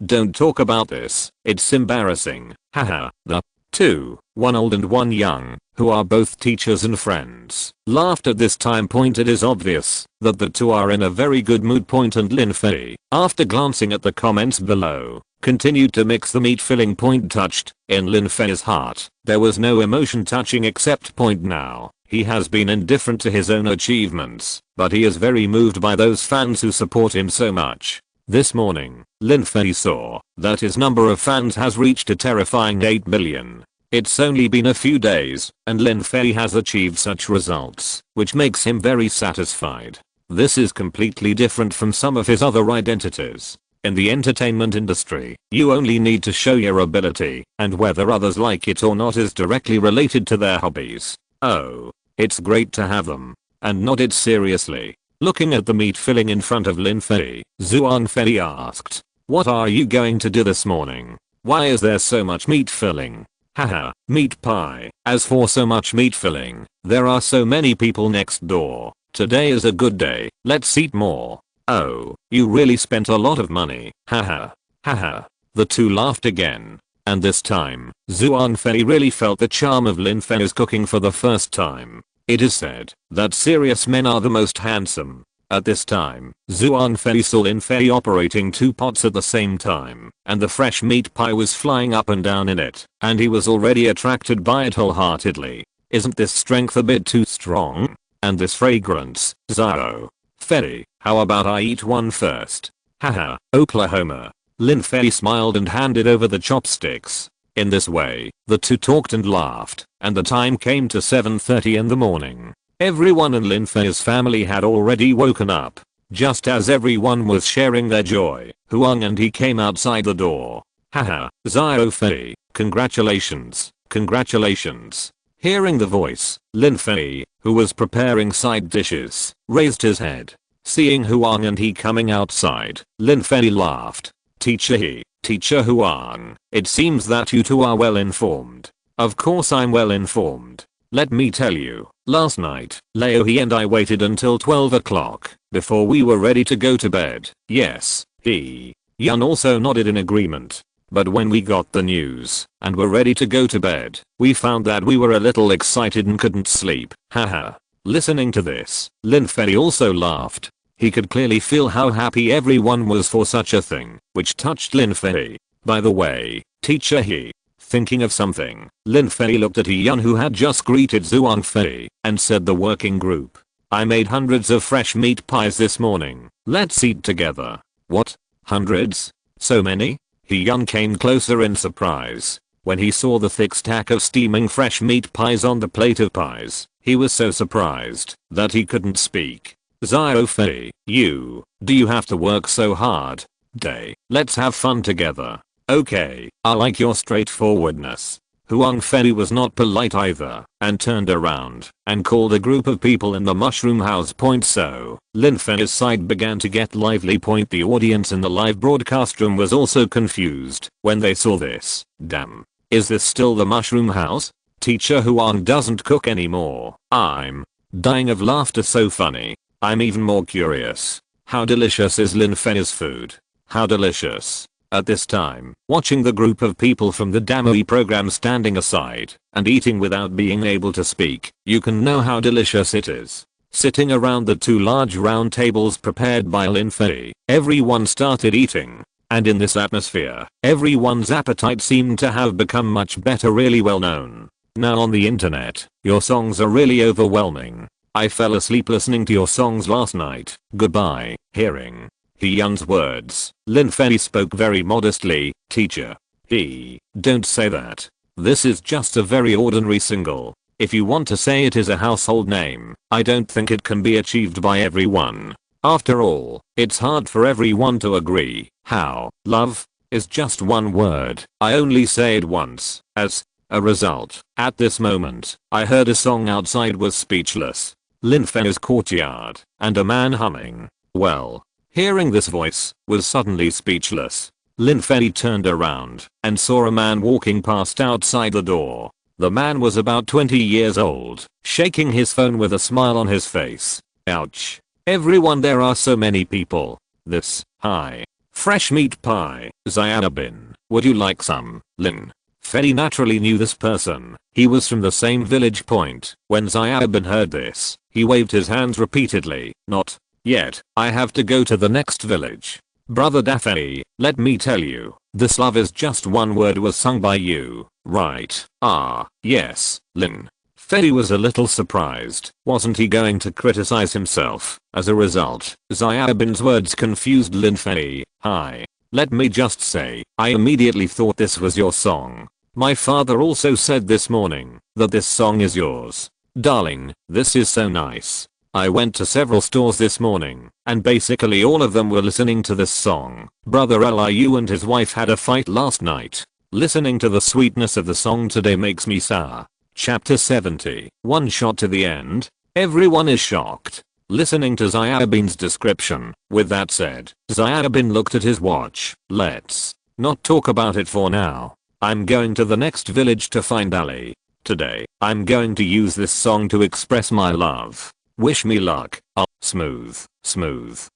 Speaker 1: don't talk about this, it's embarrassing. Haha, the two, one old and one young, who are both teachers and friends, laughed at this time. It is obvious that the two are in a very good mood. And Lin Fei, after glancing at the comments below, continued to mix the meat filling. Touched in Lin Fei's heart, there was no emotion touching except now. He has been indifferent to his own achievements, but he is very moved by those fans who support him so much. This morning, Lin Fei saw that his number of fans has reached a terrifying 8 million. It's only been a few days, and Lin Fei has achieved such results, which makes him very satisfied. This is completely different from some of his other identities. In the entertainment industry, you only need to show your ability, and whether others like it or not is directly related to their hobbies. Oh, it's great to have them, and not it seriously. Looking at the meat filling in front of Lin Fei, Zhuang Fei asked, what are you going to do this morning? Why is there so much meat filling? Haha, meat pie. As for so much meat filling, there are so many people next door. Today is a good day, let's eat more. Oh, you really spent a lot of money. Haha. Haha. The two laughed again. And this time, Zhuang Fei really felt the charm of Lin Fei's cooking for the first time. It is said that serious men are the most handsome. At this time, Zhuang Fei saw Lin Fei operating 2 pots at the same time, and the fresh meat pie was flying up and down in it, and he was already attracted by it wholeheartedly. Isn't this strength a bit too strong? And this fragrance, Zhao Fei, how about I eat one first? Haha, Oklahoma. Lin Fei smiled and handed over the chopsticks. In this way, the two talked and laughed, and the time came to 7:30 in the morning. Everyone in Lin Fei's family had already woken up. Just as everyone was sharing their joy, Huang and he came outside the door. Haha, Zhao Fei, congratulations, congratulations. Hearing the voice, Lin Fei, who was preparing side dishes, raised his head. Seeing Huang and he coming outside, Lin Fei laughed. Teacher Huang, it seems that you two are well informed. Of course I'm well informed. Let me tell you, last night, Leo he and I waited until 12 o'clock before we were ready to go to bed. Yes, he. Yun also nodded in agreement. But when we got the news and were ready to go to bed, we found that we were a little excited and couldn't sleep. Haha. Listening to this, Lin Fei also laughed. He could clearly feel how happy everyone was for such a thing, which touched Lin Fei. By the way, teacher he. Thinking of something, Lin Fei looked at Yun who had just greeted Zhuang Fei and said the working group. I made hundreds of fresh meat pies this morning. Let's eat together. What? Hundreds? So many? Yun came closer in surprise. When he saw the thick stack of steaming fresh meat pies on the plate of pies, He was so surprised that he couldn't speak. Xiao Fei, do you have to work so hard? Day, let's have fun together. Okay, I like your straightforwardness. Huang Fei was not polite either and turned around and called a group of people in the mushroom house. So Lin Fei's side began to get lively. The audience in the live broadcast room was also confused when they saw this. Damn, is this still the mushroom house? Teacher Huang doesn't cook anymore. I'm dying of laughter, so funny. I'm even more curious. How delicious is Lin Fei's food? How delicious. At this time, watching the group of people from the Damoi program standing aside and eating without being able to speak, you can know how delicious it is. Sitting around the two large round tables prepared by Lin Fei, everyone started eating. And in this atmosphere, everyone's appetite seemed to have become much better, really well known. Now on the internet, your songs are really overwhelming. I fell asleep listening to your songs last night. Goodbye, hearing Hyun's words, Lin Fei spoke very modestly. Teacher. Don't say that. This is just a very ordinary single. If you want to say it is a household name, I don't think it can be achieved by everyone. After all, it's hard for everyone to agree. How? Love is just one word. I only say it once. As a result, at this moment, I heard a song outside, was speechless. Lin Fei's courtyard, and a man humming. Well, hearing this voice, was suddenly speechless. Lin Fei turned around and saw a man walking past outside the door. The man was about 20 years old, shaking his phone with a smile on his face. Ouch. Everyone, there are so many people. This, hi. Fresh meat pie. Xiaobin, would you like some? Lin Fei naturally knew this person. He was from the same village. When Xiaobin heard this, he waved his hands repeatedly. Not yet, I have to go to the next village. Brother Daffy, let me tell you, this love is just one word was sung by you, right? Ah, yes. Lin Fei was a little surprised. Wasn't he going to criticize himself? As a result, Xiaobin's words confused Lin Fei. Hi. Let me just say, I immediately thought this was your song. My father also said this morning that this song is yours. Darling, this is so nice. I went to several stores this morning, and basically all of them were listening to this song. Brother Liu and his wife had a fight last night. Listening to the sweetness of the song today makes me sour. Chapter 70. One shot to the end. Everyone is shocked. Listening to Xiaobin's description. With that said, Xiaobin looked at his watch. Let's not talk about it for now. I'm going to the next village to find Ali. Today, I'm going to use this song to express my love. Wish me luck. Oh, smooth.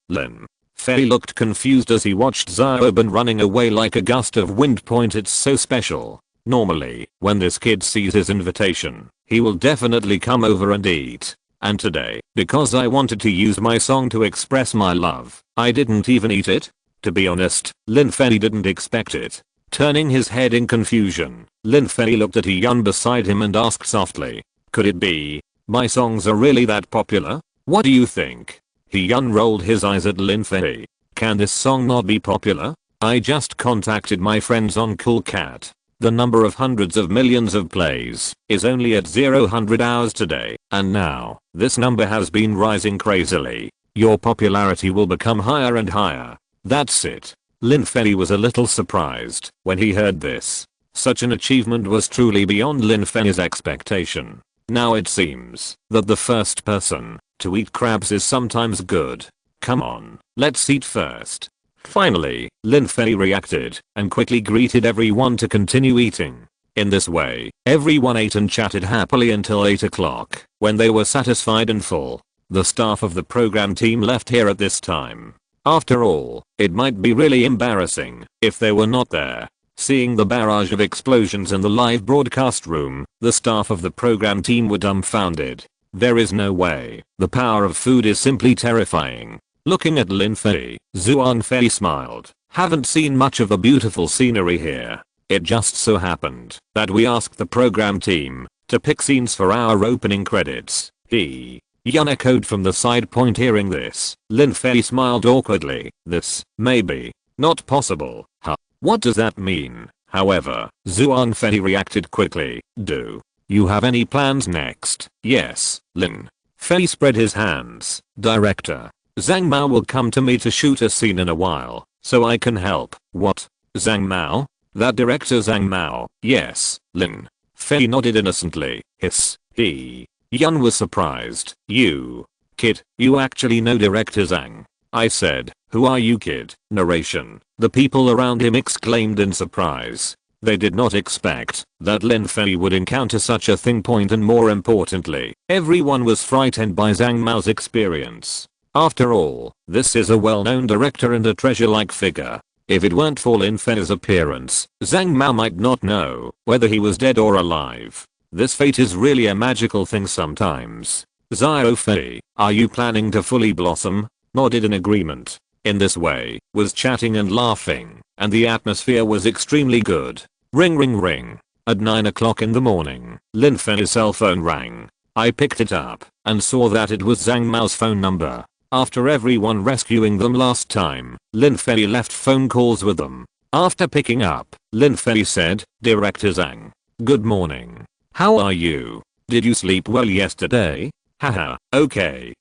Speaker 1: Lin Fei looked confused as he watched Xiaobin running away like a gust of wind. It's so special. Normally, when this kid sees his invitation, he will definitely come over and eat. And today, because I wanted to use my song to express my love, I didn't even eat it. To be honest, Lin Fei didn't expect it. Turning his head in confusion, Lin Fei looked at Hyun beside him and asked softly, could it be my songs are really that popular? What do you think? Hyun rolled his eyes at Lin Fei. Can this song not be popular? I just contacted my friends on Cool Cat. The number of hundreds of millions of plays is only at 0 hours today, and now, this number has been rising crazily. Your popularity will become higher and higher. That's it. Lin Fei was a little surprised when he heard this. Such an achievement was truly beyond Lin Fei's expectation. Now it seems that the first person to eat crabs is sometimes good. Come on, let's eat first. Finally, Lin Fei reacted and quickly greeted everyone to continue eating. In this way, everyone ate and chatted happily until 8 o'clock, when they were satisfied and full. The staff of the program team left here at this time. After all, it might be really embarrassing if they were not there. Seeing the barrage of explosions in the live broadcast room, the staff of the program team were dumbfounded. There is no way. The power of food is simply terrifying. Looking at Lin Fei, Xuan Fei smiled. Haven't seen much of the beautiful scenery here. It just so happened that we asked the program team to pick scenes for our opening credits. Yun echoed from the side. Hearing this, Lin Fei smiled awkwardly. This may be not possible. Huh? What does that mean? However, Xuan Fei reacted quickly. Do You have any plans next? Yes, Lin Fei spread his hands. Director Zhang Mao will come to me to shoot a scene in a while, so I can help. What? Zhang Mao? That director Zhang Mao? Yes, Lin Fei nodded innocently. He. Yun was surprised. You. Kid, you actually know director Zhang? I said. Who are you, kid? Narration. The people around him exclaimed in surprise. They did not expect that Lin Fei would encounter such a thing. And more importantly, everyone was frightened by Zhang Mao's experience. After all, this is a well-known director and a treasure-like figure. If it weren't for Lin Fei's appearance, Zhang Mao might not know whether he was dead or alive. This fate is really a magical thing sometimes. Xiao Fei, are you planning to fully blossom? Nodded in agreement. In this way, was chatting and laughing, and the atmosphere was extremely good. Ring ring ring. At 9 o'clock in the morning, Lin Fei's cell phone rang. I picked it up and saw that it was Zhang Mao's phone number. After everyone rescuing them last time, Lin Fei left phone calls with them. After picking up, Lin Fei said, Director Zhang. Good morning. How are you? Did you sleep well yesterday? Haha, okay,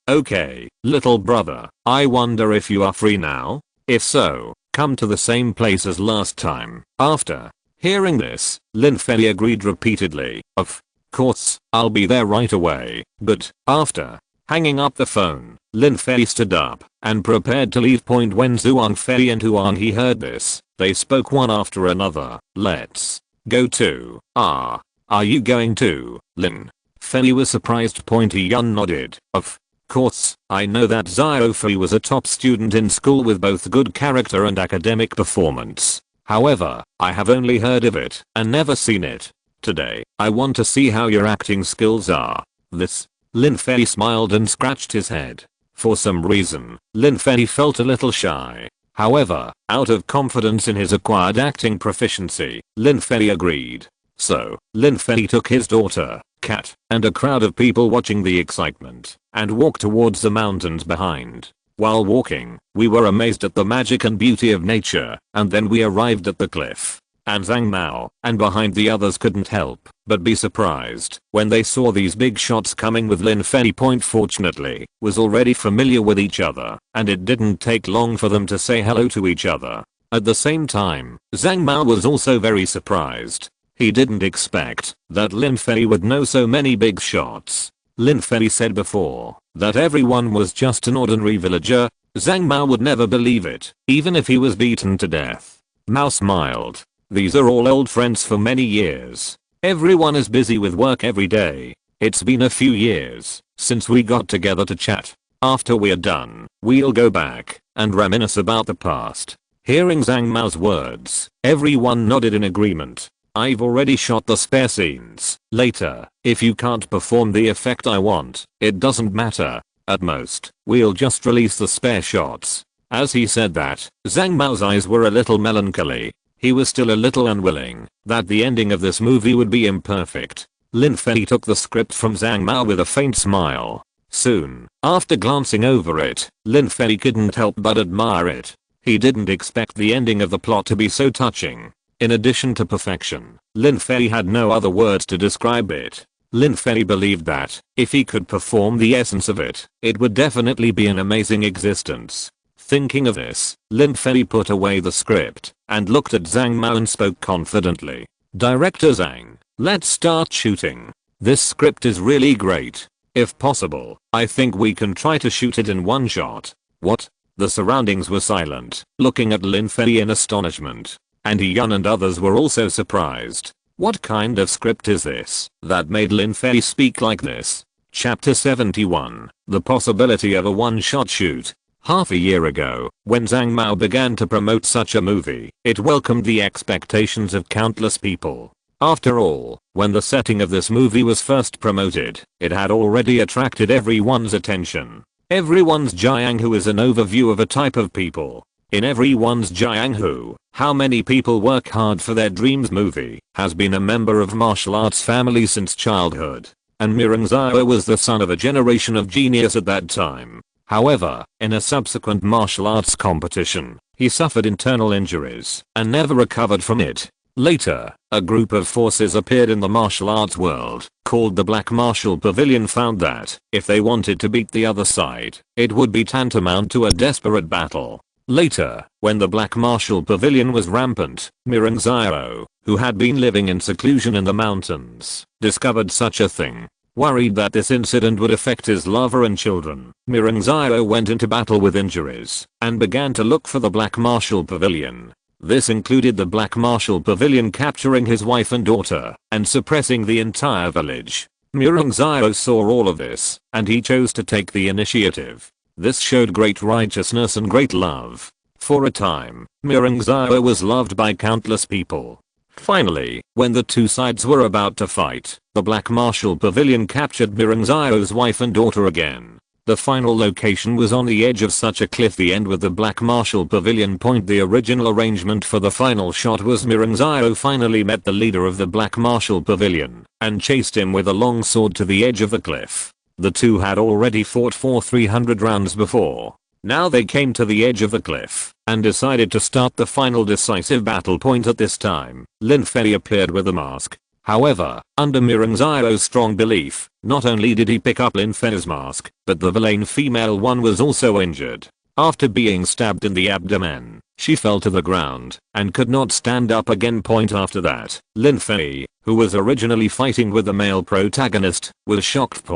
Speaker 1: little brother, I wonder if you are free now? If so, come to the same place as last time. After hearing this, Lin Fei agreed repeatedly. Of course, I'll be there right away. But after hanging up the phone, Lin Fei stood up and prepared to leave. When Zhuang Fei and Huang He heard this, they spoke one after another. Let's go to. Are you going to? Lin Fei was surprised. Pointy Yun nodded. Of course, I know that Xiao Fei was a top student in school with both good character and academic performance. However, I have only heard of it and never seen it. Today, I want to see how your acting skills are. This. Lin Fei smiled and scratched his head. For some reason, Lin Fei felt a little shy. However, out of confidence in his acquired acting proficiency, Lin Fei agreed. So, Lin Fei took his daughter, Cat, and a crowd of people watching the excitement, and walked towards the mountains behind. While walking, we were amazed at the magic and beauty of nature, and then we arrived at the cliff. And Zhang Mao and behind the others couldn't help but be surprised when they saw these big shots coming with Lin Fei. Fortunately, was already familiar with each other, and it didn't take long for them to say hello to each other. At the same time, Zhang Mao was also very surprised. He didn't expect that Lin Fei would know so many big shots. Lin Fei said before that everyone was just an ordinary villager. Zhang Mao would never believe it, even if he was beaten to death. Mao smiled. These are all old friends for many years. Everyone is busy with work every day. It's been a few years since we got together to chat. After we're done, we'll go back and reminisce about the past. Hearing Zhang Mao's words, everyone nodded in agreement. I've already shot the spare scenes. Later, if you can't perform the effect I want, it doesn't matter. At most, we'll just release the spare shots. As he said that, Zhang Mao's eyes were a little melancholy. He was still a little unwilling that the ending of this movie would be imperfect. Lin Fei took the script from Zhang Mao with a faint smile. Soon, after glancing over it, Lin Fei couldn't help but admire it. He didn't expect the ending of the plot to be so touching. In addition to perfection, Lin Fei had no other words to describe it. Lin Fei believed that, if he could perform the essence of it, it would definitely be an amazing existence. Thinking of this, Lin Fei put away the script and looked at Zhang Mao and spoke confidently. Director Zhang, let's start shooting. This script is really great. If possible, I think we can try to shoot it in one shot. What? The surroundings were silent, looking at Lin Fei in astonishment. And Yun and others were also surprised. What kind of script is this that made Lin Fei speak like this? Chapter 71, The Possibility of a One-Shot Shoot. Half a year ago, when Zhang Mao began to promote such a movie, it welcomed the expectations of countless people. After all, when the setting of this movie was first promoted, it had already attracted everyone's attention. Everyone's Jianghu is an overview of a type of people. In everyone's Jianghu, how many people work hard for their dreams movie has been a member of martial arts family since childhood. And Mirang Zhao was the son of a generation of genius at that time. However, in a subsequent martial arts competition, he suffered internal injuries and never recovered from it. Later, a group of forces appeared in the martial arts world, called the Black Martial Pavilion, found that, if they wanted to beat the other side, it would be tantamount to a desperate battle. Later, when the Black Martial Pavilion was rampant, Mirangziro, who had been living in seclusion in the mountains, discovered such a thing. Worried that this incident would affect his lover and children, Mirangziro went into battle with injuries, and began to look for the Black Martial Pavilion. This included the Black Martial Pavilion capturing his wife and daughter, and suppressing the entire village. Mirangziro saw all of this, and he chose to take the initiative. This showed great righteousness and great love. For a time, Mirangziro was loved by countless people. Finally, when the two sides were about to fight, the Black Martial Pavilion captured Mirangziro's wife and daughter again. The final location was on the edge of such a cliff, the end with the Black Martial Pavilion point. The original arrangement for the final shot was Mirangziro finally met the leader of the Black Martial Pavilion, and chased him with a long sword to the edge of the cliff. The two had already fought for 300 rounds before. Now they came to the edge of the cliff, and decided to start the final decisive battle point. At this time, Lin Fei appeared with a mask. However, under Mirangziro's strong belief, not only did he pick up Lin Fei's mask, but the villain female one was also injured. After being stabbed in the abdomen, she fell to the ground, and could not stand up again. After that, Lin Fei, who was originally fighting with the male protagonist, was shocked.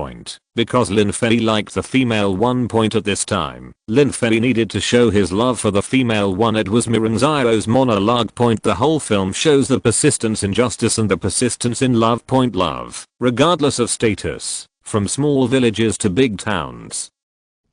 Speaker 1: Because Lin Fei liked the female one. At this time, Lin Fei needed to show his love for the female one. It was Mirangziro's monologue. The whole film shows the persistence in justice and the persistence in love. Love, regardless of status, from small villages to big towns.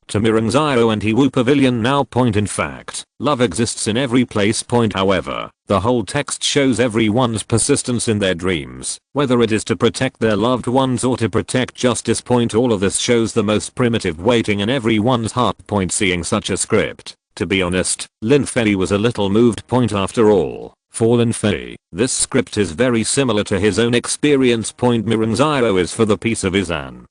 Speaker 1: To Mirangziro and Hiwu Pavilion now. In fact, love exists in every place. However, the whole text shows everyone's persistence in their dreams, whether it is to protect their loved ones or to protect justice. All of this shows the most primitive waiting in everyone's heart. Seeing such a script, to be honest, Lin Fei was a little moved. After all, for Lin Fei, this script is very similar to his own experience. Mirangziro is for the peace of his daughter.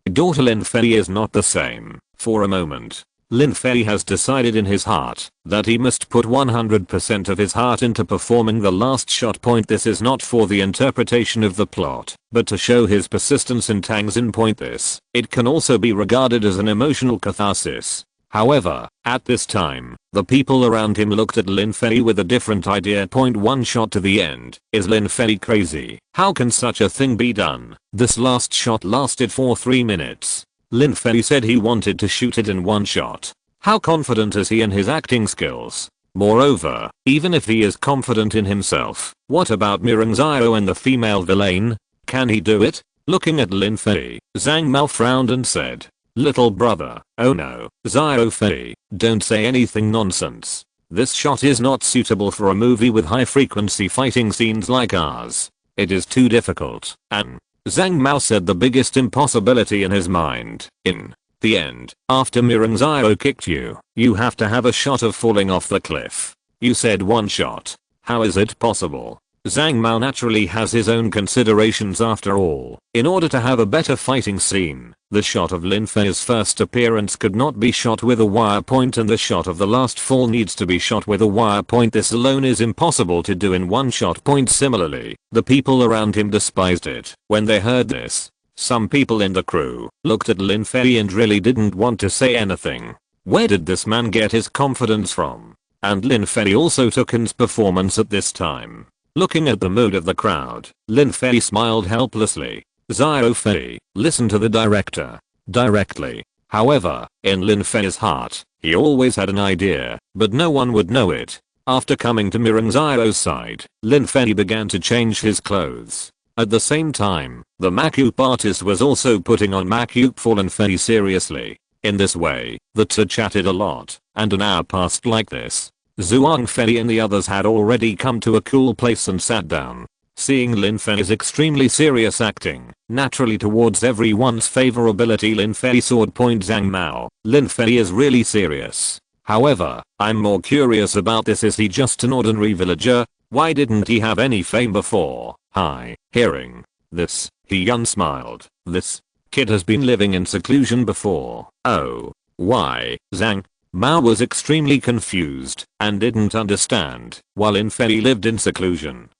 Speaker 1: Lin Fei is not the same. For a moment, Lin Fei has decided in his heart that he must put 100% of his heart into performing the last shot. This is not for the interpretation of the plot, but to show his persistence in Tangzin. It can also be regarded as an emotional catharsis. However, at this time, the people around him looked at Lin Fei with a different idea. One shot to the end. Is Lin Fei crazy? How can such a thing be done? This last shot lasted for 3 minutes. Lin Fei said he wanted to shoot it in one shot. How confident is he in his acting skills? Moreover, even if he is confident in himself, what about Mirangziro and the female villain? Can he do it? Looking at Lin Fei, Zhang Mao frowned and said, "Little brother, oh no, Zhao Fei, don't say anything nonsense. This shot is not suitable for a movie with high frequency fighting scenes like ours. It is too difficult." And Zhang Mao said the biggest impossibility in his mind. In the end, after Mirangziro kicked you, you have to have a shot of falling off the cliff. You said one shot. How is it possible? Zhang Mao naturally has his own considerations. After all, in order to have a better fighting scene, the shot of Lin Fei's first appearance could not be shot with a wire point, and the shot of the last fall needs to be shot with a wire point. This alone is impossible to do in one shot. Similarly, the people around him despised it. When they heard this, some people in the crew looked at Lin Fei and really didn't want to say anything. Where did this man get his confidence from? And Lin Fei also took his performance at this time. Looking at the mood of the crowd, Lin Fei smiled helplessly. Zhao Fei, listen to the director. Directly. However, in Lin Fei's heart, he always had an idea, but no one would know it. After coming to Mirangziro's side, Lin Fei began to change his clothes. At the same time, the makeup artist was also putting on makeup for Lin Fei seriously. In this way, the two chatted a lot, and an hour passed like this. Zhuang Fei and the others had already come to a cool place and sat down. Seeing Lin Fei's extremely serious acting, naturally towards everyone's favorability, Lin Fei sword point Zhang Mao. Lin Fei is really serious. However, I'm more curious about this. Is he just an ordinary villager? Why didn't he have any fame before? Hi, hearing this, he Yun smiled. This kid has been living in seclusion before. Oh, why? Zhang Mao was extremely confused and didn't understand. While Lin Fei lived in seclusion,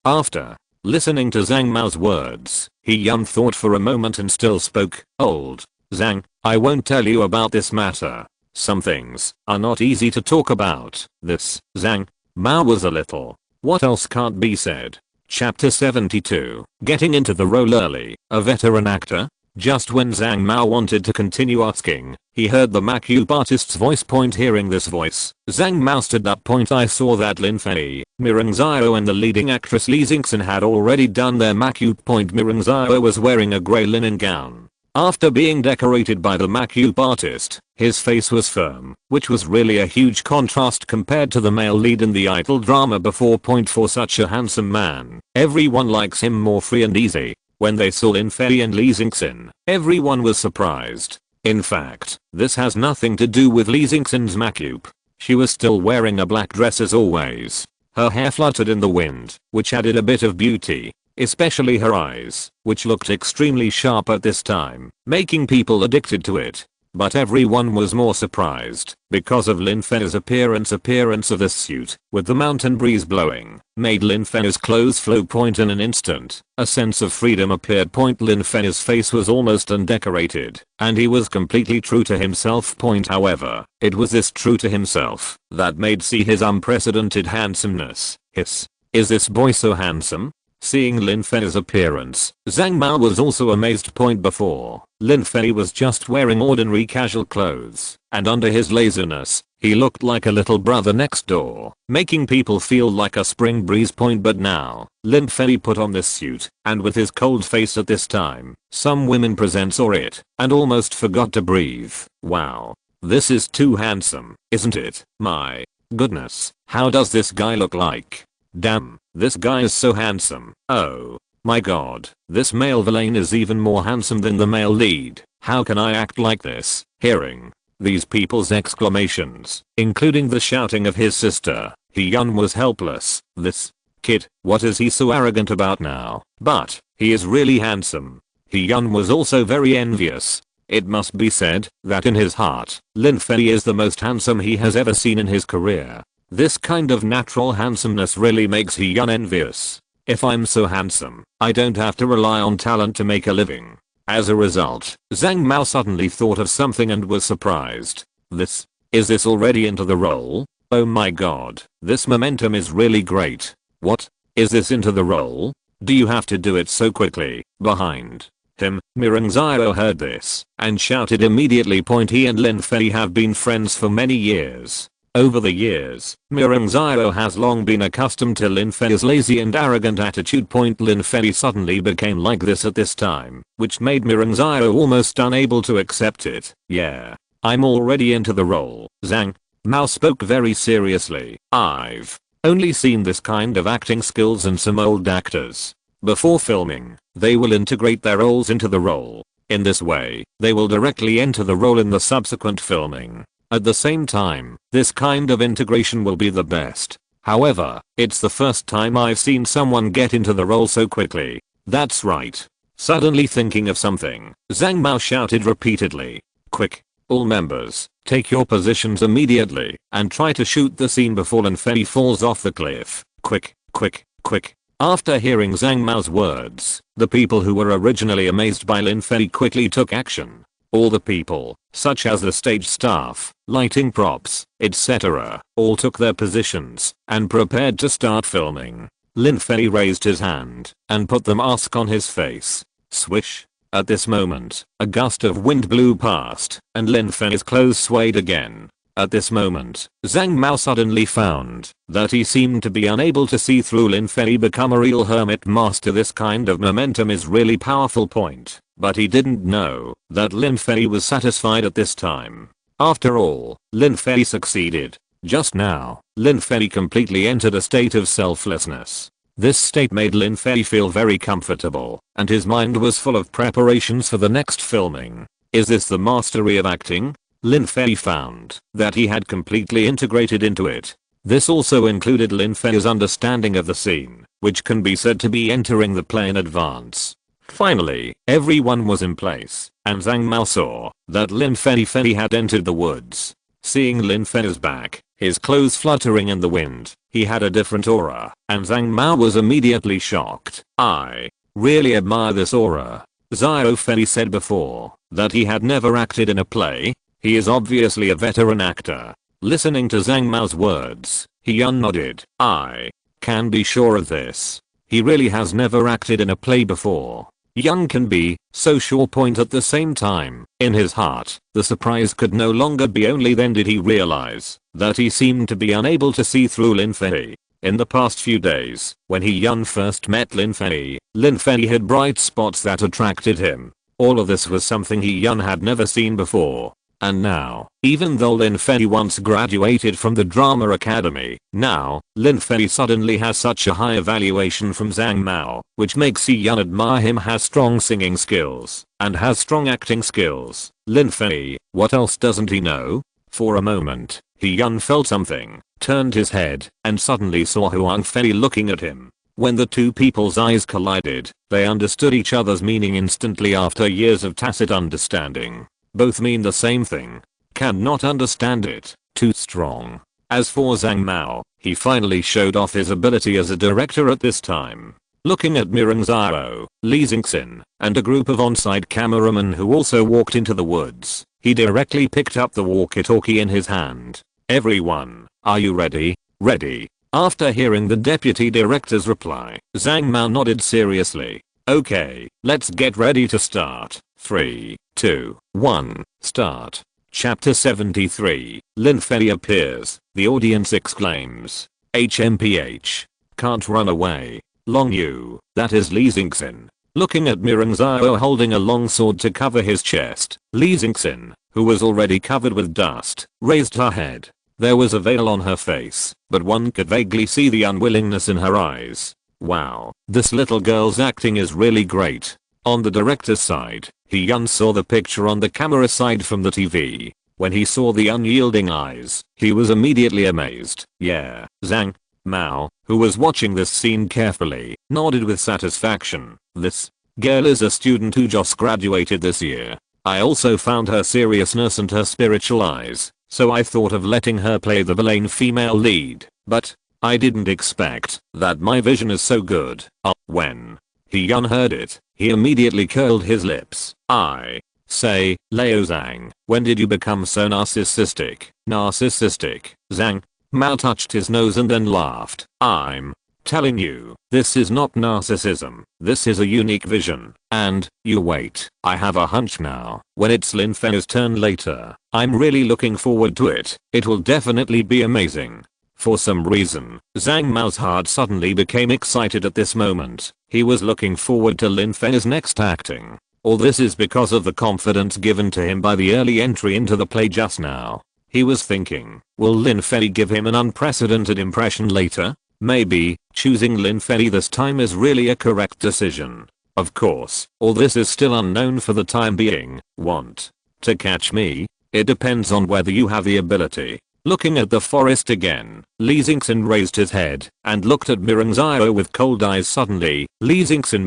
Speaker 1: After listening to Zhang Mao's words, He Yun thought for a moment and still spoke. Old Zhang, I won't tell you about this matter. Some things are not easy to talk about. Zhang Mao was a little. What else can't be said? Chapter 72. Getting into the role early, a veteran actor? Just when Zhang Mao wanted to continue asking, he heard the makeup artist's voice. Hearing this voice, Zhang Mao stood up. I saw that Lin Fei, Mireng Zhao and the leading actress Li Xingxin had already done their makeup. Mireng Zhao was wearing a grey linen gown. After being decorated by the makeup artist, his face was firm, which was really a huge contrast compared to the male lead in the idol drama before. For such a handsome man, everyone likes him more free and easy. When they saw Lin Fei and Li Xingxin, everyone was surprised. In fact, this has nothing to do with Li Xingxin's makeup. She was still wearing a black dress as always. Her hair fluttered in the wind, which added a bit of beauty. Especially her eyes, which looked extremely sharp at this time, making people addicted to it. But everyone was more surprised because of Lin Fei's appearance. Appearance of this suit, with the mountain breeze blowing, made Lin Fei's clothes flow. In an instant, a sense of freedom appeared. Lin Fei's face was almost undecorated, and he was completely true to himself. However, it was this true to himself that made see his unprecedented handsomeness. Is this boy so handsome? Seeing Lin Fei's appearance, Zhang Mao was also amazed. Before, Lin Fei was just wearing ordinary casual clothes, and under his laziness, he looked like a little brother next door, making people feel like a spring breeze. But now, Lin Fei put on this suit, and with his cold face at this time, some women present saw it, and almost forgot to breathe. Wow. This is too handsome, isn't it? My goodness, how does this guy look like? Damn, this guy is so handsome. Oh my god, this male villain is even more handsome than the male lead. How can I act like this? Hearing these people's exclamations, including the shouting of his sister, He Yun was helpless. This kid, what is he so arrogant about now? But he is really handsome. He Yun was also very envious. It must be said that in his heart, Lin Fei is the most handsome he has ever seen in his career. This kind of natural handsomeness really makes He Yun envious. If I'm so handsome, I don't have to rely on talent to make a living. As a result, Zhang Mao suddenly thought of something and was surprised. Is this already into the role? Oh my god, this momentum is really great. What? Is this into the role? Do you have to do it so quickly? Behind him, Mireng Zhao heard this, and shouted immediately. He and Lin Fei have been friends for many years. Over the years, Mireng Zhao has long been accustomed to Lin Fei's lazy and arrogant attitude. Lin Fei suddenly became like this at this time, which made Mireng Zhao almost unable to accept it. Yeah, I'm already into the role. Zhang Mao spoke very seriously. I've only seen this kind of acting skills in some old actors. Before filming, they will integrate their roles into the role. In this way, they will directly enter the role in the subsequent filming. At the same time, this kind of integration will be the best. However, it's the first time I've seen someone get into the role so quickly. That's right. Suddenly thinking of something, Zhang Mao shouted repeatedly. Quick, all members, take your positions immediately and try to shoot the scene before Lin Fei falls off the cliff. Quick, quick, quick. After hearing Zhang Mao's words, the people who were originally amazed by Lin Fei quickly took action. All the people, such as the stage staff, lighting props, etc., all took their positions and prepared to start filming. Lin Fei raised his hand and put the mask on his face. Swish. At this moment, a gust of wind blew past and Lin Fei's clothes swayed again. At this moment, Zhang Mao suddenly found that he seemed to be unable to see through Lin Fei become a real hermit master. This kind of momentum is really powerful. But he didn't know that Lin Fei was satisfied at this time. After all, Lin Fei succeeded. Just now, Lin Fei completely entered a state of selflessness. This state made Lin Fei feel very comfortable, and his mind was full of preparations for the next filming. Is this the mastery of acting? Lin Fei found that he had completely integrated into it. This also included Lin Fei's understanding of the scene, which can be said to be entering the play in advance. Finally, everyone was in place, and Zhang Mao saw that Lin Fei had entered the woods. Seeing Lin Fei's back, his clothes fluttering in the wind. He had a different aura, and Zhang Mao was immediately shocked. I really admire this aura. Xiao Fei said before that he had never acted in a play. He is obviously a veteran actor. Listening to Zhang Mao's words, he nodded. I can be sure of this. He really has never acted in a play before. Young can be so sure. At the same time, in his heart, the surprise could no longer be. Only then did he realize that he seemed to be unable to see through Lin Fei. In the past few days, when he first met Lin Fei had bright spots that attracted him. All of this was something he had never seen before. And now, even though Lin Fei once graduated from the drama academy, now, Lin Fei suddenly has such a high evaluation from Zhang Mao, which makes Yan admire him. Has strong singing skills, and has strong acting skills. Lin Fei, what else doesn't he know? For a moment, Yan felt something, turned his head, and suddenly saw Huang Fei looking at him. When the two people's eyes collided, they understood each other's meaning instantly after years of tacit understanding. Both mean the same thing. Cannot understand it. Too strong. As for Zhang Mao, he finally showed off his ability as a director at this time. Looking at Mireng Zhao, Li Xingxin, and a group of on-site cameramen who also walked into the woods, he directly picked up the walkie-talkie in his hand. Everyone, are you ready? Ready. After hearing the deputy director's reply, Zhang Mao nodded seriously. Okay, let's get ready to start. 3, 2, 1, start. Chapter 73, Lin Fei appears. The audience exclaims. HMPH. Can't run away. Long Yu, that is Li Xingxin. Looking at Mireng Zhao holding a long sword to cover his chest, Li Xingxin, who was already covered with dust, raised her head. There was a veil on her face, but one could vaguely see the unwillingness in her eyes. Wow, this little girl's acting is really great. On the director's side, Yan saw the picture on the camera side from the TV. When he saw the unyielding eyes, he was immediately amazed. Yeah, Zhang Mao, who was watching this scene carefully, nodded with satisfaction. This girl is a student who just graduated this year. I also found her seriousness and her spiritual eyes, so I thought of letting her play the villain female lead, but I didn't expect that my vision is so good. When Yan heard it, he immediately curled his lips. I say, Leo Zhang, when did you become so narcissistic? Narcissistic, Zhang Mao touched his nose and then laughed. I'm telling you, this is not narcissism, this is a unique vision. And, you wait, I have a hunch now. When it's Lin Fei's turn later, I'm really looking forward to it. It will definitely be amazing. For some reason, Zhang Mao's heart suddenly became excited at this moment. He was looking forward to Lin Fei's next acting. All this is because of the confidence given to him by the early entry into the play just now. He was thinking, will Lin Fei give him an unprecedented impression later? Maybe, choosing Lin Fei this time is really a correct decision. Of course, all this is still unknown for the time being. Want to catch me? It depends on whether you have the ability. Looking at the forest again, Li Xingxin raised his head and looked at Mireng Zhao with cold eyes. Suddenly, Li Xingxin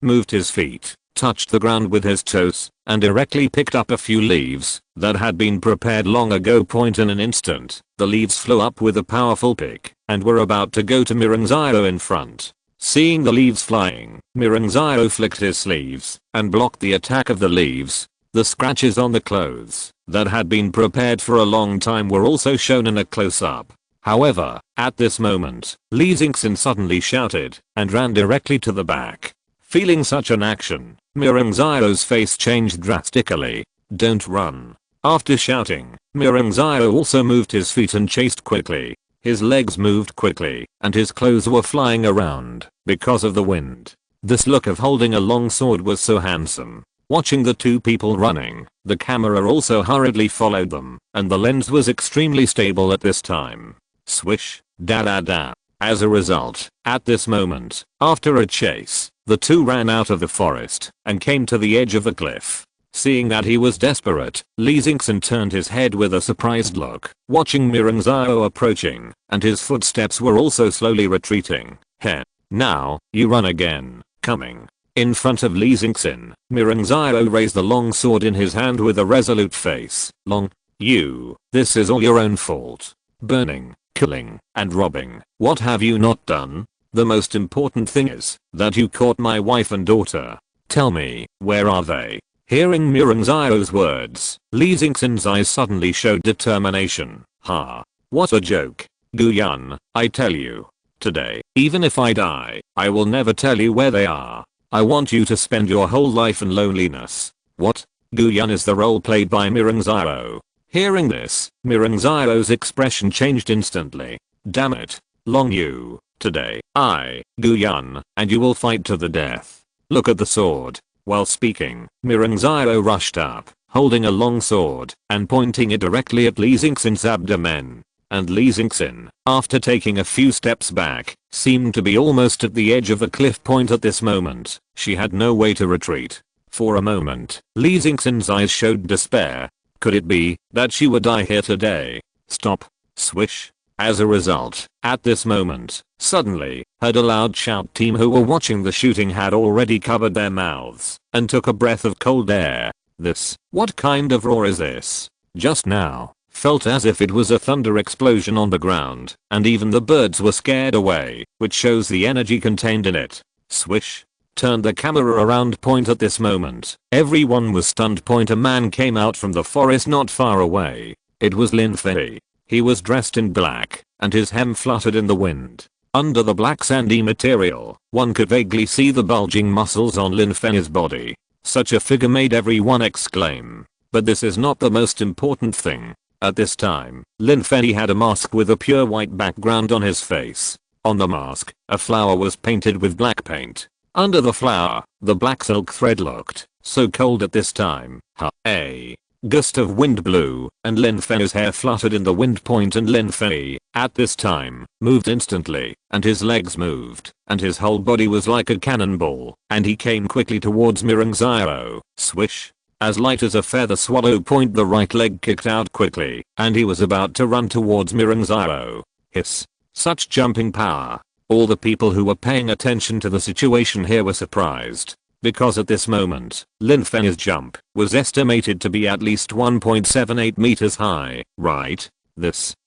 Speaker 1: moved his feet, touched the ground with his toes, and directly picked up a few leaves that had been prepared long ago. In an instant, the leaves flew up with a powerful pick and were about to go to Mireng Zhao in front. Seeing the leaves flying, Mireng Zhao flicked his sleeves and blocked the attack of the leaves. The scratches on the clothes that had been prepared for a long time were also shown in a close-up. However, at this moment, Li Xingxin suddenly shouted and ran directly to the back. Feeling such an action, Mireng Zhao's face changed drastically. Don't run. After shouting, Mireng Zhao also moved his feet and chased quickly. His legs moved quickly, and his clothes were flying around because of the wind. This look of holding a long sword was so handsome. Watching the two people running, the camera also hurriedly followed them, and the lens was extremely stable at this time. Swish, da da da. As a result, at this moment, after a chase, the two ran out of the forest and came to the edge of the cliff. Seeing that he was desperate, Li Xingxin turned his head with a surprised look, watching Mireng Zhao approaching, and his footsteps were also slowly retreating. Heh. Now, you run again. Coming. In front of Li Xingxin, Mireng Zhao raised the long sword in his hand with a resolute face. Long Yu, this is all your own fault. burning, killing, and robbing. What have you not done? The most important thing is that you caught my wife and daughter. Tell me, where are they? Hearing Mirangziro's words, Li Xingxin's eyes suddenly showed determination. Ha. What a joke. Guyun, I tell you. Today, even if I die, I will never tell you where they are. I want you to spend your whole life in loneliness. What? Guyun is the role played by Mirangziro. Hearing this, Mirangziro's expression changed instantly. Damn it. Long you. Today, I, Guyun, and you will fight to the death. Look at the sword. While speaking, Mirangziro rushed up, holding a long sword, and pointing it directly at Li Xingxin's abdomen. And Li Xingxin, after taking a few steps back, seemed to be almost at the edge of the cliff point at this moment. She had no way to retreat. For a moment, Li Xingxin's eyes showed despair. Could it be that she would die here today? Stop. Swish. As a result, at this moment, suddenly, heard a loud shout. Team who were watching the shooting had already covered their mouths and took a breath of cold air. What kind of roar is this? Just now, felt as if it was a thunder explosion on the ground, and even the birds were scared away, which shows the energy contained in it. Swish. Turned the camera around. Point at this moment, everyone was stunned. Point. A man came out from the forest not far away. It was Lin Fei. He was dressed in black, and his hem fluttered in the wind. Under the black sandy material, one could vaguely see the bulging muscles on Lin Fei's body. Such a figure made everyone exclaim. But this is not the most important thing. At this time, Lin Fei had a mask with a pure white background on his face. On the mask, a flower was painted with black paint. Under the flower, the black silk thread looked so cold at this time. A gust of wind blew, and Lin Fei's hair fluttered in the wind. Point. And Lin Fei, at this time, moved instantly, and his legs moved, and his whole body was like a cannonball, and he came quickly towards Mirangziro. Swish. As light as a feather swallow. Point. The right leg kicked out quickly, and he was about to run towards Mirangziro. Hiss. Such jumping power. All the people who were paying attention to the situation here were surprised. Because at this moment, Lin Fei's jump was estimated to be at least 1.78 meters high, right?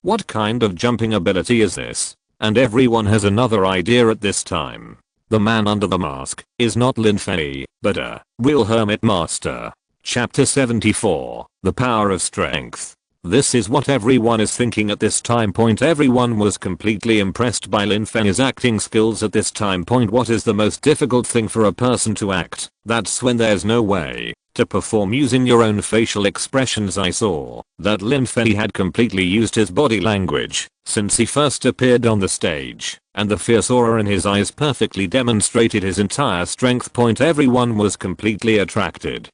Speaker 1: What kind of jumping ability is this? And everyone has another idea at this time. The man under the mask is not Lin Fei, but a real hermit master. Chapter 74, The Power of Strength. This is what everyone is thinking at this time. Point. Everyone was completely impressed by Lin Fei's acting skills at this time. Point. What is the most difficult thing for a person to act? That's when there's no way to perform using your own facial expressions. I saw that Lin Fei had completely used his body language since he first appeared on the stage, and the fierce aura in his eyes perfectly demonstrated his entire strength. Point. Everyone was completely attracted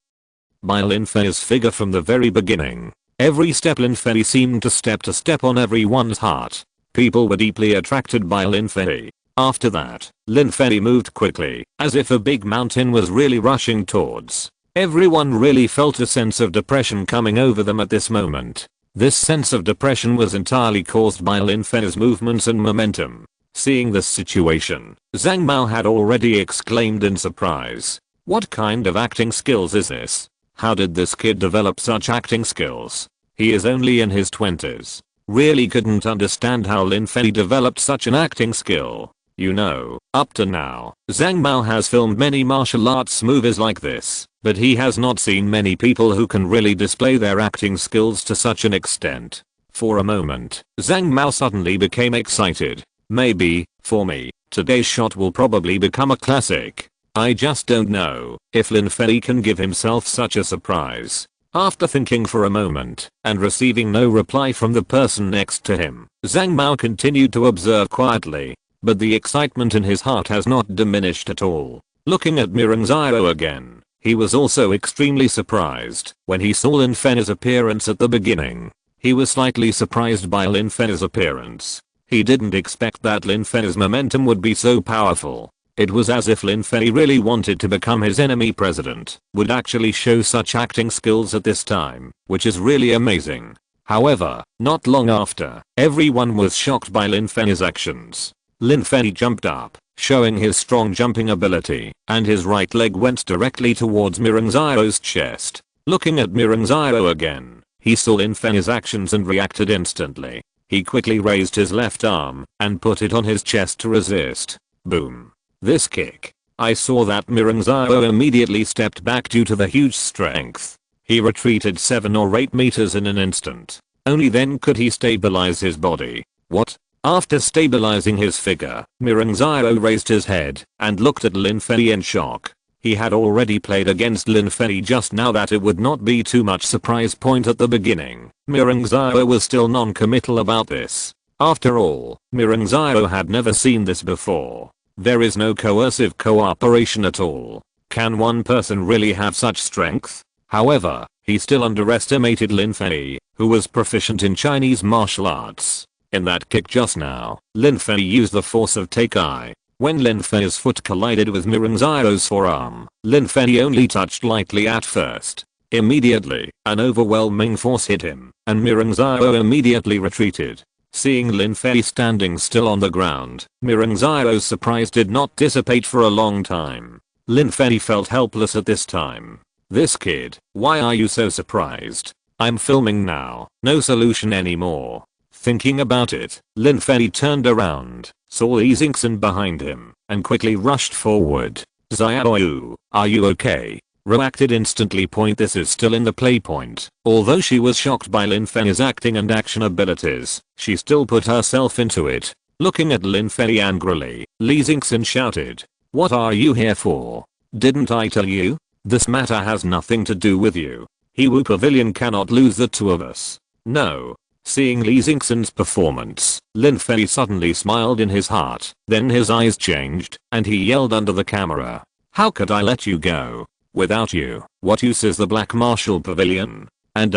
Speaker 1: by Lin Fei's figure from the very beginning. Every step Lin Fei seemed to step on everyone's heart. People were deeply attracted by Lin Fei. After that, Lin Fei moved quickly, as if a big mountain was really rushing towards. Everyone really felt a sense of depression coming over them at this moment. This sense of depression was entirely caused by Lin Fei's movements and momentum. Seeing this situation, Zhang Mao had already exclaimed in surprise. What kind of acting skills is this? How did this kid develop such acting skills? He is only in his 20s. Really couldn't understand how Lin Fei developed such an acting skill. You know, up to now, Zhang Mao has filmed many martial arts movies like this, but he has not seen many people who can really display their acting skills to such an extent. For a moment, Zhang Mao suddenly became excited. Maybe, for me, today's shot will probably become a classic. I just don't know if Lin Fei can give himself such a surprise. After thinking for a moment and receiving no reply from the person next to him, Zhang Mao continued to observe quietly, but the excitement in his heart has not diminished at all. Looking at Mirangziro again, he was also extremely surprised when he saw Lin Fei's appearance at the beginning. He was slightly surprised by Lin Fei's appearance. He didn't expect that Lin Fei's momentum would be so powerful. It was as if Lin Fei really wanted to become his enemy president, would actually show such acting skills at this time, which is really amazing. However, not long after, everyone was shocked by Lin Fei's actions. Lin Fei jumped up, showing his strong jumping ability, and his right leg went directly towards Mirangziro's chest. Looking at Mirangziro again, he saw Lin Fei's actions and reacted instantly. He quickly raised his left arm and put it on his chest to resist. Boom. This kick. I saw that Miranzaro immediately stepped back due to the huge strength. He retreated 7 or 8 meters in an instant. Only then could he stabilize his body. What? After stabilizing his figure, Miranzaro raised his head and looked at Lin Fei in shock. He had already played against Lin Fei just now that it would not be too much surprise point at the beginning. Miranzaro was still non-committal about this. After all, Miranzaro had never seen this before. There is no coercive cooperation at all. Can one person really have such strength? However, he still underestimated Lin Fei, who was proficient in Chinese martial arts. In that kick just now, Lin Fei used the force of Takai. When Lin Fei's foot collided with Miranzaro's forearm, Lin Fei only touched lightly at first. Immediately, an overwhelming force hit him, and Miranzaro immediately retreated. Seeing Lin Fei standing still on the ground, Miranzaro's surprise did not dissipate for a long time. Lin Fei felt helpless at this time. This kid, why are you so surprised? I'm filming now, no solution anymore. Thinking about it, Lin Fei turned around, saw Li Xingxin behind him, and quickly rushed forward. Xiaoyu, are you okay? Reacted instantly. This is still in the play point. Although she was shocked by Lin Fei's acting and action abilities, she still put herself into it. Looking at Lin Fei angrily, Li Xingxin shouted, "What are you here for? Didn't I tell you? This matter has nothing to do with you. He-Wu Pavilion cannot lose the two of us." No. Seeing Li Xingxin's performance, Lin Fei suddenly smiled in his heart, then his eyes changed, and he yelled under the camera, "How could I let you go? Without you, what use is the Black Martial Pavilion?" And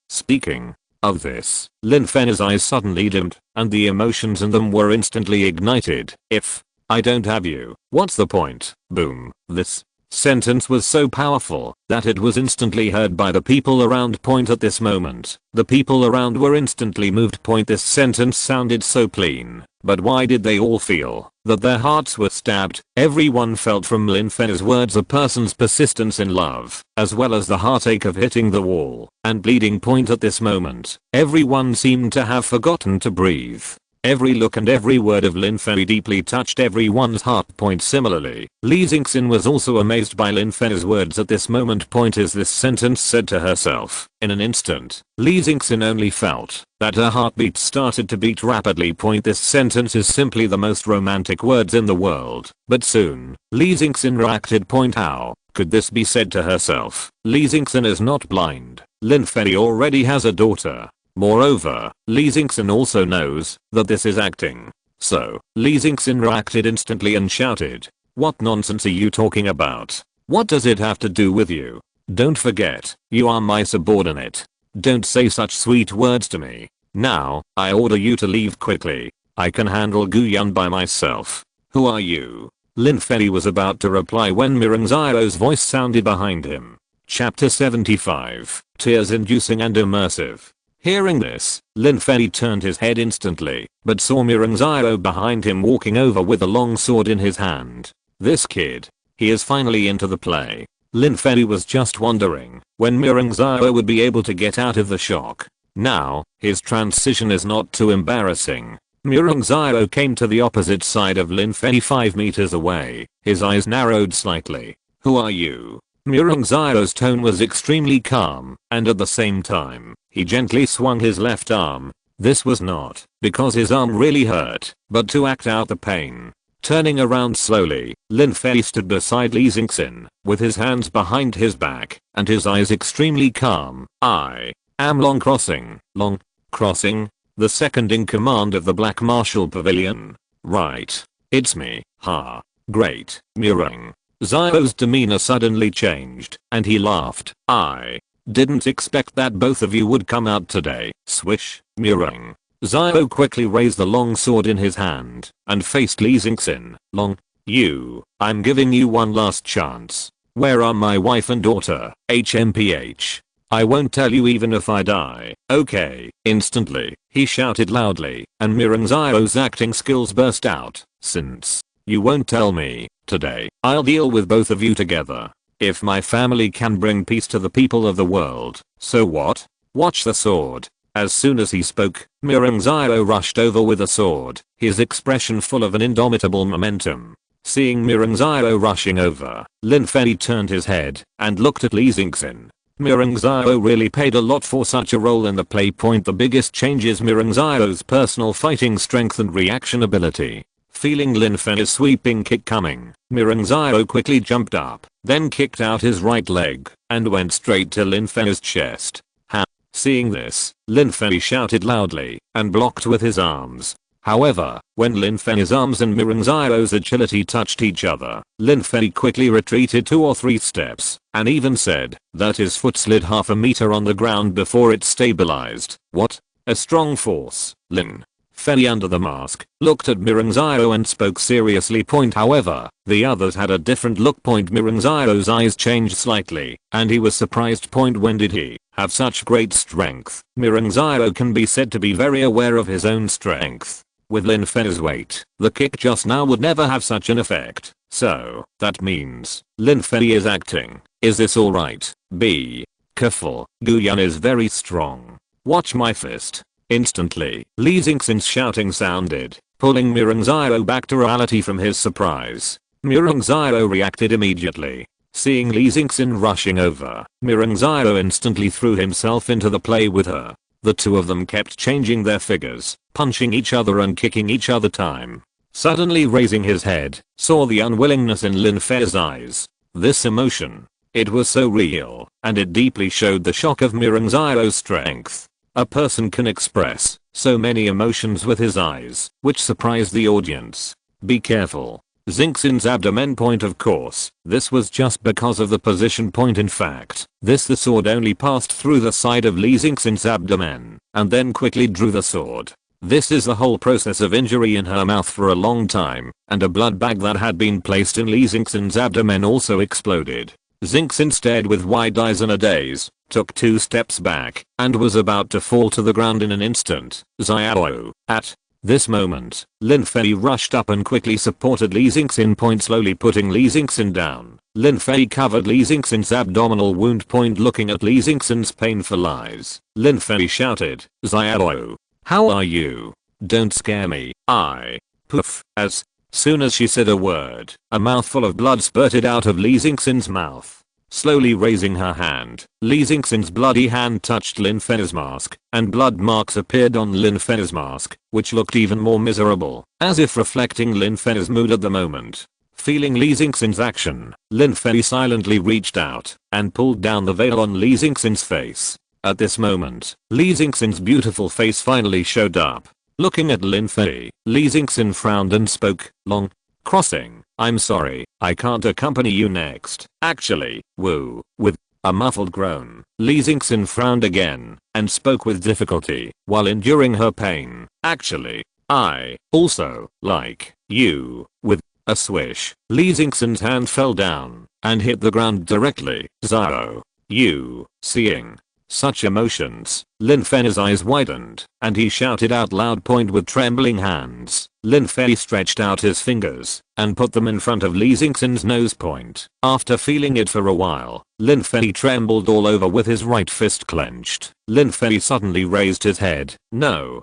Speaker 1: speaking of this, Lin Fei's eyes suddenly dimmed, and the emotions in them were instantly ignited. If I don't have you, what's the point? Boom. This sentence was so powerful that it was instantly heard by the people around. At this moment, the people around were instantly moved. This sentence sounded so clean, but why did they all feel that their hearts were stabbed? Everyone felt from Lin Fei's words a person's persistence in love, as well as the heartache of hitting the wall and bleeding. At this moment, everyone seemed to have forgotten to breathe. Every look and every word of Lin Fei deeply touched everyone's heart. Similarly, Li Xingxin was also amazed by Lin Fei's words at this moment. As this sentence said to herself, in an instant, Li Xingxin only felt that her heartbeat started to beat rapidly. This sentence is simply the most romantic words in the world. But soon, Li Xingxin reacted. How could this be said to herself? Li Xingxin is not blind. Lin Fei already has a daughter. Moreover, Li Xingxin also knows that this is acting. So, Li Xingxin reacted instantly and shouted, "What nonsense are you talking about? What does it have to do with you? Don't forget, you are my subordinate. Don't say such sweet words to me. Now, I order you to leave quickly. I can handle Guyan by myself." "Who are you?" Lin Fei was about to reply when Miranzaro's voice sounded behind him. Chapter 75, Tears-Inducing and Immersive. Hearing this, Lin Fei turned his head instantly, but saw Miranzaro behind him walking over with a long sword in his hand. This kid. He is finally into the play. Lin Fei was just wondering when Miranzaro would be able to get out of the shock. Now, his transition is not too embarrassing. Miranzaro came to the opposite side of Lin Fei 5 meters away. His eyes narrowed slightly. "Who are you?" Miranzaro's tone was extremely calm, and at the same time, he gently swung his left arm. This was not because his arm really hurt, but to act out the pain. Turning around slowly, Lin Fei stood beside Li Xingxin, with his hands behind his back, and his eyes extremely calm. "I am Long Crossing. Long Crossing? The second in command of the Black Martial Pavilion. Right. It's me. Ha. Great. Mirang." Xiao's demeanor suddenly changed, and he laughed. "I didn't expect that both of you would come out today." Swish. Mirang. Xiao quickly raised the long sword in his hand and faced Li Xingxin. "Long, I'm giving you one last chance. Where are my wife and daughter? HMPH. I won't tell you even if I die, okay?" Instantly, he shouted loudly, and Miranzaro's acting skills burst out. "Since you won't tell me today, I'll deal with both of you together. If my family can bring peace to the people of the world, so what? Watch the sword." As soon as he spoke, Mirangziro rushed over with a sword, his expression full of an indomitable momentum. Seeing Mirangziro rushing over, Lin Fei turned his head and looked at Li Xingxin. Mirangziro really paid a lot for such a role in the play. The biggest change is Mirangziro's personal fighting strength and reaction ability. Feeling Lin Fei's sweeping kick coming, Mirangziro quickly jumped up, then kicked out his right leg, and went straight to Lin Fei's chest. Seeing this, Lin Fei shouted loudly, and blocked with his arms. However, when Lin Fei's arms and Mirangziro's agility touched each other, Lin Fei quickly retreated 2 or 3 steps, and even said that his foot slid half a meter on the ground before it stabilized. What? A strong force. Lin Fei under the mask looked at Mirangziro and spoke seriously. However, the others had a different look. Mirangziro's eyes changed slightly, and he was surprised. When did he have such great strength? Mirangziro can be said to be very aware of his own strength. With Lin Fei's weight, the kick just now would never have such an effect. So, that means Lin Fei is acting. Is this alright? Be careful. Guyan is very strong. Watch my fist. Instantly, Li Xingxin's shouting sounded, pulling Mirangziro back to reality from his surprise. Mirangziro reacted immediately. Seeing Li Xingxin rushing over, Mirangziro instantly threw himself into the play with her. The two of them kept changing their figures, punching each other and kicking each other time. Suddenly raising his head, saw the unwillingness in Lin Fei's eyes. This emotion. It was so real, and it deeply showed the shock of Mirangziro's strength. A person can express so many emotions with his eyes, which surprised the audience. Be careful. Xingxin's abdomen. Of course, this was just because of the position. In fact, the sword only passed through the side of Li Xingxin's abdomen, and then quickly drew the sword. This is the whole process of injury in her mouth for a long time, and a blood bag that had been placed in Li Xingxin's abdomen also exploded. Xingxin stared with wide eyes in a daze, took 2 steps back, and was about to fall to the ground in an instant. Xiao. At this moment, Lin Fei rushed up and quickly supported Li Xingxin. Slowly putting Li Xingxin down, Lin Fei covered Li Xingxin's abdominal wound. Looking at Li Xingxin's painful eyes, Lin Fei shouted, Xiao. How are you? Don't scare me. Poof. As soon as she said a word, a mouthful of blood spurted out of Li Xingxin's mouth. Slowly raising her hand, Li Xingxin's bloody hand touched Lin Fei's mask, and blood marks appeared on Lin Fei's mask, which looked even more miserable, as if reflecting Lin Fei's mood at the moment. Feeling Li Xingxin's action, Lin Fei silently reached out and pulled down the veil on Li Xingxin's face. At this moment, Li Xingxin's beautiful face finally showed up. Looking at Lin Fei, Li Xingxin frowned and spoke, Long Crossing, I'm sorry, I can't accompany you next. Actually, woo. With a muffled groan, Li Xingxin frowned again and spoke with difficulty while enduring her pain. Actually, I also like you. With a swish, Li Xingxin's hand fell down and hit the ground directly. Xiao. You. Seeing such emotions, Lin Fei's eyes widened, and he shouted out loud. With trembling hands, Lin Fei stretched out his fingers and put them in front of Li Xingxin's nose. After feeling it for a while, Lin Fei trembled all over with his right fist clenched. Lin Fei suddenly raised his head. No.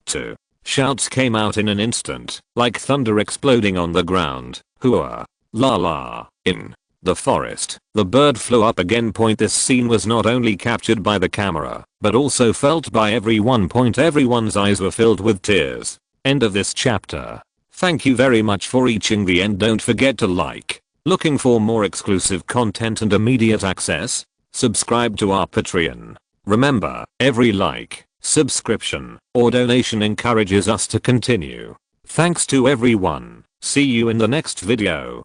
Speaker 1: Two shouts came out in an instant, like thunder exploding on the ground. Hua. La la. In the forest, the bird flew up again. This scene was not only captured by the camera, but also felt by everyone. Everyone's eyes were filled with tears. End of this chapter. Thank you very much for reaching the end. Don't forget to like. Looking for more exclusive content and immediate access? Subscribe to our Patreon. Remember, every like, subscription, or donation encourages us to continue. Thanks to everyone. See you in the next video.